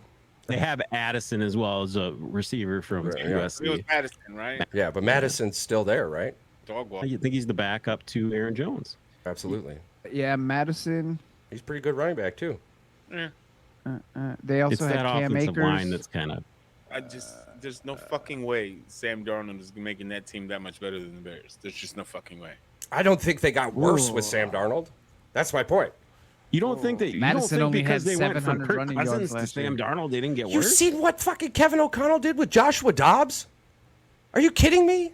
They have Addison as well as a receiver from
Right, yeah.
It was
USC.
Madison, right?
Yeah, but Madison's still there, right?
Dog walk.
I think he's the backup to Aaron Jones.
Absolutely.
Yeah, Madison.
He's a pretty good running back too.
Yeah.
They also
It's
had
that
Cam
offensive
Akers.
line that's kind of.
There's no fucking way Sam Darnold is making that team that much better than the Bears. There's just no fucking way.
I don't think they got worse
Ooh.
with Sam Darnold. That's my point.
You don't think that
Madison
you don't
only
think because
had
they went from
700
Kirk
running yards
Cousins to
last
Sam
year.
Darnold, they didn't get
You
worse.
seen what fucking Kevin O'Connell did with Joshua Dobbs? Are you kidding me?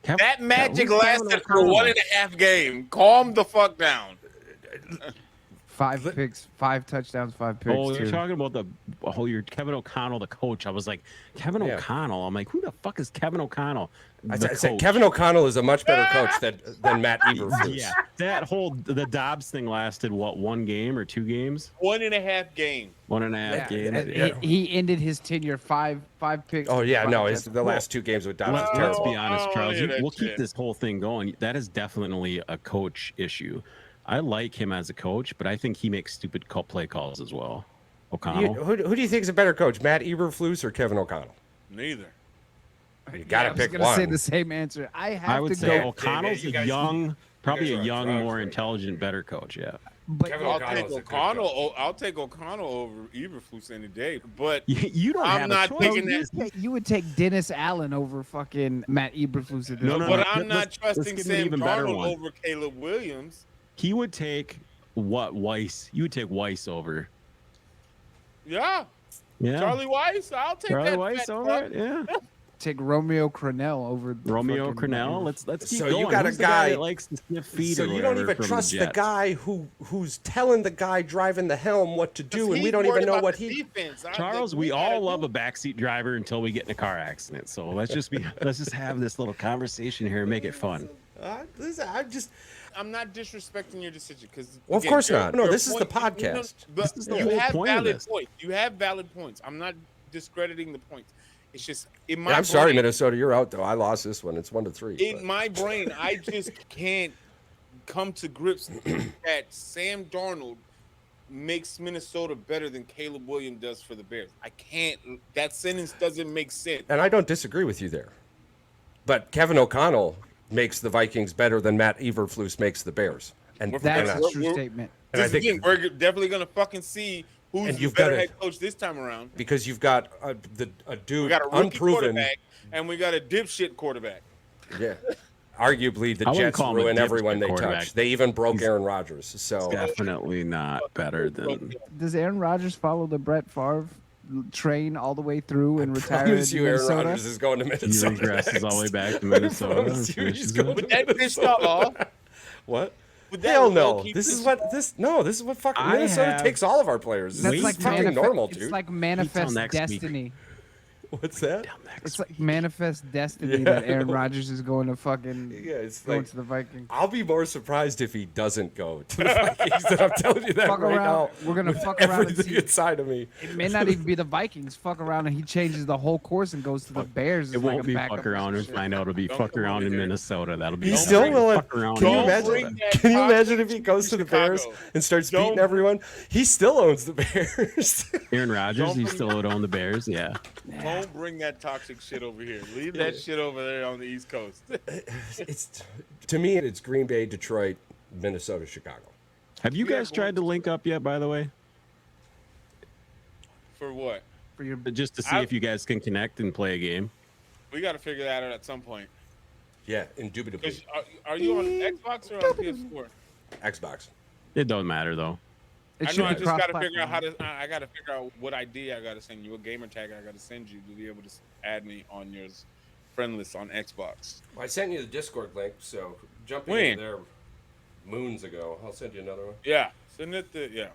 That magic
who's Kevin
lasted for
O'Connell?
1.5 games. Calm the fuck down.
5 picks, 5 touchdowns, 5 picks.
Oh, you're
too.
talking about the whole you're Kevin O'Connell, the coach. I was like, Kevin
Yeah.
O'Connell. I'm like, who the fuck is Kevin O'Connell?
I
The
said
coach.
Kevin O'Connell is a much better coach than Matt Eberflus.
Yeah, that whole the Dobbs thing lasted what, 1 game or 2 games?
1.5 games.
1.5
Yeah,
games.
he ended his tenure 5 picks.
Oh yeah,
5
no, it's
touchdowns.
the last 2 games with Dobbs.
Let's,
was
let's
terrible.
be honest,
I don't
Charles.
hear that
We'll
shit.
keep this whole thing going. That is definitely a coach issue. I like him as a coach, but I think he makes stupid play calls as well. O'Connell.
Who do you think is a better coach, Matt Eberflus or Kevin O'Connell?
Neither.
You got to
I was
pick
gonna say
one.
the same answer. I have
I
to
would say
go.
O'Connell's
you
a
guys-
young, probably
guys
a
are on
young,
drugs
more
right now.
intelligent, better coach. Yeah.
But
Kevin
I'll
O'Connell's
take
a good
O'Connell.
coach.
I'll take O'Connell over Eberflus any day. But
You don't
I'm
have
not
a choice.
taking
You-
that.
you would take Dennis Allen over fucking Matt Eberflus at this
No,
point.
but
no.
I'm not
Let's
trusting
give him an
Sam
even better
Darnold
one.
over Caleb Williams.
He would take what Weiss? You would take Weiss over.
Yeah.
Yeah.
Charlie Weiss. I'll take
Charlie
that.
Weiss
fat
over
fuck.
it. Yeah.
Take Romeo Crennel over
Romeo
fucking
Crennel.
Eberflus.
Let's keep
So
going.
you got a
Who's the guy
guy-
that likes to sniff feet
So
or
you don't
whatever
even
from
trust the
Jets?
guy who's telling the guy driving the helm what to do, and we
He's
don't
worried
even know
about
what
the
he.
defense.
Charles, we all love a backseat driver until we get in a car accident. So let's just have this little conversation here and make it fun.
Listen,
I'm not disrespecting your decision because.
Well, of course not. No, this is the podcast.
This is the
You
whole
have
point of
valid
this.
points. You have valid points. I'm not discrediting the points. It's just in my.
I'm sorry,
brain,
Minnesota. You're out though. I lost this one. It's 1-3.
In
but-
my brain, I just can't come to grips that Sam Darnold makes Minnesota better than Caleb Williams does for the Bears. I can't. That sentence doesn't make sense.
And I don't disagree with you there. But Kevin O'Connell makes the Vikings better than Matt Eberflus makes the Bears. And
That's
and
a
I-
true statement.
and I
This
think
again, we're definitely gonna fucking see who's
And
the
you've
better
gotta-
head coach this time around.
because you've got a
We
dude
got a rookie
unproven.
quarterback and we got a dipshit quarterback.
Yeah. Arguably, the
I wouldn't
Jets
call him a
ruin everyone
dipshit
they
quarterback.
touch. They even broke Aaron Rodgers. So
Definitely not better than.
Does Aaron Rodgers follow the Brett Favre train all the way through and retire in
promise you, Aaron
Minnesota?
Rodgers is going to
He
Minnesota.
regresses all the way
next.
back to Minnesota.
promise
and
you he's
finishes
going
it.
to
Would that piss y'all off?
What?
Would that
Hell no.
low-key
This is
piss
what this. No, this is what fucking
I
Minnesota
have-
takes all of our players. This
That's
is
like
fucking normal, dude.
It's like manifest
next week.
destiny.
What's that?
It's like manifest destiny
Yeah,
that
I
Aaron
know.
Rodgers is going to fucking
Yeah, it's
going
like
to the Vikings.
I'll be more surprised if he doesn't go to the Vikings. Than I'm telling you that
Fuck
right
around.
now.
We're gonna
with
fuck around and
everything
see.
inside of me.
It may not even be the Vikings. Fuck around and he changes the whole course and goes to the Bears.
It
as like
won't
a
be
backup
fuck
or
around
some
and
shit.
find out it'll be
Don't
fuck
come
around
over
in
here.
Minnesota. That'll be
He's
don't
still
bring
willing.
fuck around
Can you
in
Don't
imagine?
bring
Minnesota.
that
Can you imagine
toxic
if he goes to the
Chicago.
Bears and starts beating
Don't-
everyone? He still owns the Bears.
Aaron Rodgers,
Don't
he
bring-
still would own the Bears. Yeah.
Don't bring that toxic shit over here. Leave that shit over there on the East Coast.
It's to me, it's Green Bay, Detroit, Minnesota, Chicago.
Have you
Yeah,
guys
but
tried to link up yet? By the way,
For what?
For your
just to see if you guys can connect and play a game.
We got to figure that out at some point.
Yeah, indubitably.
'Cause Are you on Xbox or on PS4?
Xbox.
It don't matter though.
it
I
should
know. I
be
just got to figure out how
cross-platform.
to. I got to figure out what ID I got to send you, what gamer tag I got to send you to be able to add me on your friend list on Xbox.
Well, I sent you the Discord link, so jumping
When?
in there moons ago. I'll send you another one.
Yeah, send it to yeah.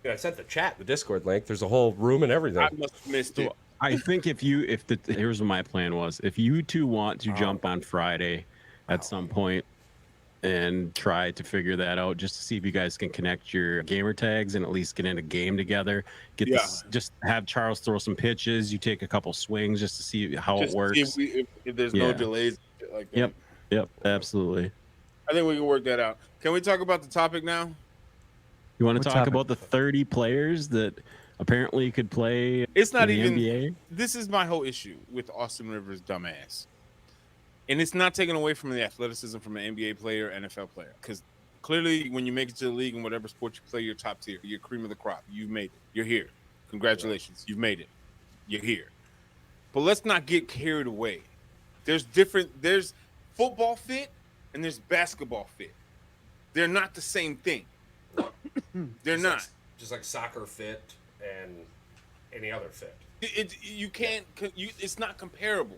Yeah, I sent the chat the Discord link. There's a whole room and everything.
I must have missed it.
I think here's what my plan was. If you two want to jump on Friday at some point and try to figure that out, just to see if you guys can connect your gamer tags and at least get in a game together. Just have Charles throw some pitches. You take a couple swings just to see how
Just
it works.
to see if there's no
Yeah.
delays shit like that.
Yep. Yep. Absolutely.
I think we can work that out. Can we talk about the topic now?
You want to
What
talk
topic?
about the 30 players that apparently could play
It's not
in the
even.
NBA?
This is my whole issue with Austin Rivers' dumbass, and it's not taken away from the athleticism from an NBA player, NFL player, because clearly when you make it to the league in whatever sport you play, you're top tier, you're cream of the crop. You've made it. You're here. Congratulations, you've made it. You're here. But let's not get carried away. There's football fit and there's basketball fit. They're not the same thing. They're not.
Just like soccer fit and any other fit.
You can't. It's not comparable.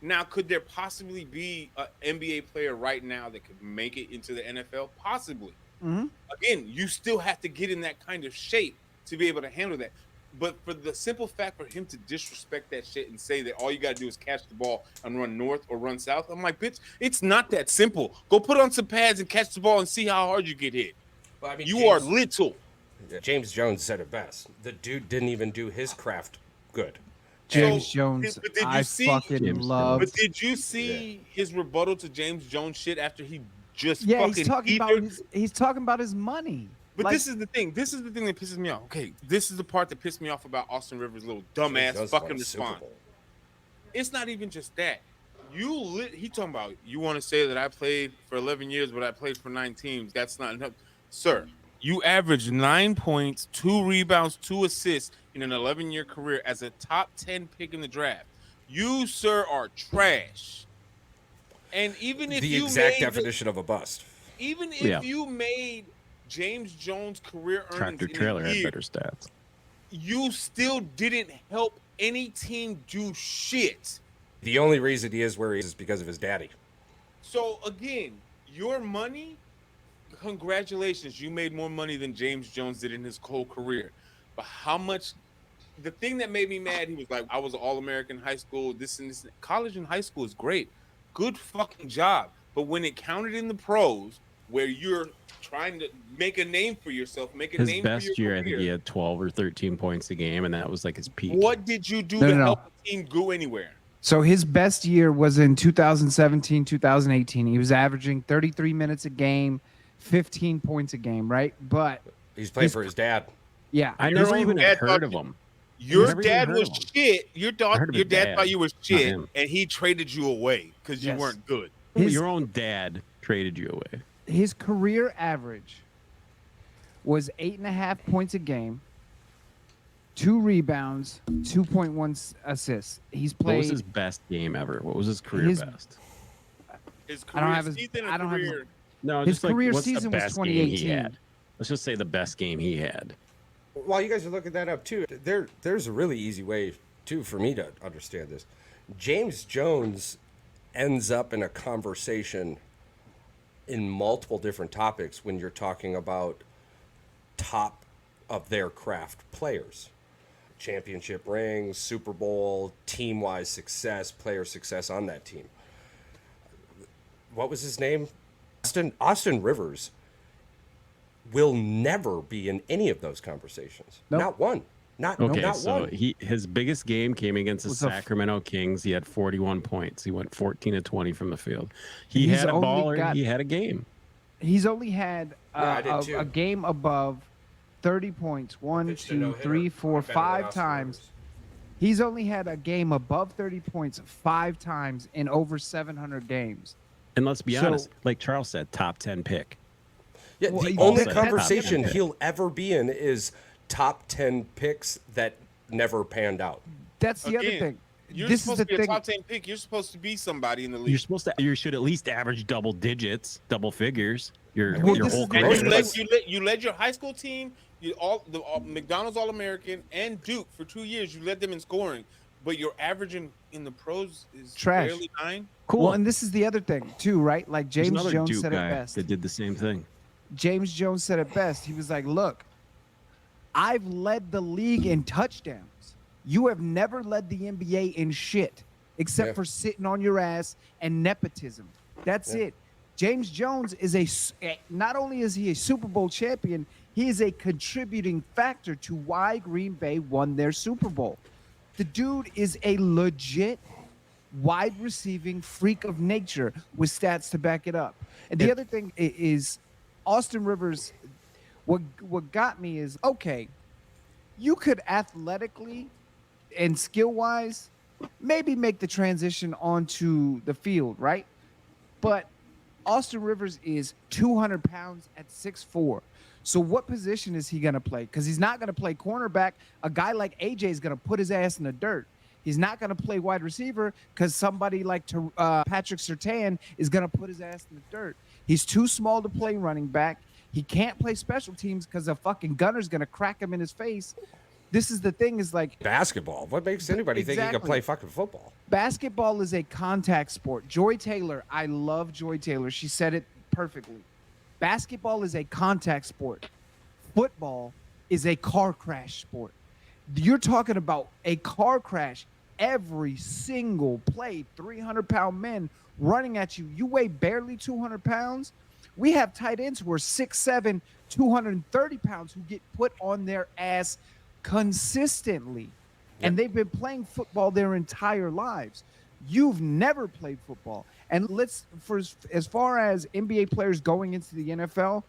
Now, could there possibly be an NBA player right now that could make it into the NFL? Possibly.
Mm-hmm.
Again, you still have to get in that kind of shape to be able to handle that. But for the simple fact for him to disrespect that shit and say that all you got to do is catch the ball and run north or run south, I'm like, bitch, it's not that simple. Go put on some pads and catch the ball and see how hard you get hit.
Well, I mean,
You are little.
James Jones said it best. The dude didn't even do his craft good.
James
So,
Jones,
but did you
I
see-
fucking
James
love.
But did you see his rebuttal to James Jones shit after he just
Yeah,
fucking
he's talking about he's talking about his money.
But
Like,
this is the thing. This is the thing that pisses me off. Okay, this is the part that pissed me off about Austin Rivers' little dumbass
Jones
fucking
won a Super
response.
Bowl.
It's not even just that. He talking about you want to say that I played for 11 years, but I played for 9 teams. That's not enough, sir. You averaged 9 points, 2 rebounds, 2 assists in an 11-year career as a top 10 pick in the draft. You, sir, are trash. And even if
The
you
exact
made
definition of a bust.
even if
Yeah.
you made James Jones' career earnings
Tractor
in a
Trailer had
year,
better stats.
you still didn't help any team do shit.
The only reason he is where he is because of his daddy.
So again, your money, congratulations, you made more money than James Jones did in his whole career. But how much? The thing that made me mad, he was like, I was an All-American high school, this and this. College and high school is great. Good fucking job. But when it counted in the pros, where you're trying to make a name for yourself, make a
His
name for
best
your
year,
career,
I think he had 12 or 13 points a game, and that was like his peak.
what did you do
No,
to
no, no.
help the team go anywhere?
So his best year was in 2017, 2018. He was averaging 33 minutes a game, 15 points a game, right? But
He's playing for his dad.
yeah,
I
Your
never even
dad
heard
thought
of
you-
him.
Your
Never even
dad
heard
was
of him.
shit. Your
I heard of
your
his
dad
dad,
thought you was
not
shit,
him.
and he traded you away because you
Yes.
weren't good.
His-
Your own dad traded you away.
his career average was 8.5 points a game, 2 rebounds, 2.1 assists. He's
What was
played.
his best game ever? What was his career
His-
best?
His
I
career
don't have his-
season or
I don't have his-
career.
No,
His
just like,
career
what's the
season was
best game he
2018.
had? Let's just say the best game he had.
While you guys are looking that up too, there's a really easy way too for me to understand this. James Jones ends up in a conversation in multiple different topics when you're talking about top of their craft players. Championship rings, Super Bowl, team-wise success, player success on that team. What was his name? Austin Rivers will never be in any of those conversations.
Nope.
Not one. Not
Okay,
not
so
one.
his biggest game came against the
Was a f-
Sacramento Kings. He had 41 points. He went 14 to 20 from the field. He
He's
had a
only
baller.
got-
He had a game.
He's only had
Yeah, I did too.
a game above 30 points. 1,
Pitched a
2,
no-hitter.
3, 4,
I bet on
5
Austin
times.
Rivers.
He's only had a game above 30 points 5 times in over 700 games.
And let's be
So-
honest, like Charles said, top 10 pick.
Yeah,
Well,
the
you
only
said
conversation
top 10.
he'll ever be in is top 10 picks that never panned out.
That's the other
Again,
thing.
You're
This is
supposed
the
to be a
thing.
top 10 pick. You're supposed to be somebody in the
You're
league.
supposed to. You should at least average double digits, double figures. Your
Well,
your
this
whole
is the
And
career.
thing.
you led your high school team, McDonald's All-American and Duke for 2 years. You led them in scoring, but your average in the pros is
Trash.
barely 9.
Cool.
Well, and this is the other thing too, right? Like
There's
James
another
Jones
Duke
said it
guy
best.
that did the same thing.
James Jones said it best. He was like, "Look, I've led the league in touchdowns. You have never led the NBA in shit, except
Yeah.
for sitting on your ass and nepotism. That's
Yeah.
it." James Jones is not only is he a Super Bowl champion, he is a contributing factor to why Green Bay won their Super Bowl. The dude is a legit wide receiving freak of nature with stats to back it up. And the other thing is Austin Rivers. What got me is, okay, you could athletically and skill wise maybe make the transition onto the field, right? But Austin Rivers is 200 pounds at 6'4". So what position is he going to play? Because he's not going to play cornerback. A guy like AJ is going to put his ass in the dirt. He's not going to play wide receiver because somebody like Patrick Surtain is going to put his ass in the dirt. He's too small to play running back. He can't play special teams because a fucking gunner's going to crack him in his face. This is the thing, is like
Basketball. What makes anybody think he can play fucking football?
basketball is a contact sport. Joy Taylor, I love Joy Taylor. She said it perfectly. Basketball is a contact sport. Football is a car crash sport. You're talking about a car crash every single play, 300-pound men running at you. You weigh barely 200 pounds. We have tight ends who are 6'7", 230 pounds who get put on their ass consistently. And they've been playing football their entire lives. You've never played football. And as far as NBA players going into the NFL,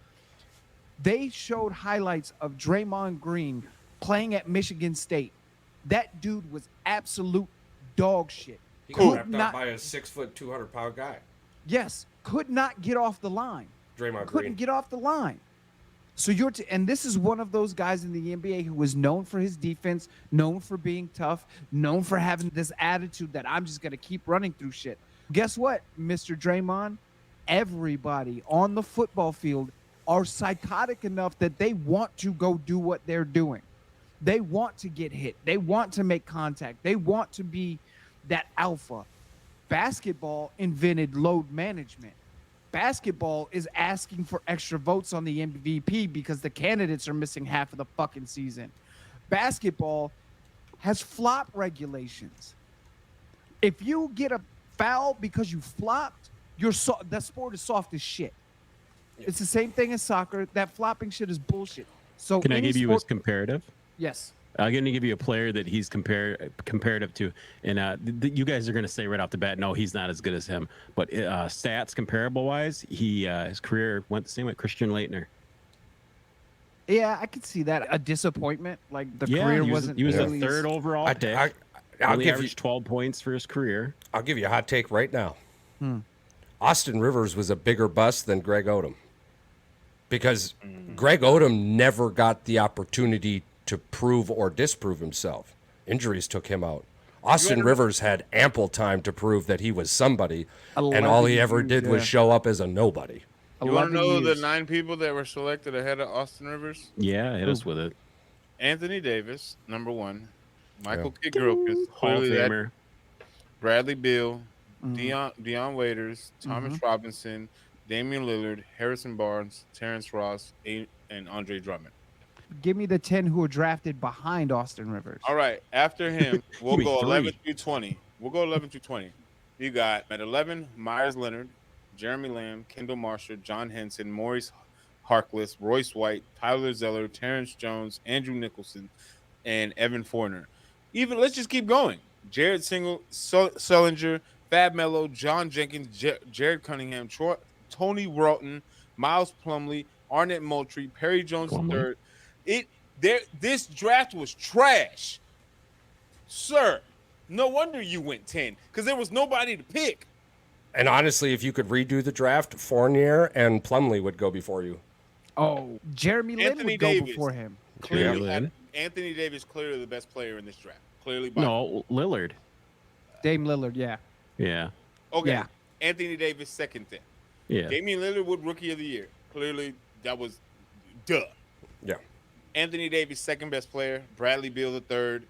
they showed highlights of Draymond Green playing at Michigan State. That dude was absolute dog shit.
He got wrapped up by a 6 foot, 200-pound guy.
Yes, could not get off the line.
Draymond
Couldn't
Green.
get off the line. So and this is one of those guys in the NBA who was known for his defense, known for being tough, known for having this attitude that I'm just going to keep running through shit. Guess what, Mr. Draymond? Everybody on the football field are psychotic enough that they want to go do what they're doing. They want to get hit. They want to make contact. They want to be that alpha. Basketball invented load management. Basketball is asking for extra votes on the MVP because the candidates are missing half of the fucking season. Basketball has flop regulations. If you get a foul because you flopped, that sport is soft as shit. It's the same thing as soccer. That flopping shit is bullshit. So
Can I give you his comparative?
Yes.
I'm going to give you a player that he's comparative to, and you guys are going to say right off the bat, no, he's not as good as him. But stats comparable wise, his career went the same way. Christian Laettner.
Yeah, I could see that. A disappointment, like the career wasn't.
He was
really
a third overall pick.
I'll
only
give
averaged
you
12 points for his career.
I'll give you a hot take right now. Austin Rivers was a bigger bust than Greg Odom, because Greg Odom never got the opportunity to prove or disprove himself. Injuries took him out. Austin Rivers had ample time to prove that he was somebody, and all he ever did was show up as a nobody.
You want to know the 9 people that were selected ahead of Austin Rivers?
Yeah, hit us with it.
Anthony Davis, number 1. Michael Kidd-Gilchrist,
Hall of Famer.
Bradley Beal, Deion Waiters, Thomas Robinson, Damian Lillard, Harrison Barnes, Terrence Ross, and Andre Drummond.
Give me the 10 who were drafted behind Austin Rivers.
All right. After him, we'll
Give me
go
3.
11 through 20. We'll go 11 through 20. You got at 11, Myers Leonard, Jeremy Lamb, Kendall Marshall, John Henson, Maurice Harkless, Royce White, Tyler Zeller, Terrence Jones, Andrew Nicholson, and Evan Fournier. Let's just keep going. Jared Sullinger, Fab Mello, John Jenkins, Jared Cunningham, Tony Broughton, Miles Plumlee, Arnett Moultrie, Perry Jones III. This draft was trash, sir. No wonder you went 10, because there was nobody to pick.
And honestly, if you could redo the draft, Fournier and Plumlee would go before you.
Oh, Jeremy Lin would go before him.
Clearly, Anthony Davis clearly the best player in this draft. Clearly,
Lillard.
Dame Lillard, yeah.
Yeah.
Okay.
Yeah.
Anthony Davis second then.
Yeah.
Damian Lillard would rookie of the year. Clearly, that was duh.
Yeah.
Anthony Davis second best player. Bradley Beal the third.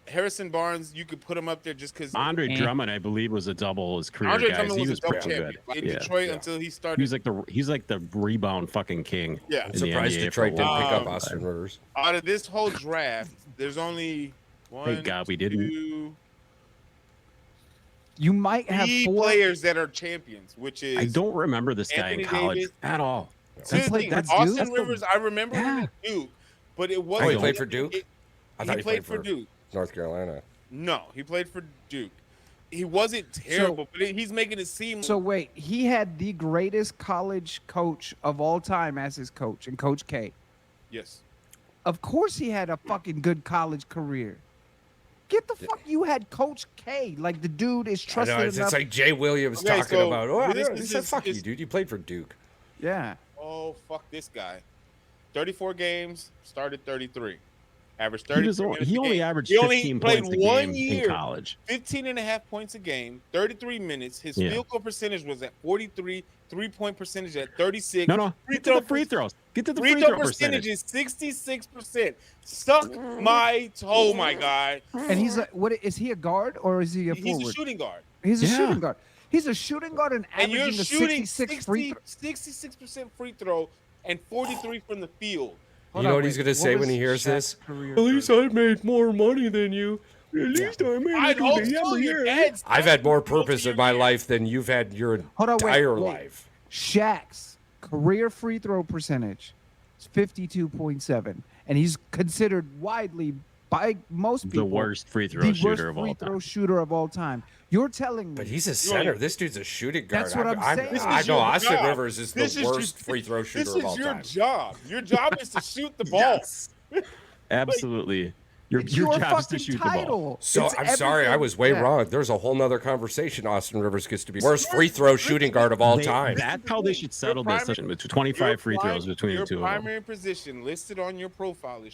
Harrison Barnes, you could put him up there just because.
Andre Drummond, I believe, was a double his career.
Andre
guys.
Drummond
He
was a double
pretty
champion
good.
in Detroit until he started.
He's like the rebound fucking king.
Yeah.
I'm surprised Detroit didn't pick up Austin Rivers.
Out of this whole draft, there's only one.
Thank God we didn't.
Two,
You might have
3
4
players that are champions, which is
I don't remember this guy
Anthony
in college
Davis.
at all.
Austin Rivers, I remember him at Duke, but it wasn't.
Oh, he played for Duke? I thought
He played for Duke.
North Carolina.
No, he played for Duke. he wasn't terrible, but he's making it seem.
So wait, he had the greatest college coach of all time as his coach, and Coach K.
Yes.
Of course, he had a fucking good college career. Get the fuck! You had Coach K. Like the dude is
I
trusted
know,
enough.
it's like Jay Williams
Okay,
talking
so
about. Oh,
this
he
is
said,
his-
"Fuck you,
his-
dude. You played for Duke."
Yeah.
Oh, fuck this guy. 34 games, started 33. Averaged
He
30.
was he only averaged
He only
15
played
points a
1
game
year.
in college.
15 and a half points a game, 33 minutes. His
Yeah.
field goal percentage was at 43, 3-point percentage at 36.
No, get to the free throws. Get to the free throw percentage.
is 66%. Suck my toe, my guy.
And he's a, what is he a guard or is he a
He's
forward?
a shooting guard.
He's a
Yeah.
shooting guard. He's a shooting guard and
And you're
averaging a
shooting
66 free
66% free throw and 43 from the field.
You know what he's gonna say when he hears this? At least I made more money than you. At least I made
I'd hope so. Your dad's
I've had more purpose in my life than you've had your
Hold on, wait,
entire
wait.
life.
Shaq's career free throw percentage is 52.7, and he's considered widely by most people
The worst free throw
the
shooter
worst
of all
free throw
time.
shooter of all time. You're telling me,
But he's a center. This dude's a shooting guard.
That's what I'm saying. This
I
is
know
your
Austin
job.
Rivers is
This
the
is your-
worst free throw shooter
This
of all
is your
time.
job. Your job is to shoot the ball.
Absolutely. Your
it's your
job is to
fucking
shoot the ball.
title.
So
It's
I'm sorry, I
everything.
was way
Yeah.
wrong. There's a whole nother conversation. Austin Rivers gets to be worst free throw shooting guard of all time.
That's how they should settle this.
primary-
25 free throws between
your
the two of them.
primary position listed on your profile is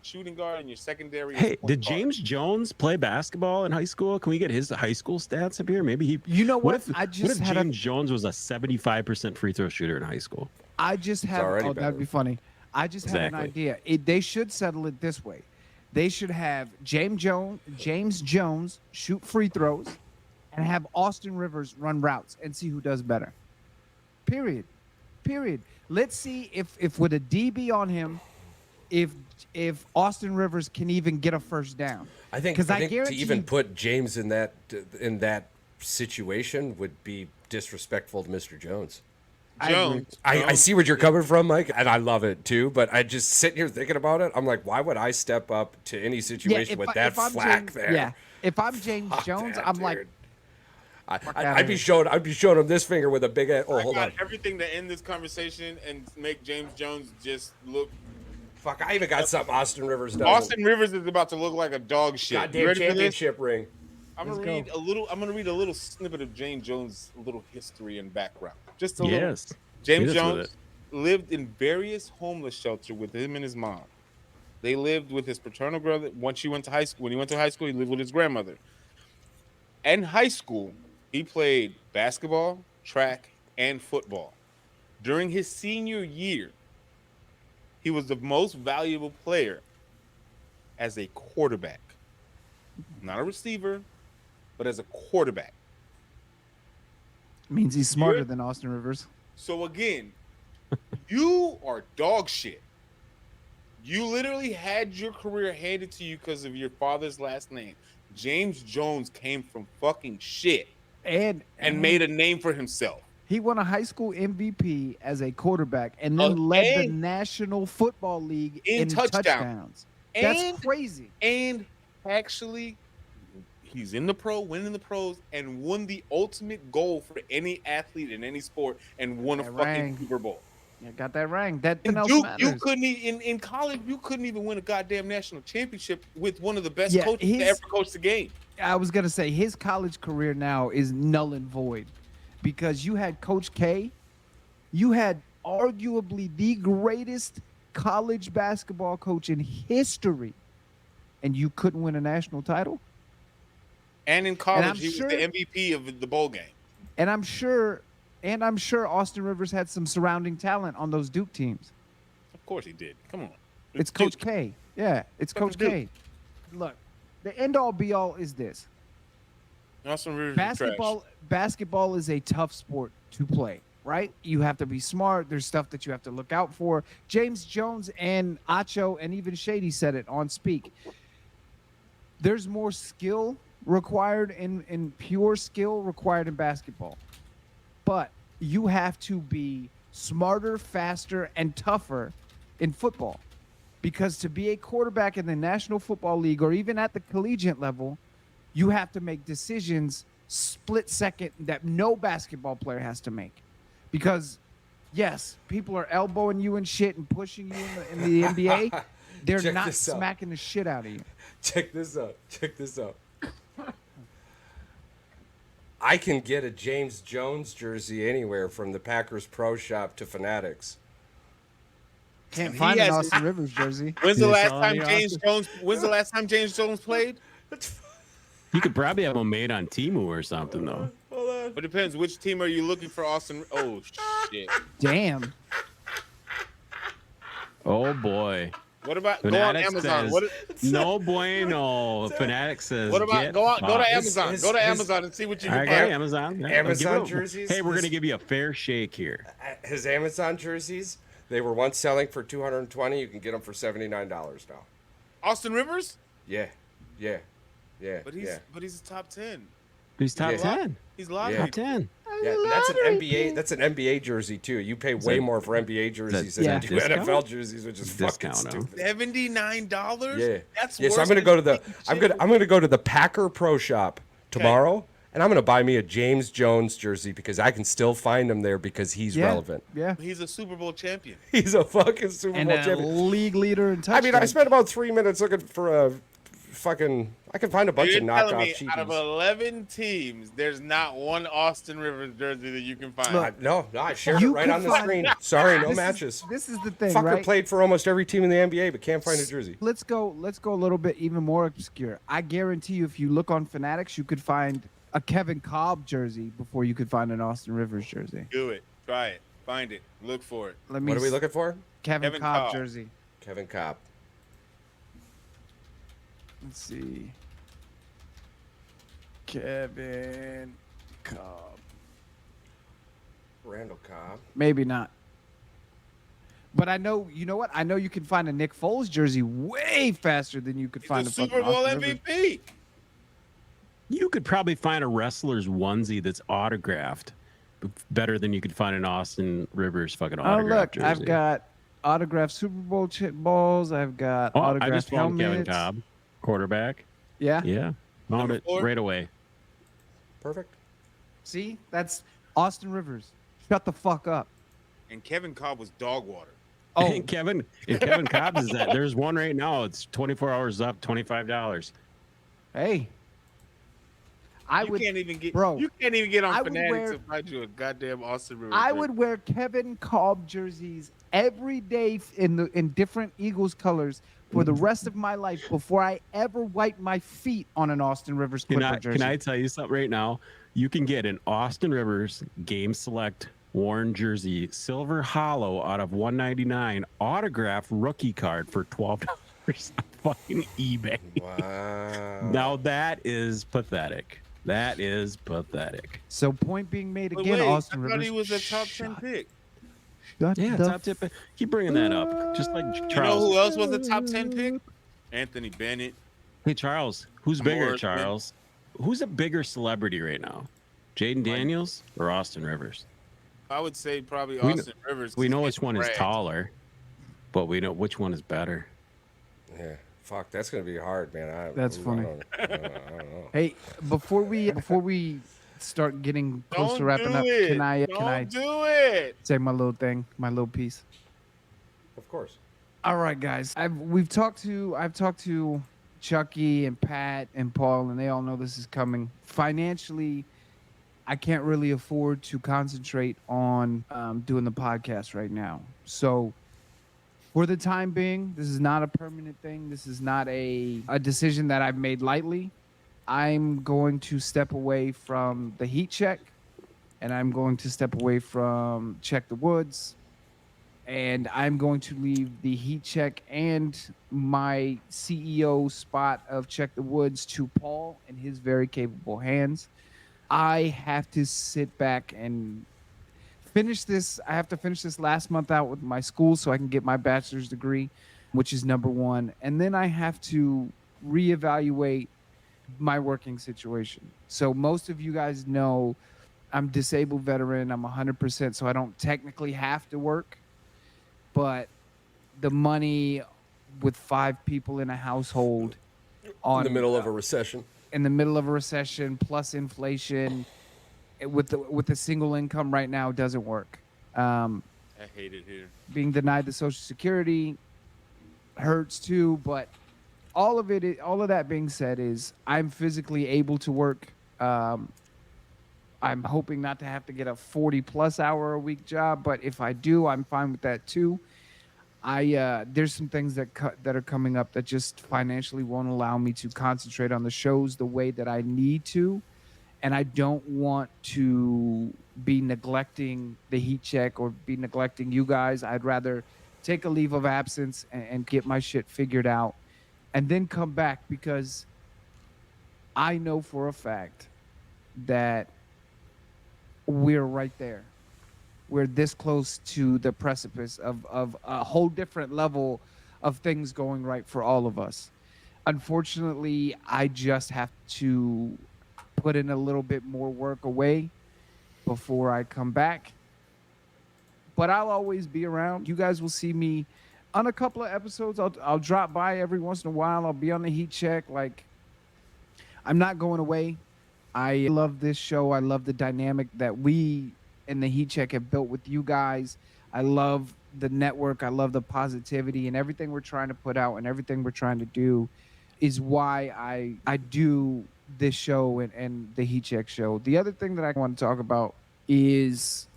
shooting guard, and your secondary. is
Hey,
point
did
guard.
James Jones play basketball in high school? Can we get his high school stats up here? Maybe he.
You know what?
If,
I just
what if
had a-
James Jones was a 75% free throw shooter in high school?
I just have.
already
Oh,
better.
that'd be funny. I just had an
Exactly.
idea. They should settle it this way. They should have James Jones shoot free throws, and have Austin Rivers run routes and see who does better. Period. Let's see if with a DB on him, if Austin Rivers can even get a first down.
I think,
'Cause I
to
guarantee
even
you-
put James in that situation would be disrespectful to Mr. Jones.
Jones.
I see where you're coming from, Mike, and I love it too. But I just sitting here thinking about it. I'm like, why would I step up to any situation with that flack
James,
there?
Yeah. If I'm James
Fuck
Jones,
that,
I'm like,
dude.
outta
I'd be
here.
showing him this finger with a big. Oh,
I
hold
got
on.
everything to end this conversation and make James Jones just look.
Fuck, I even got something Austin Rivers does.
Austin Rivers is about to look like a dog shit. You
Goddamn
ready for this?
championship ring.
I'm gonna
Let's
read
go.
a little. I'm gonna read a little snippet of James Jones' little history and background. Just a little.
Yes.
James
Hit us with
Jones lived in various homeless shelters with him and his mom. They lived with his paternal brother. Once he went to high school, when he went to high school, he lived with his grandmother. In high school, he played basketball, track, and football. During his senior year, he was the most valuable player as a quarterback, not a receiver, but as a quarterback.
means he's smarter
You're-
than Austin Rivers.
So again, you are dog shit. You literally had your career handed to you because of your father's last name. James Jones came from fucking shit
And
made a name for himself.
He won a high school MVP as a quarterback and then led the
and-
National Football League
in
in
touchdowns.
touchdowns. That's
And-
crazy.
And actually, he's in the winning the pros, and won the ultimate goal for any athlete in any sport, and won a
That
fucking
rang.
Super Bowl.
Yeah, got that rank. That
In
else
Duke,
matters.
you couldn't in college, you couldn't even win a goddamn national championship with one of the best
Yeah,
coaches to
his-
ever coach the game.
I was gonna say his college career now is null and void because you had Coach K, you had arguably the greatest college basketball coach in history, and you couldn't win a national title.
And in
I'm
college, he was
sure-
the MVP of the bowl game.
And I'm sure Austin Rivers had some surrounding talent on those Duke teams.
Of course he did. Come on.
It's Coach
Duke.
K. Yeah, it's
Fucking
Coach
Duke.
K. Look, the end all be all is this.
Austin Rivers is trash.
Basketball is a tough sport to play, right? You have to be smart. There's stuff that you have to look out for. James Jones and Acho and even Shady said it on Speak. There's more skill required in pure skill required in basketball. But you have to be smarter, faster, and tougher in football. Because to be a quarterback in the National Football League or even at the collegiate level, you have to make decisions split second that no basketball player has to make. Because, yes, people are elbowing you and shit and pushing you in the NBA. They're
Check
not
this out.
smacking the shit out of you.
Check this out. Check this out. I can get a James Jones jersey anywhere from the Packers Pro Shop to Fanatics.
Can't
He
find an
has-
Austin Rivers jersey.
When's the
You
last
saw
time
any,
James
Austin?
Jones? When's the last time James Jones played?
You could probably have them made on Temu or something though.
Hold on.
But it depends. Which team are you looking for, Austin? Oh shit!
Damn.
Oh boy.
What about go on
Fanatics
Amazon?
says,
What?
no bueno. Fanatic says.
What about
get
go on? Go to
fucked.
Amazon. Go to Amazon and see what you
I
can
got
find.
Amazon. Yeah,
Amazon
give it-
jerseys?
Hey, we're
This-
gonna give you a fair shake here.
His Amazon jerseys, they were once selling for $220. You can get them for $79 now.
Austin Rivers?
Yeah. Yeah. Yeah.
But he's top 10.
He's top
Yeah.
10.
He's lottery.
Yeah.
Top 10.
Yeah, and that's an NBA. That's an NBA jersey too. You pay way
that-
more for NBA jerseys than
Yeah.
you do
discount?
NFL jerseys, which is fucking
Discount, huh?
stupid.
$79?
Yeah.
That's
yes.
worse
I'm gonna
than
go to the.
taking
I'm
shit.
gonna go to the Packer Pro Shop tomorrow, and I'm gonna buy me a James Jones jersey because I can still find him there because he's
Yeah.
relevant.
Yeah.
He's a Super Bowl champion.
He's a fucking Super
And
Bowl
a
champion.
league leader in
I
touchdowns.
mean, I spent about 3 minutes looking for a fucking. I can find a bunch
You're
of
telling
knockoff
me out of
cheapies.
11 teams, there's not one Austin Rivers jersey that you can find.
Look,
No, I shared it
You
right
can
on the
find-
screen. Sorry, no
This is-
matches.
This is the thing,
Fucker
right?
played for almost every team in the NBA, but can't find a jersey.
Let's go a little bit even more obscure. I guarantee you, if you look on Fanatics, you could find a Kevin Cobb jersey before you could find an Austin Rivers jersey.
Do it. Try it. Find it. Look for it.
Let me
What are we
s-
looking for?
Kevin
Kevin
Cobb
Cobb.
jersey.
Kevin Cobb.
Let's see. Kevin Cobb.
Randall Cobb.
Maybe not. But I know, you know what? I know you can find a Nick Foles jersey way faster than you could
He's
find
a
a
Super
fucking
Bowl
Austin Rivers.
MVP.
You could probably find a wrestler's onesie that's autographed better than you could find an Austin Rivers fucking
Oh,
autographed
look,
jersey.
I've got autographed Super Bowl chip balls. I've got
Oh, I
autographed
just found
helmets.
Kevin Cobb, quarterback.
Yeah.
Yeah, found
Number
it
4?
right away.
Perfect.
See, that's Austin Rivers. Shut the fuck up.
And Kevin Cobb was dog water.
Oh,
And Kevin Cobb's is that. There's one right now. It's 24 hours up, $25.
hey. I
You
would
can't even get
bro,
You can't even get on
I would
Fanatics
wear-
to find you a goddamn Austin Rivers.
I
jersey.
would wear Kevin Cobb jerseys every day in different Eagles colors for the rest of my life before I ever wipe my feet on an Austin Rivers Clipper jersey.
Can I tell you something right now? You can get an Austin Rivers Game Select worn jersey, silver hollow out of $199, autographed rookie card for $12 on fucking eBay.
Wow.
Now that is pathetic. That is pathetic.
So point being made
But
again,
wait,
Austin
I
Rivers.
thought he was a top 10 pick.
Shut
Yeah,
the
top tip. Keep bringing that up. Just like
You know
Charles.
who else was a top 10 pick? Anthony Bennett.
Hey, Charles. Who's bigger,
Morrison.
Charles? Who's a bigger celebrity right now? Jaden Daniels or Austin Rivers?
I would say probably
We kn-
Austin Rivers.
We
'cause
know
he's
which one is
bragged.
taller, but we know which one is better.
Yeah. Fuck, that's gonna be hard, man.
That's
I
funny.
I don't know.
Hey, before we start getting close to
Don't
wrapping
do
up,
it.
can I
Don't do it.
say my little thing, my little piece?
Of course.
All right, guys. I've talked to Chucky and Pat and Paul, and they all know this is coming. Financially, I can't really afford to concentrate on doing the podcast right now. So, for the time being, this is not a permanent thing. This is not a decision that I've made lightly. I'm going to step away from the heat check, and I'm going to step away from Check the Woods, and I'm going to leave the heat check and my CEO spot of Check the Woods to Paul and his very capable hands. I have to sit back and finish this. I have to finish this last month out with my school so I can get my bachelor's degree, which is number one. And then I have to reevaluate my working situation. So most of you guys know I'm disabled veteran. I'm 100%, so I don't technically have to work. But the money with 5 people in a household
In
on
the middle of a recession.
in the middle of a recession plus inflation with the single income right now doesn't work. Um,
I hate it here.
Being denied the Social Security hurts too, but all of that being said, is I'm physically able to work. Um, I'm hoping not to have to get a 40+ hour a week job, but if I do, I'm fine with that too. I There's some things that are coming up that just financially won't allow me to concentrate on the shows the way that I need to, and I don't want to be neglecting the heat check or be neglecting you guys. I'd rather take a leave of absence and get my shit figured out and then come back, because I know for a fact that we're right there. We're this close to the precipice of a whole different level of things going right for all of us. Unfortunately, I just have to put in a little bit more work away before I come back. But I'll always be around. You guys will see me on a couple of episodes. I'll drop by every once in a while. I'll be on the heat check. Like, I'm not going away. I love this show. I love the dynamic that we in the heat check have built with you guys. I love the network. I love the positivity and everything we're trying to put out and everything we're trying to do is why I do this show and the heat check show. The other thing that I want to talk about is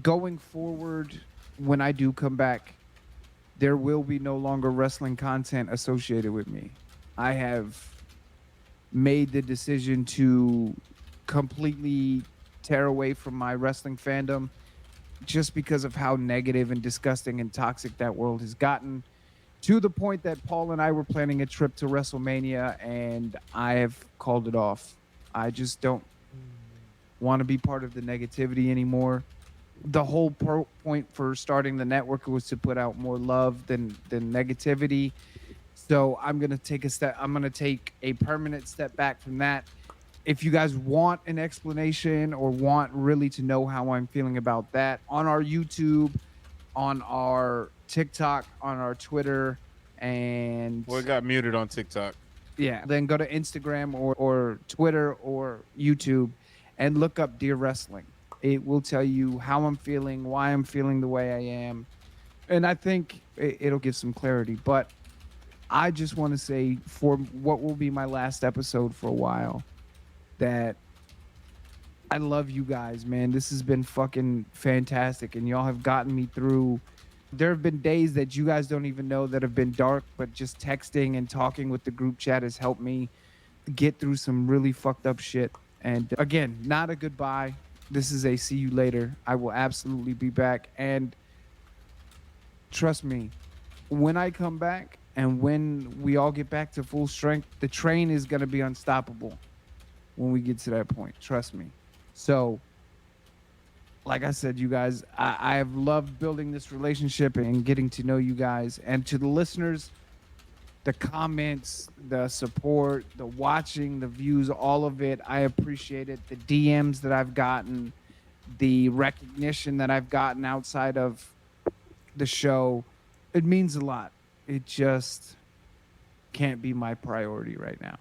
going forward. When I do come back, there will be no longer wrestling content associated with me. I have made the decision to completely tear away from my wrestling fandom just because of how negative and disgusting and toxic that world has gotten, to the point that Paul and I were planning a trip to WrestleMania and I have called it off. I just don't want to be part of the negativity anymore. The whole point for starting the network was to put out more love than negativity. So I'm going to take a step. I'm going to take a permanent step back from that. If you guys want an explanation or want really to know how I'm feeling about that, on our YouTube, on our TikTok, on our Twitter, and
Well, it got muted on TikTok.
yeah, then go to Instagram or Twitter or YouTube and look up Dear Wrestling. It will tell you how I'm feeling, why I'm feeling the way I am. And I think it'll give some clarity. But I just want to say, for what will be my last episode for a while, that I love you guys, man. This has been fucking fantastic, and y'all have gotten me through. There have been days that you guys don't even know that have been dark, but just texting and talking with the group chat has helped me get through some really fucked up shit. And again, not a goodbye. This is a see you later. I will absolutely be back. And trust me, when I come back and when we all get back to full strength, the train is going to be unstoppable when we get to that point. Trust me. So, like I said, you guys, I have loved building this relationship and getting to know you guys. And to the listeners, the comments, the support, the watching, the views, all of it, I appreciate it. The DMs that I've gotten, the recognition that I've gotten outside of the show, it means a lot. It just can't be my priority right now.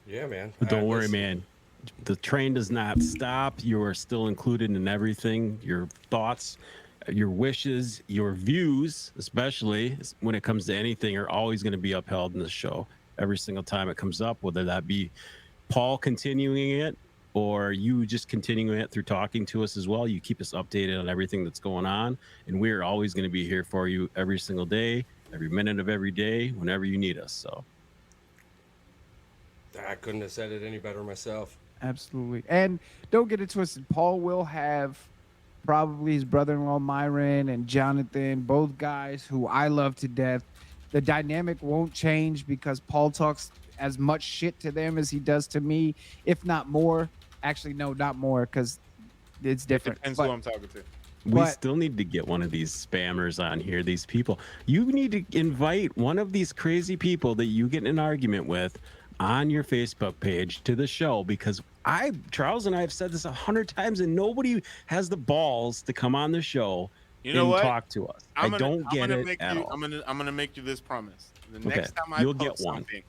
Yeah, man.
But don't worry, man. The train does not stop. You are still included in everything. Your thoughts, your wishes, your views, especially when it comes to anything, are always going to be upheld in the show. Every single time it comes up, whether that be Paul continuing it or you just continuing it through talking to us as well. You keep us updated on everything that's going on. And we're always going to be here for you every single day, every minute of every day, whenever you need us. So
I couldn't have said it any better myself.
Absolutely. And don't get it twisted. Paul will have probably his brother-in-law Myron and Jonathan, both guys who I love to death. The dynamic won't change because Paul talks as much shit to them as he does to me, if not more. Actually, no, not more, because it's different.
Depends
But
who I'm talking to.
we still need to get one of these spammers on here. These people, you need to invite one of these crazy people that you get in an argument with on your Facebook page to the show, because Charles and I have said this 100 times and nobody has the balls to come on the show
You know
and
what?
talk to us. I don't get it
make
at
you.
all.
I'm gonna make you this promise. The
Okay,
next time I
you'll get
post
one.
something,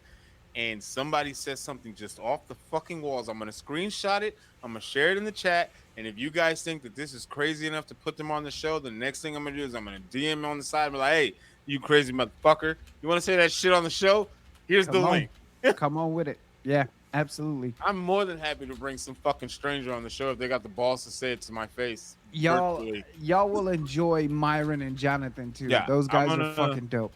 and somebody says something just off the fucking walls, I'm gonna screenshot it. I'm gonna share it in the chat. And if you guys think that this is crazy enough to put them on the show, the next thing I'm gonna do is I'm gonna DM on the side and be like, "Hey, you crazy motherfucker! You want to say that shit on the show? Here's the
Come on.
link."
Come on with it. Yeah, absolutely.
I'm more than happy to bring some fucking stranger on the show if they got the balls to say it to my face.
Y'all
virtually.
y'all will enjoy Myron and Jonathan too.
Yeah,
Those
I'm
guys are
gonna-
fucking dope.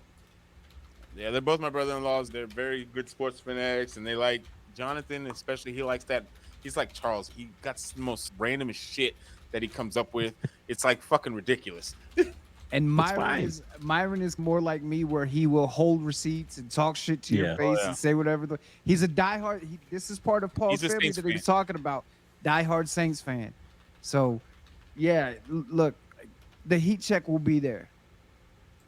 Yeah, they're both my brother-in-laws. They're very good sports fanatics, and they like Jonathan, especially. He likes that. He's like Charles. He got the most random shit that he comes up with. It's like fucking ridiculous.
And
fine.
Myron is more like me, where he will hold receipts and talk shit to
Yeah.
your face
Oh, yeah.
and say whatever. He's a diehard. This is part of Paul's
He's a
family
Saints
that he was
fan.
talking about. Diehard Saints fan. So, yeah, look, the heat check will be there,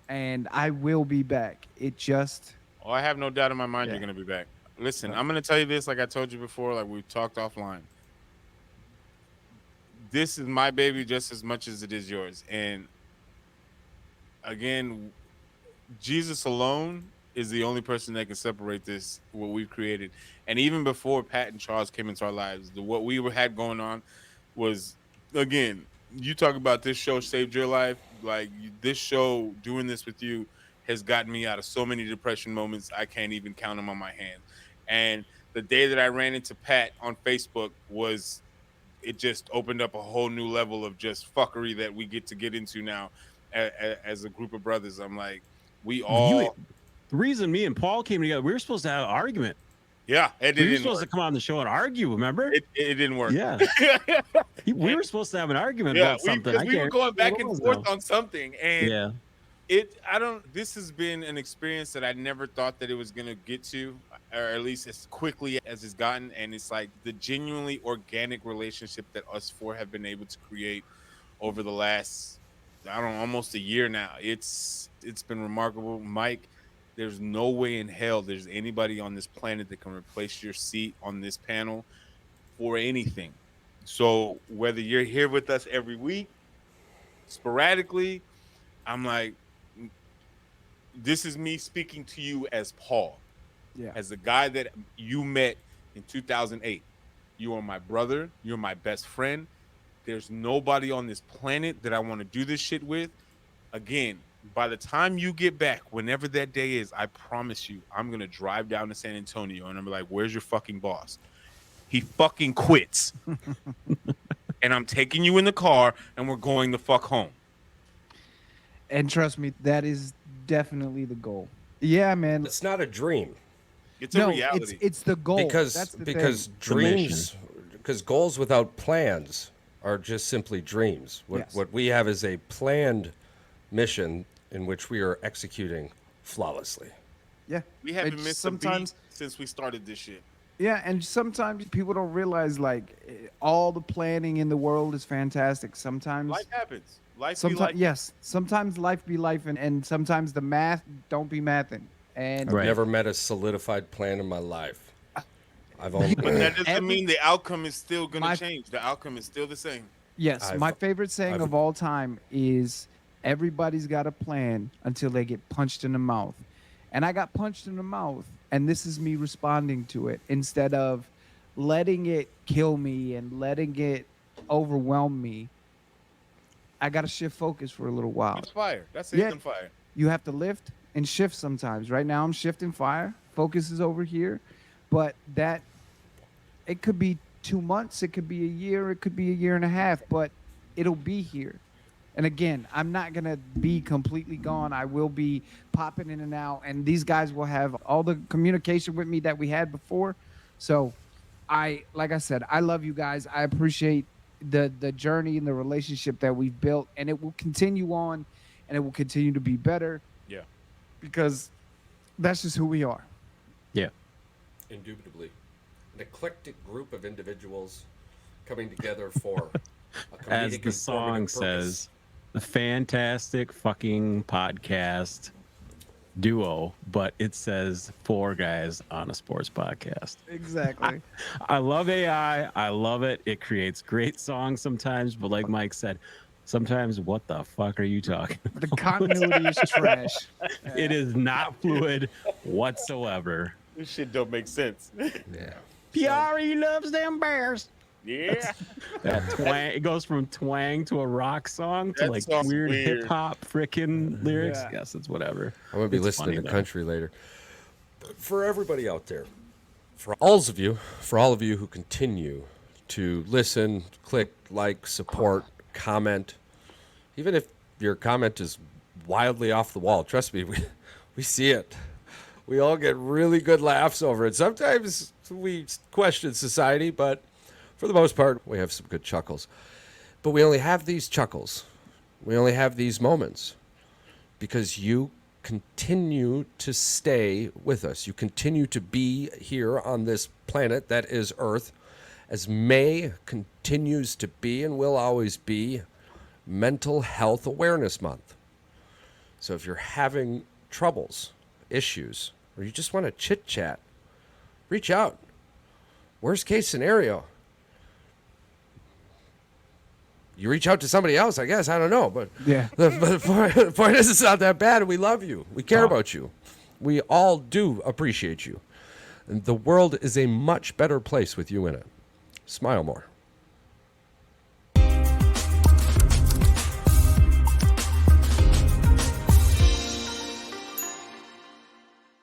and I will be back. It just
Oh, I have no doubt in my mind
Yeah.
you're gonna be back. Listen, I'm gonna tell you this, like I told you before, like we've talked offline. This is my baby just as much as it is yours. And again, Jesus alone is the only person that can separate this, what we've created. And even before Pat and Charles came into our lives, what we had going on was, again, you talk about this show saved your life. Like this show, doing this with you has gotten me out of so many depression moments. I can't even count them on my hand. And the day that I ran into Pat on Facebook was, it just opened up a whole new level of just fuckery that we get to get into now as a group of brothers. I'm like, we all,
The reason me and Paul came together, we were supposed to have an argument.
yeah, it
We were
didn't
supposed
work.
to come on the show and argue. Remember?
It didn't work.
Yeah. We were supposed to have an argument
Yeah,
about something.
because we were
can't
going back
remember
and
what it
forth
was now.
on something, and
Yeah.
this has been an experience that I never thought that it was gonna get to, or at least as quickly as it's gotten. And it's like the genuinely organic relationship that us four have been able to create over the last, I don't know, almost a year now. It's been remarkable. Mike, there's no way in hell there's anybody on this planet that can replace your seat on this panel for anything. So whether you're here with us every week, sporadically, I'm like, this is me speaking to you as Paul,
yeah.
as the guy that you met in 2008. You are my brother. You're my best friend. There's nobody on this planet that I want to do this shit with. Again, by the time you get back, whenever that day is, I promise you, I'm going to drive down to San Antonio and I'm like, where's your fucking boss? He fucking quits. And I'm taking you in the car and we're going the fuck home.
And trust me, that is definitely the goal. Yeah, man.
It's not a dream
It's a reality.
It's the goal.
because
That's the
because
thing.
dreams, because goals without plans are just simply dreams.
Yes.
What we have is a planned mission in which we are executing flawlessly.
Yeah,
We haven't
It's
missed
sometimes.
a beat since we started this shit.
Yeah, and sometimes people don't realize all the planning in the world is fantastic. Sometimes,
Life happens. Life be
sometimes
like,
yes, sometimes life be life, and sometimes the math don't be mathing. And
I've
Right.
never met a solidified plan in my life. I've only
but that doesn't
Every-
mean the outcome is still going
My-
to change. The outcome is still the same.
yes,
I've-
my favorite saying
I've-
of all time is everybody's got a plan until they get punched in the mouth. And I got punched in the mouth, and this is me responding to it instead of letting it kill me and letting it overwhelm me. I got to shift focus for a little while.
That's fire. That's
Yeah.
instant fire.
You have to lift and shift sometimes. Right now, I'm shifting fire. Focus is over here, but that it could be 2 months, it could be a year, it could be a year and a half, but it'll be here. And again, I'm not gonna be completely gone. I will be popping in and out, and these guys will have all the communication with me that we had before. So, like I said, I love you guys. I appreciate the journey and the relationship that we've built, and it will continue on, and it will continue to be better.
Yeah.
Because that's just who we are.
Yeah.
Indubitably, an eclectic group of individuals coming together for a comedic
As the
informative
song
purpose.
says, the fantastic fucking podcast duo, but it says four guys on a sports podcast.
Exactly.
I love AI. I love it. It creates great songs sometimes, but like Mike said, sometimes what the fuck are you talking about?
The continuity is trash.
It is not fluid whatsoever.
This shit don't make sense.
Yeah.
Piari loves them bears.
Yeah.
That twang, it goes from twang to a rock song to
That
like
sounds
weird
weird.
hip hop freaking lyrics.
Yeah.
Yes, it's whatever.
I'm gonna be
It's
listening
funny,
to
though.
country later. For everybody out there, for all of you who continue to listen, click, like, support, comment, even if your comment is wildly off the wall, trust me, we see it. We all get really good laughs over it. Sometimes we question society, but for the most part, we have some good chuckles. But we only have these chuckles. We only have these moments because you continue to stay with us. You continue to be here on this planet that is Earth, as May continues to be and will always be Mental Health Awareness Month. So if you're having troubles, issues, or you just want to chit chat, reach out. Worst case scenario, you reach out to somebody else, I guess. I don't know. But
Yeah.
the point is, it's not that bad. We love you. We care about you. We all do appreciate you. And the world is a much better place with you in it. Smile more.